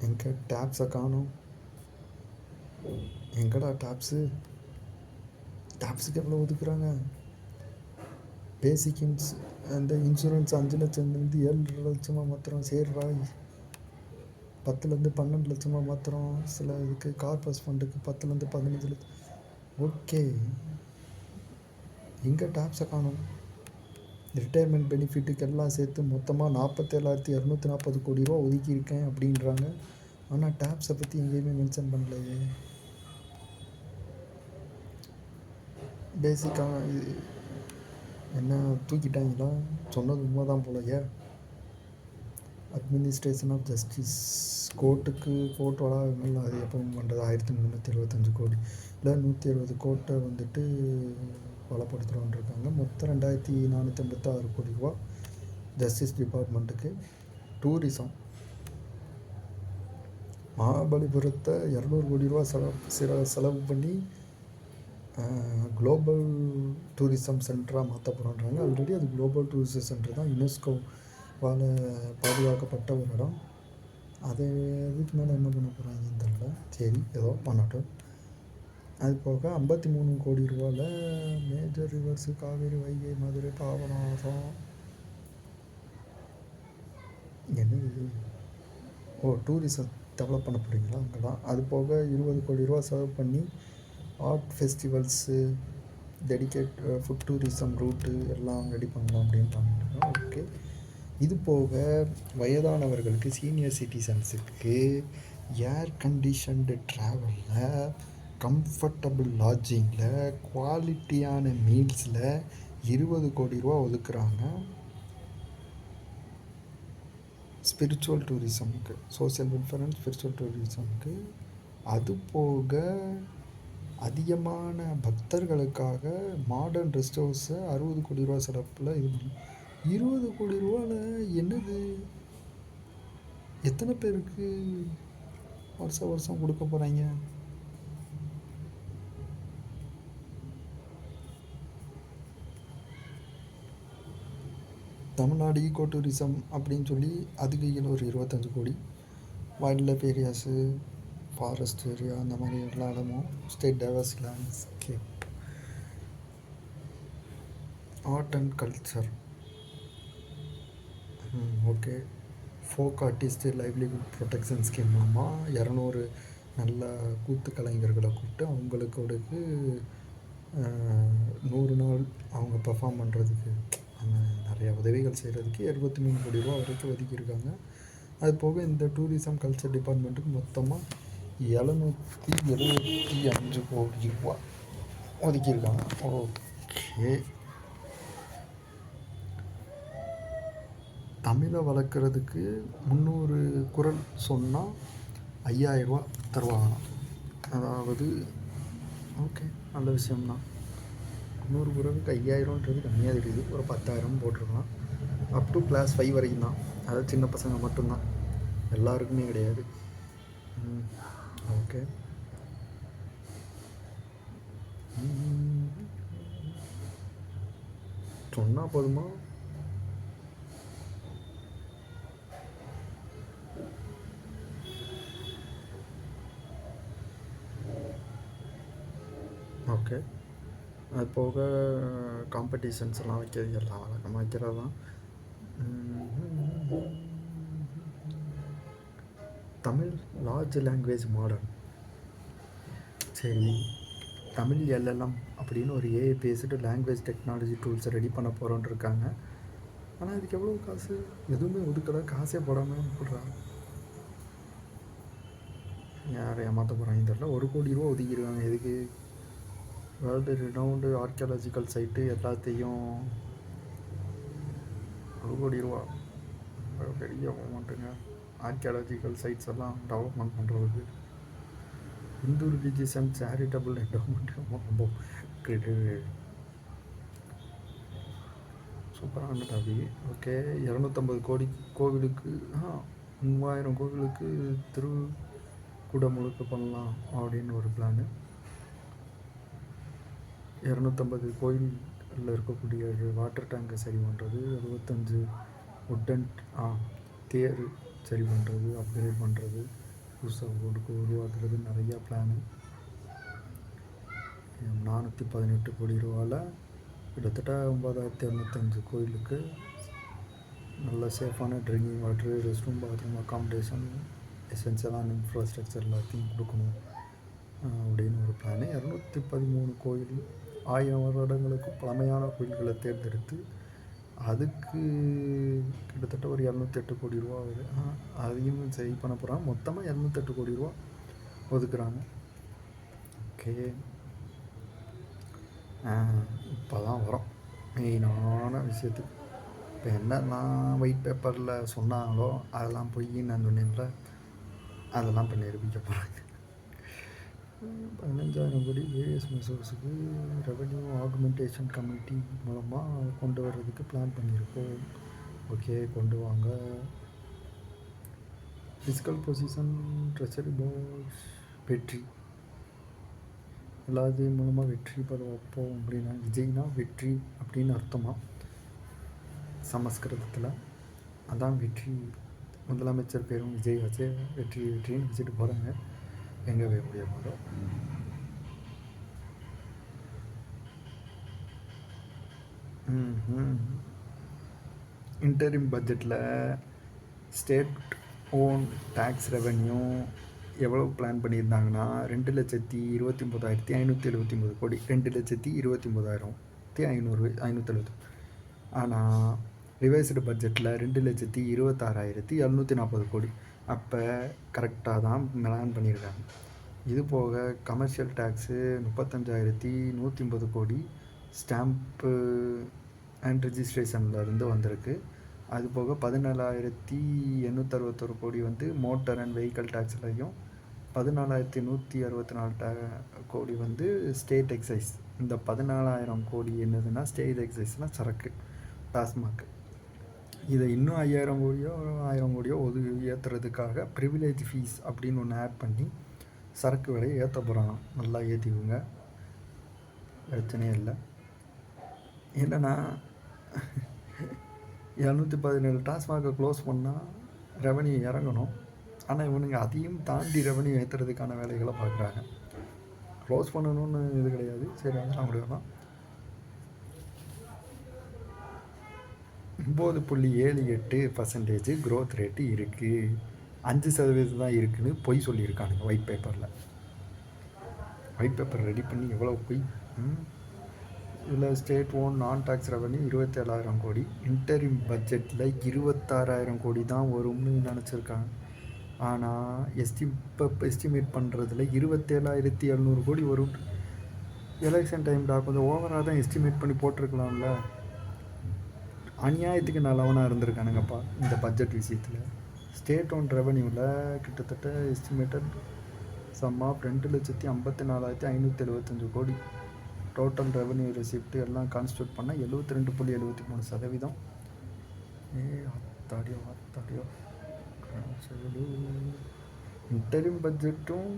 எங்கே டேப்ஸை காணும்? எங்கடா டேப்ஸுக்கு எவ்வளோ ஒதுக்குறாங்க? பேசிக் அந்த இன்சூரன்ஸ் 5 லட்சம்லேருந்து 7 லட்சமாக மாத்திரம். சேர்றா 10லேருந்து 12 லட்சமாக மாத்திரம். சில இதுக்கு கார்பஸ் ஃபண்டுக்கு 10லேருந்து 15 லட்சம். ஓகே, எங்கே டேப்ஸை காணும்? ரிட்டையர்மெண்ட் பெனிஃபிட்டுக்கு எல்லாம் சேர்த்து மொத்தமாக 47,240 கோடி ரூபா ஒதுக்கியிருக்கேன் அப்படின்றாங்க. ஆனால் டேப்ஸை பற்றி எங்கேயுமே மென்ஷன் பண்ணலையே. பேசிக்காக என்ன தூக்கிட்டாங்களா? சொன்னது உண்மை தான் போலையே. அட்மினிஸ்ட்ரேஷன் ஆஃப் ஜஸ்டிஸ் கோர்ட் வளாகங்கள் அது எப்பவும் பண்ணுறது 1375 கோடி இல்லை 170 கோர்ட்டை வந்துட்டு வளப்படுத்துகிறோன்னு இருக்காங்க. மொத்தம் 2,486 கோடி ரூபா ஜஸ்டிஸ் டிபார்ட்மெண்ட்டுக்கு. டூரிசம் மகாபலிபுரத்தை 200 கோடி ரூபா செலவு பண்ணி குளோபல் டூரிசம் சென்டராக மாற்ற போகிறோன்றாங்க. ஆல்ரெடி அது குளோபல் டூரிசம் சென்டர் தான், யுனெஸ்கோவால் பாதுகாக்கப்பட்ட ஒரு இடம். அதை இதுக்கு மேலே என்ன பண்ண போகிறாங்கன்னு தெரில. சரி, ஏதோ பண்ணட்டும். அது போக 53 கோடி ரூபாவில் மேஜர் ரிவர்ஸு காவேரி, வைகை, மதுரை, பாபநாசம், என்னது டூரிசம் டெவலப் பண்ண போகிறீங்களா அங்கே தான். அது போக 20 கோடி ரூபா செலவு பண்ணி art festivals, dedicate food tourism route எல்லாம் ரெடி பண்ணலாம் அப்படின்னு பண்ணிட்டுருக்கோம். ஓகே. இது போக வயதானவர்களுக்கு, சீனியர் சிட்டிசன்ஸுக்கு ஏர் கண்டிஷன்டு ட்ராவலில், கம்ஃபர்டபுள் லாட்ஜிங்கில், குவாலிட்டியான மீல்ஸில் 20 கோடி ரூபா ஒதுக்குறாங்க. ஸ்பிரிச்சுவல் டூரிசமுக்கு, சோசியல் வெல்ஃபேர் அண்ட் ஸ்பிரிச்சுவல் டூரிசமுக்கு. அது போக அதிகமான பக்தர்களுக்காக மாடர்ன் ரெஸ்ட் ஹவுஸை 60 கோடி ரூபா செலவில் இது பண்ணி 20 கோடி ரூபாவில் என்னது, எத்தனை பேருக்கு வருஷம் கொடுக்க போகிறாங்க? தமிழ்நாடு ஈகோ டூரிசம் அப்படின்னு சொல்லி அதுக்கு கீழே ஒரு 25 கோடி. Wild life areas, forest area, அந்த மாதிரி எல்லா இடமும், state divorce landscape, art and culture. Okay. Folk artist livelihood protection scheme மூலமாக 200 நல்ல கூத்து கலைஞர்களை கூப்பிட்டு அவங்களுக்கு 100 நாள் அவங்க பெர்ஃபார்ம் பண்ணுறதுக்கு நிறையா உதவிகள் செய்கிறதுக்கு 23 கோடி ரூபா வரைக்கும் ஒதுக்கியிருக்காங்க. அது போக இந்த டூரிசம் கல்ச்சர் டிபார்ட்மெண்ட்டுக்கு மொத்தமாக 775 கோடி ரூபா ஒதுக்கியிருக்காங்க. ஓகே. தமிழை வளர்க்குறதுக்கு 300 குறள் சொன்னால் 5000 ரூபா தருவாங்களாம். அதாவது ஓகே, நல்ல விஷயம்தான். 100 குறளுக்கு 5000ன்றது கம்மியாக தெரியுது. ஒரு 10,000 போட்டிருக்கலாம். அப் டு கிளாஸ் 5 வரைக்கும் தான். அதாவது சின்ன பசங்க மட்டும்தான், எல்லாருக்குமே கிடையாது. ஓகே. சொன்னால் போதுமா? ஓகே. அது போக காம்படிஷன்ஸ் எல்லாம் வைக்கிறது, எல்லாம் வழக்கமாக வைக்கிறது தான். Tamil large language model. சரி, தமிழ் எல்எல்எம் அப்படின்னு ஒரு ஏஐ பேஸ்டு லாங்குவேஜ் டெக்னாலஜி டூல்ஸை ரெடி பண்ண போகிறோன்னு இருக்காங்க. ஆனால் இதுக்கு எவ்வளோ காசு? எதுவுமே ஒதுக்கலை, காசே போடாமல் போடுறாங்க. யாரை ஏமாற்ற போகிறாங்க தெரில. 1 கோடி ரூபா ஒதுக்கியிருக்காங்க. எதுக்கு? வேர்ல்டு ரினவுண்டு ஆர்கியாலஜிக்கல் சைட்டு எல்லாத்தையும் 1 கோடி ரூபா பெரிய அமௌண்ட்டுங்க. ஆர்கியாலஜிக்கல் சைட்ஸ் எல்லாம் டெவலப்மெண்ட் பண்ணுறதுக்கு. Hindu religious and charitable endowment ரொம்ப சூப்பரான டாபிக். ஓகே. 250 கோடி கோவிலுக்கு, 3000 கோவிலுக்கு திருக்குடமுழுக்கு பண்ணலாம் அப்படின்னு ஒரு பிளானு. 250 கோயிலில் இருக்கக்கூடிய வாட்டர் டேங்கை சரி பண்ணுறது, 75 உட்டன் தேர் சரி பண்ணுறது, அப்கிரேட் பண்ணுறது, புதுசாக உருவாக்குறது, நிறையா பிளானு. 418 கோடி ரூபாவில் கிட்டத்தட்ட 9205 கோயிலுக்கு நல்ல சேஃபான drinking water, rest room, bathroom, accommodation, எசென்சியலான இன்ஃப்ராஸ்ட்ரக்சர் எல்லாத்தையும் கொடுக்கணும் அப்படின்னு ஒரு பிளானு. 213 கோயில், 1000 வருடங்களுக்கு பழமையான கோயில்களை தேர்ந்தெடுத்து அதுக்கு கிட்டத்தட்ட ஒரு 208 கோடி ரூபா வருது. அதையும் சரி பண்ண போகிறாங்க. மொத்தமாக 208 கோடி ரூபா ஒதுக்குறாங்க. ஓகே. இப்போ தான் வரோம் மெயினான விஷயத்துக்கு. இப்போ என்னெல்லாம் ஒயிட் பேப்பரில் சொன்னாங்களோ அதெல்லாம் பொய்ன்னு நான் சொன்னேன்ல, அதெல்லாம் இப்போ நிரூபிக்க போகிறாங்க. 15,000 கோடி வேரியஸ் மெசர்ஸுக்கு ரெவென்யூ ஆகுமெண்டேஷன் கமிட்டி மூலமாக கொண்டு வர்றதுக்கு பிளான் பண்ணியிருக்கோம். ஓகே, கொண்டு வாங்க. ஃபிசிக்கல் பொசிஷன் ட்ரெஷரி பாக்ஸ் வெற்றி எல்லாத்தையும் மூலமாக வெற்றி பெற வைப்போம் அப்படின்னா விஜய்னா வெற்றி அப்படின்னு அர்த்தமா சமஸ்கிருதத்தில். அதான் வெற்றி. முதலமைச்சர் பேரும் விஜய் வச்சு வெற்றி வெற்றின்னு வச்சுட்டு போகிறாங்க. எங்கே போய் முடிய போகிறோம். இன்டரிம் பட்ஜெட்டில் ஸ்டேட் ஓன் டேக்ஸ் ரெவென்யூ எவ்வளோ பிளான் பண்ணியிருந்தாங்கன்னா 2,29,579 கோடி. 2,29,570. ஆனால் ரிவைஸ்டு பட்ஜெட்டில் 2,26,740 கோடி. அப்போ கரெக்டாக தான் பிளான் பண்ணியிருக்காங்க. இது போக கமர்ஷியல் டேக்ஸு 35,150 கோடி ஸ்டாம்ப்பு அண்ட் ரிஜிஸ்ட்ரேஷன்லேருந்து வந்திருக்கு. அது போக 17,861 கோடி வந்து மோட்டார் அண்ட் வெஹிக்கல் டேக்ஸ்லையும் 14,164 கோடி வந்து ஸ்டேட் எக்ஸைஸ். இந்த 14,000 கோடி என்னதுன்னா ஸ்டேட் எக்ஸைஸ்னால் சரக்கு டாஸ்மாக். இதை இன்னும் 5,000 கோடியோ ஏற்றுறதுக்காக ப்ரிவிலேஜ் ஃபீஸ் அப்படின்னு ஒன்று ஆட் பண்ணி சரக்கு விலையை ஏற்ற போகிறாங்க. நல்லா ஏற்றிக்குங்க, பிரச்சனையே இல்லை. என்னென்னா 217 டாஸ்மாகை க்ளோஸ் பண்ணால் ரெவன்யூ இறங்கணும். ஆனால் இவனுங்க அதையும் தாண்டி ரெவன்யூ ஏற்றுறதுக்கான வேலைகளை பார்க்குறாங்க. க்ளோஸ் பண்ணணும்னு இது கிடையாது. சரி, அதெல்லாம் முடியலாம். 9.78% க்ரோத் ரேட்டு இருக்குது. 5% தான் இருக்குதுன்னு பொய் சொல்லியிருக்கானுங்க ஒயிட் பேப்பரில். ஒயிட் பேப்பர் ரெடி பண்ணி எவ்வளோ பொய். இதில் ஸ்டேட் ஓன் நான் டேக்ஸ் ரெவன்யூ 27,000 கோடி. இன்டரிம் பட்ஜெட்டில் 26,000 கோடி தான் வரும்னு நினச்சிருக்காங்க. ஆனால் இப்போ எஸ்டிமேட் பண்ணுறதுல 27,700 கோடி வரும். எலெக்ஷன் டைம்டா, கொஞ்சம் ஓவராக தான் எஸ்டிமேட் பண்ணி போட்டிருக்கலாம்ல. அநியாயத்துக்கு நல்லவனாக இருந்திருக்கானுங்கப்பா இந்த பட்ஜெட் விஷயத்தில். ஸ்டேட் ஓன் ரெவன்யூவில் கிட்டத்தட்ட எஸ்டிமேட்டட் சம் ஆஃப் 2,54,575 கோடி. டோட்டல் ரெவன்யூ ரெசிப்ட் எல்லாம் கான்ஸ்டியூட் பண்ணால் 72.73%. அத்தாடியோ இன்டரிம் பட்ஜெட்டும்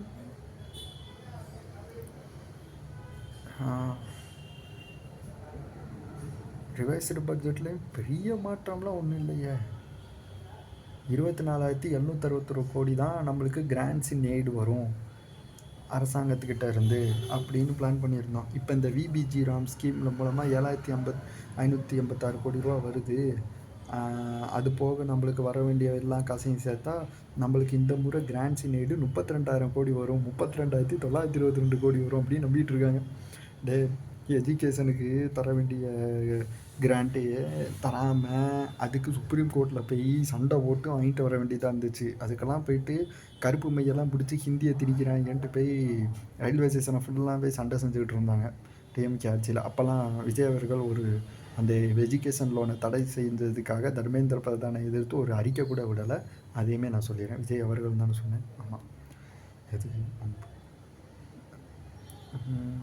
ரிவைஸ்டு பட்ஜெட்லேயும் பெரிய மாற்றம்லாம் ஒன்றும் இல்லையே. 24,761 கோடி தான் நம்மளுக்கு கிராண்ட்ஸ் இன் எய்டு வரும் அரசாங்கத்துக்கிட்ட இருந்து அப்படின்னு பிளான் பண்ணியிருந்தோம். இப்போ இந்த விபிஜி ராம் ஸ்கீமில் மூலமாக 7,586 கோடி ரூபா வருது. அது போக நம்மளுக்கு வர வேண்டிய எல்லாம் காசையும் சேர்த்தா நம்மளுக்கு இந்த முறை கிராண்ட்ஸ் இன் எய்டு 32,000 கோடி வரும், 32,922 கோடி வரும் அப்படின்னு நம்பிட்டு இருக்காங்க. எஜுகேஷனுக்கு தர வேண்டிய கிராண்ட்டையே தராமல் அதுக்கு சுப்ரீம் கோர்ட்டில் போய் சண்டை போட்டு வாங்கிட்டு வர வேண்டியதாக இருந்துச்சு. அதுக்கெல்லாம் போயிட்டு கருப்பு மையெல்லாம் பிடிச்சி ஹிந்தியை திணிக்கிறாங்கன்ட்டு போய் ரயில்வே ஸ்டேஷனை ஃபுல்லாக போய் சண்டை செஞ்சுக்கிட்டு இருந்தாங்க டிஎம்கே ஆட்சியில். அப்போல்லாம் விஜய் அவர்கள் ஒரு அந்த எஜுகேஷன் லோனை தடை செய்ததுக்காக தர்மேந்திர பிரதானை எதிர்த்து ஒரு அறிக்கை கூட விடலை. அதையுமே நான் சொல்லிடுறேன், விஜய் அவர்கள் தானே சொன்னேன். ஆமாம்,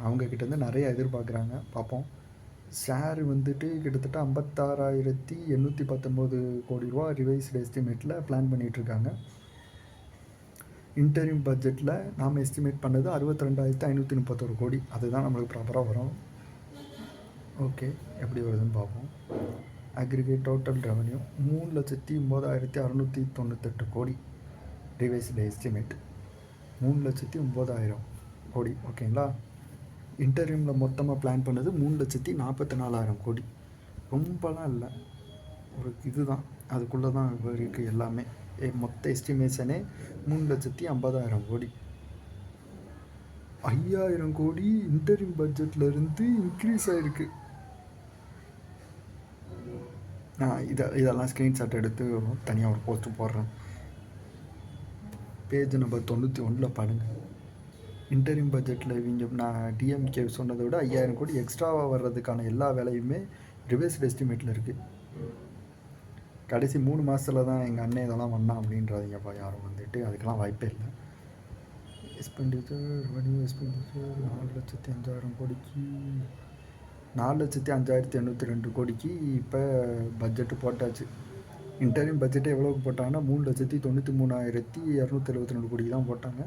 அவங்கக்கிட்டேருந்து நிறைய எதிர்பார்க்குறாங்க. பார்ப்போம். ஷேர் வந்துட்டு கிட்டத்தட்ட 56,819 கோடி ரூபா ரிவைஸ்டு எஸ்டிமேட்டில் பிளான் பண்ணிகிட்ருக்காங்க. இன்டரிம் பட்ஜெட்டில் நாம் எஸ்டிமேட் பண்ணது 62,531 கோடி. அதுதான் நம்மளுக்கு ப்ராப்பராக வரும். ஓகே, எப்படி வருதுன்னு பார்ப்போம். அக்ரிகேட் டோட்டல் ரெவன்யூ 3,09,698 கோடி. ரிவைஸ்டு எஸ்டிமேட் 3,09,000 கோடி. ஓகேங்களா. இன்டர்வியூமில் மொத்தமாக பிளான் பண்ணது 3,44,000 கோடி. ரொம்பலாம் இல்லை, ஒரு இதுதான், அதுக்குள்ளே தான் இருக்குது எல்லாமே. மொத்த எஸ்டிமேஷனே 3,50,000 கோடி. 5,000 கோடி இன்டர்வியூ பட்ஜெட்லேருந்து இன்க்ரீஸ் ஆகிருக்கு. நான் இதெல்லாம் ஸ்க்ரீன்ஷாட் எடுத்து தனியாக ஒரு போஸ்ட்டு போடுறேன். பேஜ் நம்பர் 91 பாருங்கள். இன்டரிம் பட்ஜெட்டில் இவங்க நான் டிஎம்கே சொன்னதை விட 5,000 கோடி எக்ஸ்ட்ராவாக வர்றதுக்கான எல்லா வேலையுமே ரிவைஸ்டு எஸ்டிமேட்டில் இருக்குது. கடைசி 3 மாதத்தில் தான் எங்கள் அண்ணன் இதெல்லாம் பண்ணான் அப்படின்றதுங்கப்பா யாரும் வந்துட்டு, அதுக்கெல்லாம் வாய்ப்பே இல்லை. எக்ஸ்பெண்டிச்சர் ரெவன்யூ எக்ஸ்பெண்டிச்சர் 4,05,000 கோடிக்கு 4,05,802 கோடிக்கு இப்போ பட்ஜெட்டு போட்டாச்சு. இன்டரிம் பட்ஜெட்டே எவ்வளோக்கு போட்டாங்கன்னா 3,93,272 கோடி தான் போட்டாங்க.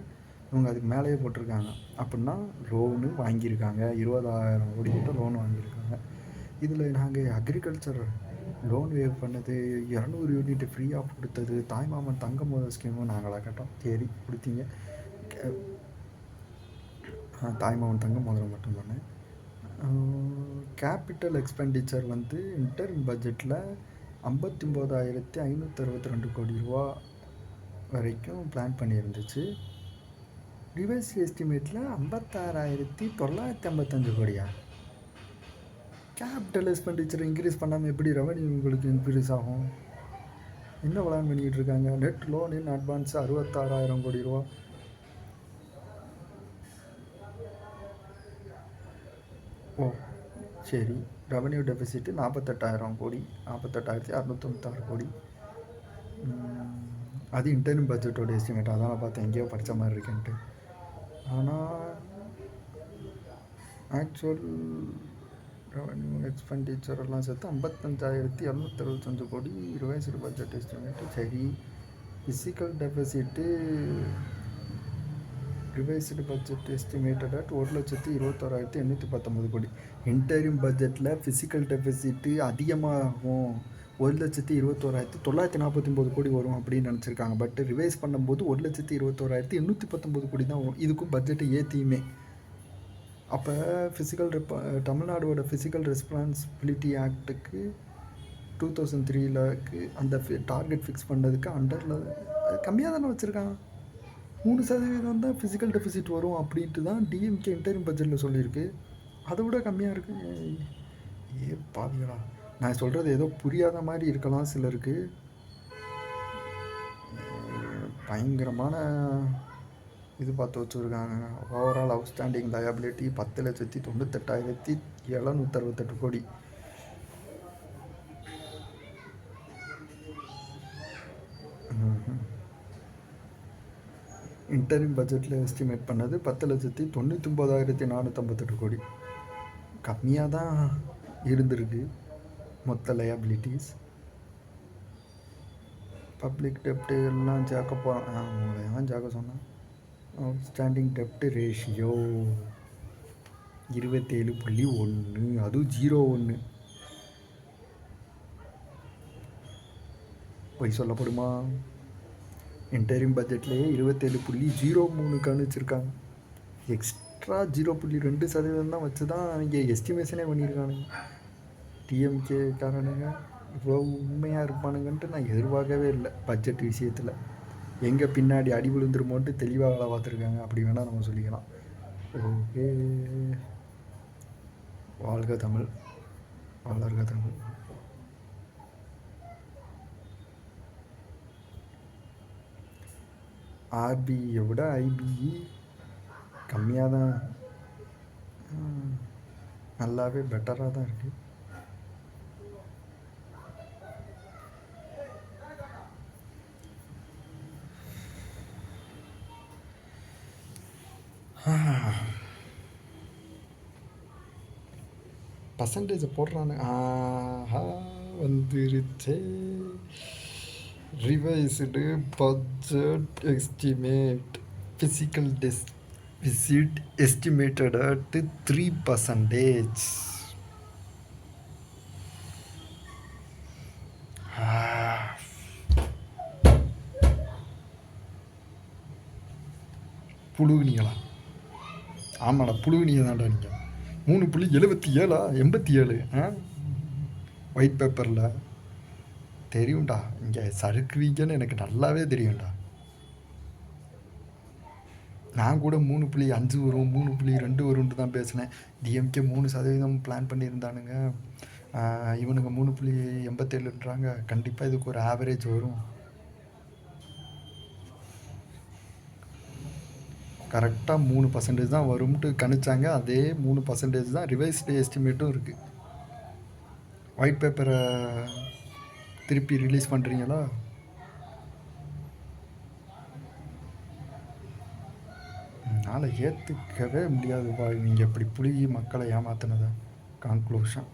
இவங்க அதுக்கு மேலேயே போட்டிருக்காங்க. அப்படின்னா லோனு வாங்கியிருக்காங்க, 20,000 கோடி கிட்ட லோன் வாங்கியிருக்காங்க. இதில் நாங்கள் அக்ரிகல்ச்சர் லோன் வேவ் பண்ணது, 200 யூனிட் ஃப்ரீயாக கொடுத்தது, தாய்மாமன் தங்க முதல் ஸ்கீமும் நாங்களாக கேட்டோம். சரி கொடுத்தீங்க. தாய்மாமன் தங்க முதல்ல மட்டும் பண்ணேன். கேபிட்டல் எக்ஸ்பெண்டிச்சர் வந்து இன்டர்ம் பட்ஜெட்டில் 59,562 கோடி ரூபா வரைக்கும் பிளான் பண்ணியிருந்துச்சு. ரிவைஸ் எஸ்டிமேட்டில் 56,955 கோடியா? கேபிட்டல் எக்ஸ்பெண்டிச்சர் இன்க்ரீஸ் பண்ணாமல் எப்படி ரெவன்யூ உங்களுக்கு இன்க்ரீஸ் ஆகும்? என்ன பிளான் பண்ணிக்கிட்டு இருக்காங்க? நெட் லோன் இன் அட்வான்ஸ் 66,000 கோடி ரூபா. ஓ சரி. ரெவன்யூ டெபிசிட்டு 48,000 கோடி, 48,696 கோடி. அது இன்டர்ம் பட்ஜெட்டோட எஸ்டிமேட். அதான் நான் பார்த்தேன் எங்கேயோ படித்த மாதிரி இருக்குன்ட்டு. ஆனால் ஆக்சுவல் ரெவன்யூ எக்ஸ்பெண்டிச்சர் எல்லாம் சேர்த்து 55,265 கோடி ரிவைஸ்டு பட்ஜெட் எஸ்டிமேட்டு. சரி. Fiscal deficit revised budget estimated at 1,21,819 கோடி. இன்டரிம் பட்ஜெட்டில் ஃபிசிக்கல் டெபிசிட்டு அதிகமாகும், 1,21,949 கோடி வரும் அப்படின்னு நினச்சிருக்காங்க. பட் ரிவைஸ் பண்ணும்போது 1,21,819 கோடி தான் வரும். இதுக்கும் பட்ஜெட்டை ஏற்றியுமே. அப்போ தமிழ்நாடோட ஃபிசிக்கல் ரெஸ்பான்சிபிலிட்டி ஆக்டுக்கு 2003க்கு அந்த டார்கெட் ஃபிக்ஸ் பண்ணதுக்கு அண்டரில் கம்மியாக தானே வச்சுருக்காங்க. 3% தான் ஃபிசிக்கல் டெபிசிட் வரும் அப்படின்ட்டு தான் டிஎம்கே இன்டரிம் பட்ஜெட்டில் சொல்லியிருக்கு. அதை விட கம்மியாக இருக்குது. பாவிகளா, நான் சொல்கிறது ஏதோ புரியாத மாதிரி இருக்கலாம் சிலருக்கு. பயங்கரமான இது பார்த்து வச்சுருக்காங்க. ஓவரால் அவுட்ஸ்டாண்டிங் லயபிலிட்டி 10,98,768 கோடி. இன்டரிம் பட்ஜெட்டில் எஸ்டிமேட் பண்ணது 10,99,458 கோடி. கம்மியாக தான் இருந்திருக்கு மொத்த லயபிலிட்டிஸ். பப்ளிக் டெப்ட் எல்லாம் சேர்க்க போகிறோம். உங்களையெல்லாம் சேர்க்க சொன்னேன். அவுட்ஸ்டாண்டிங் டெப்ட் ரேஷியோ 27.1, அதுவும் 0.1. பொய் சொல்லப்படுமா? இன்டரிம் பட்ஜெட்லேயே 27.03 கணிச்சிருக்காங்க. எக்ஸ்ட்ரா 0.2% தான் வச்சு தான் இங்கே எஸ்டிமேஷனே பண்ணியிருக்கானுங்க. டிஎம்கே காரனுங்க இவ்வளோ உண்மையாக இருப்பானுங்கன்ட்டு நான் எதிர்பார்க்கவே இல்லை. பட்ஜெட் விஷயத்தில் எங்கே பின்னாடி அடி விழுந்துருமோன்ட்டு தெளிவாக வேலை பார்த்துருக்காங்க. அப்படி வேணால் நம்ம சொல்லிக்கலாம். ஓகே, வாழ்க தமிழ், வளர்க தமிழ். ஆர்பிஐயை விட ஐபிஇ கம்மியாக தான், நல்லாவே பெட்டராக தான் இருக்குது. பர்சன்டேஜை போடுறானு. வந்துருச்சு. Revised budget estimate physical deficit estimated at 3%. புழுகுனீங்களா? ஆமாடா, புழுகுனியை தான்டா நீங்கள். 3.77 87 ஒயிட் பேப்பரில் தெரியும்டா. இங்கே சறுக்குவீங்கன்னு எனக்கு நல்லாவே தெரியும்டா. நான் கூட 3.5 வரும், 3.2 வரும்னு தான் பேசினேன். டிஎம்கே 3% பிளான் பண்ணியிருந்தானுங்க. இவனுங்க 3.87ன்றாங்க. கண்டிப்பாக இதுக்கு ஒரு ஆவரேஜ் வரும். கரெக்டாக 3% தான் வரும்ட்டு கணிச்சாங்க. அதே 3% தான் ரிவைஸ்டு எஸ்டிமேட்டும் இருக்குது. ஒயிட் பேப்பரை திருப்பி ரிலீஸ் பண்ணுறீங்களா? என்னால் ஏற்றுக்கவே முடியாதுப்பா நீங்கள் இப்படி புழுகி மக்களை ஏமாத்தினதை. கன்க்ளூஷன்.